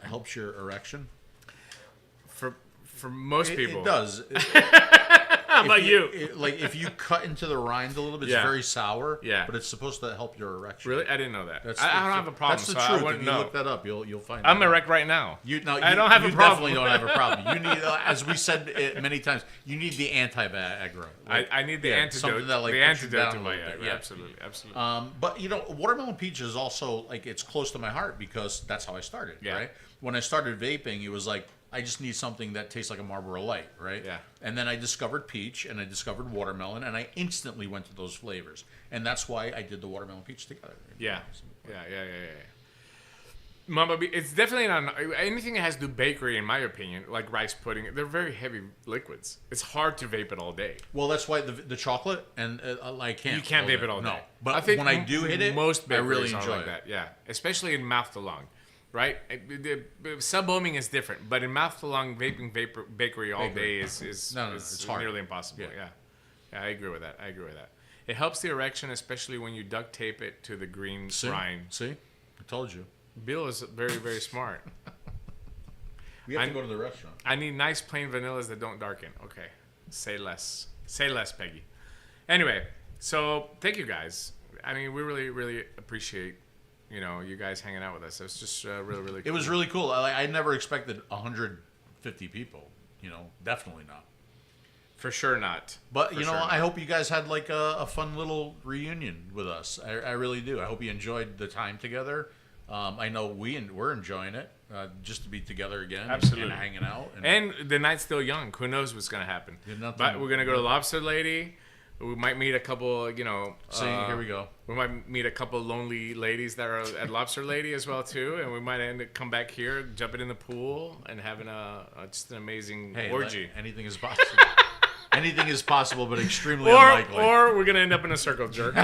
helps your erection? For most people, it does. How about you? If you cut into the rind a little bit, it's very sour. Yeah. But it's supposed to help your erection. Really? I didn't know that. I don't have a problem. That's the so truth. I wouldn't If you know. look that up, you'll find. I'm erect right now. I don't have a problem. You definitely don't have a problem. You need, as we said many times, you need the anti-Viagra. I need the antidote. Something that the antidote to my Viagra. Yeah, absolutely. But watermelon peach is also it's close to my heart because that's how I started. Yeah. Right. When I started vaping, it was like I just need something that tastes like a Marlboro Light, right? Yeah. And then I discovered peach and I discovered watermelon, and I instantly went to those flavors, and that's why I did the watermelon peach together. Yeah. Mama B, it's definitely not anything that has to do bakery, in my opinion, like rice pudding. They're very heavy liquids. It's hard to vape it all day. Well, that's why the chocolate and I can't. You can't vape it all day. No, but I think when I do hit it, most I really bakeries are enjoy like it. that. Yeah, especially in mouth to lung, right? Sub-ohming is different, but in mouth to lung, vaping bakery all day is it's hard. nearly impossible. Yeah, I agree with that. It helps the erection, especially when you duct tape it to the green rind. See, I told you. Bill is very, very smart. We have to go to the restaurant. I need nice plain vanillas that don't darken. Okay. Say less. Say less, Peggy. Anyway, so thank you guys. I mean, we really, really appreciate, you guys hanging out with us. It was just really, really cool. It was really cool. I never expected 150 people. Definitely not. For sure not. But, I hope you guys had like a fun little reunion with us. I really do. I hope you enjoyed the time together. I know we're enjoying it, just to be together again. Absolutely. And hanging out. And the night's still young. Who knows what's going to happen? But we're going to go to Lobster Lady. We might meet a couple, See, here we go. We might meet a couple lonely ladies that are at Lobster Lady as well, too. And we might come back here, jumping in the pool, and having just an amazing orgy. Anything is possible. Anything is possible, but extremely unlikely. Or we're going to end up in a circle jerk.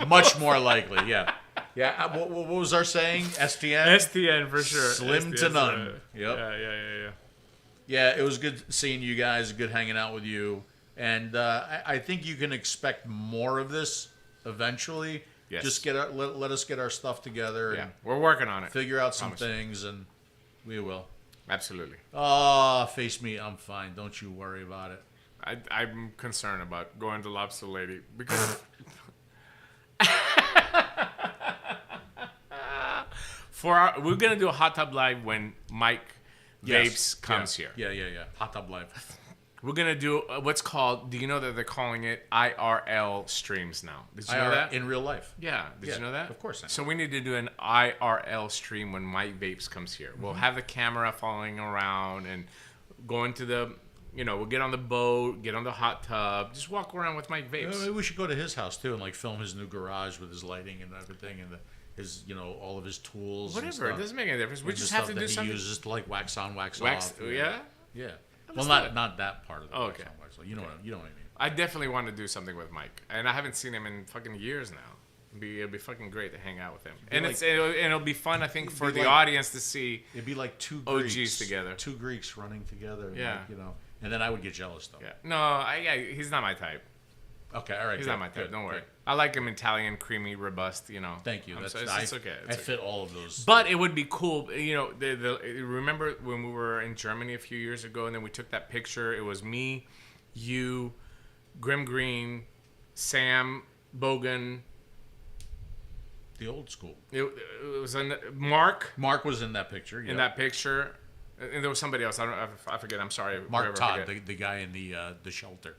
Much more likely, yeah. Yeah, what was our saying? STN? STN for sure. Slim to none. Yep. Yeah. Yeah, it was good seeing you guys, good hanging out with you. And I think you can expect more of this eventually. Yes. Just let us get our stuff together. Yeah, and we're working on it. Figure out some things, and we will. Absolutely. Oh, face me, I'm fine. Don't you worry about it. I'm concerned about going to Lobster Lady because... we're gonna do a hot tub live when Mike Vapes comes here. Yeah. Hot tub live. We're gonna do what's called. Do you know that they're calling it IRL streams now? Did you know that in real life? Yeah. Did you know that? Of course. So we need to do an IRL stream when Mike Vapes comes here. We'll have the camera following around and go into the. We'll get on the boat, get on the hot tub, just walk around with Mike Vapes. Maybe we should go to his house too and film his new garage with his lighting and everything and his all of his tools. Whatever, it doesn't make any difference. We just have to do something. He uses to like wax on, wax off. Yeah. Well, not that part of the wax on, wax off. You know what I mean. I definitely want to do something with Mike, and I haven't seen him in fucking years now. It'll be fucking great to hang out with him, and it'll be fun. I think for the audience to see. It'd be like two OGs Greeks, together, two Greeks running together. Yeah, and then I would get jealous though. Yeah, no, he's not my type. Okay, all right. He's good, not my type. good, Don't worry. good. I like him Italian, creamy, robust. You know. Thank you. It's I okay. I fit all of those. But it would be cool, you know. Remember when we were in Germany a few years ago, and then we took that picture. It was me, you, Grim Green, Sam Bogan. The old school. It was Mark. Mark was in that picture. Yeah. In that picture, and there was somebody else. I forget. I'm sorry. Mark Todd, the guy in the shelter.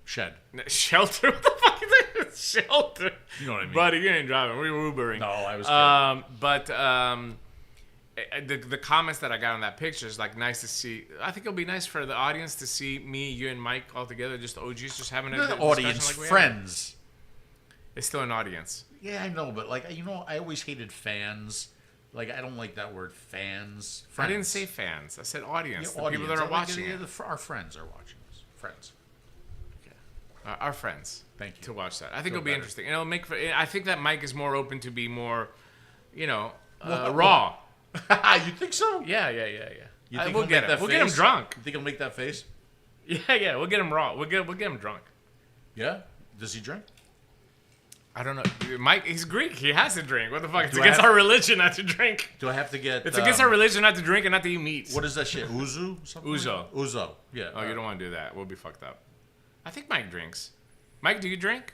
Shed. Shelter? What the fuck is that? Shelter. You know what I mean? Buddy, you ain't driving. We were Ubering. No, I was kidding. But the comments that I got on that picture is like nice to see. I think it'll be nice for the audience to see me, you, and Mike all together, just OGs, just having a discussion audience, like we friends. Have. It's still an audience. Yeah, I know, but like, you know, I always hated fans. Like, I don't like that word, fans. Friends. I didn't say fans. I said audience. Yeah, the audience. People that are watching our friends are watching us. Friends. Our friends. Thank you. To watch that. I think it'll be interesting. And it'll make. I think that Mike is more open to be more, you know, raw. You think so? Yeah. You think we'll get him. We'll get him drunk. You think he'll make that face? Yeah. We'll get him raw. We'll get him drunk. Yeah. Does he drink? I don't know. Mike, he's Greek. He has to drink. What the fuck? It's against our religion not to drink. Do I have to get... It's against our religion not to drink and not to eat meat. What is that shit? Uzu? Uzo. Uzo. Yeah. Oh, you don't want to do that. We'll be fucked up. I think Mike drinks. Mike, do you drink?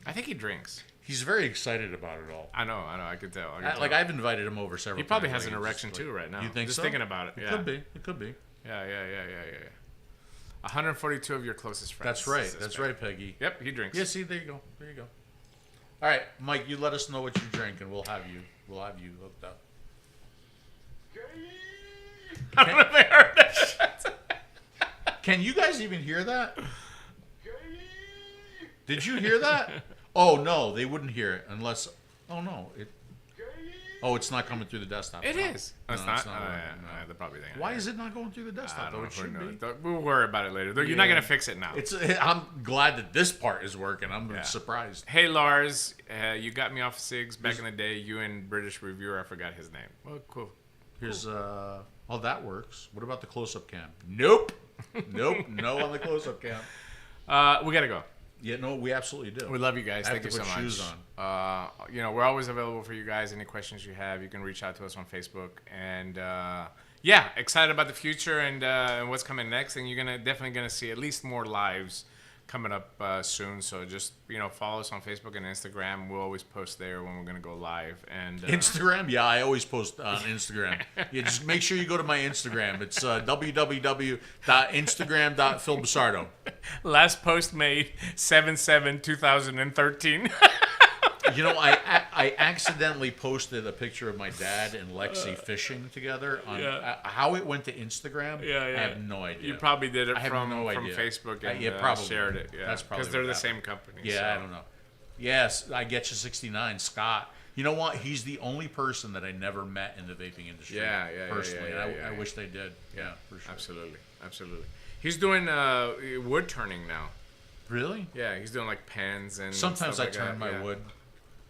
I think he drinks. He's very excited about it all. I know. I can tell. Like, I've invited him over several times. He probably has an erection too right now. You think just so? Thinking about it. It could be. It could be. Yeah. 142 of your closest friends. That's right. That's right, Peggy. Yep, he drinks. Yeah, see, there you go. All right, Mike, you let us know what you drink, and we'll have you hooked up. I don't know if they heard that shit. Can you guys even hear that? Did you hear that? Oh no, they wouldn't hear it unless. Oh no, it's not coming through the desktop. It is. No, it's not. No. They're probably thinking. Why is it not going through the desktop? Though it should be. We'll worry about it later. You're not gonna fix it now. I'm glad that this part is working. I'm surprised. Hey Lars, you got me off cigs back in the day. You and British reviewer, I forgot his name. Well, cool. Here's that works. What about the close-up cam? Nope. No on the close-up cam. We gotta go. Yeah, no, we absolutely do. We love you guys. Thank you so much. Shoes on. You know, we're always available for you guys. Any questions you have, you can reach out to us on Facebook. And excited about the future and what's coming next. And you're definitely gonna see at least more lives coming up soon. So just follow us on Facebook and Instagram. We'll always post there when we're gonna go live. And Instagram, yeah, I always post on Instagram. Yeah, just make sure you go to my Instagram. It's www.instagram.𝗀𝗶𝘀𝗀𝗀. Last post made 7/7/2013. You know, I accidentally posted a picture of my dad and Lexi fishing together. On how it went to Instagram, I have no idea. You probably did it from idea. Facebook and probably shared it. Yeah, that's probably because they're the same company. Yeah, so. I don't know. Yes, I get you 69, Scott. You know what? He's the only person that I never met in the vaping industry. Personally, I wish they did. Yeah, for sure. Absolutely. He's doing wood turning now. Really? Yeah, he's doing like pens and. Sometimes I like turn my wood.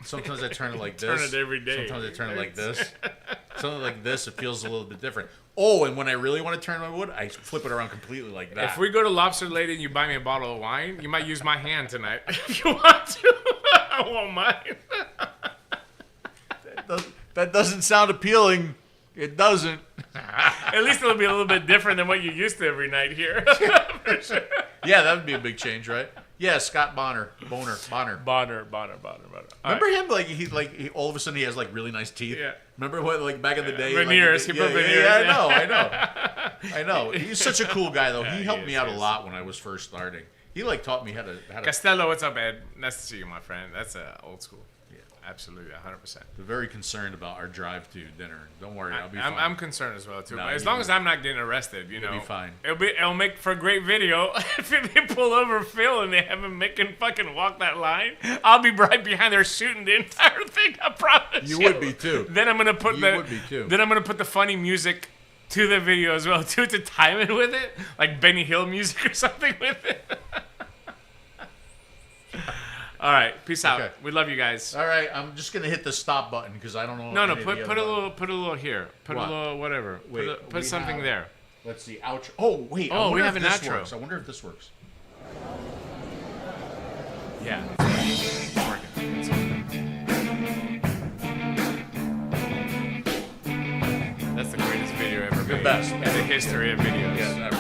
Sometimes I turn it like this. Turn it every day. Sometimes I turn it like this. Something like this, it feels a little bit different. Oh, and when I really want to turn my wood, I flip it around completely like that. If we go to Lobster Lady and you buy me a bottle of wine, you might use my hand tonight if you want to. I won't mind. That doesn't sound appealing. It doesn't. At least it'll be a little bit different than what you used to every night here. For sure. Yeah, that would be a big change, right? Yeah, Scott Bonner. Bonner. Remember him? He all of a sudden he has like really nice teeth. Yeah. Remember what? Like back in the day. Veneers. He put veneers. Yeah, I know. He's such a cool guy though. He helped me out a lot when I was first starting. He taught me how to. Costello, what's up, Ed? Nice to see you, my friend. That's old school. Absolutely, 100%. They're very concerned about our drive to dinner. Don't worry, I'll be fine. I'm concerned as well too. No, as long as I'm not getting arrested, You'll be fine. It'll make for a great video. If they pull over Phil and they have him making fucking walk that line, I'll be right behind there shooting the entire thing. I promise you. You would be too. Then I'm gonna put Then I'm gonna put the funny music to the video as well too, to time it with it, like Benny Hill music or something with it. All right, peace out. Okay. We love you guys. All right, I'm just gonna hit the stop button because I don't know. No, put a little here. Put a little whatever. Wait, put something there. Let's see, outro. Oh wait. Oh, we have an outro. I wonder if this works. Yeah. It's working. It's working. That's the greatest video ever made best. in the history of videos. Yeah,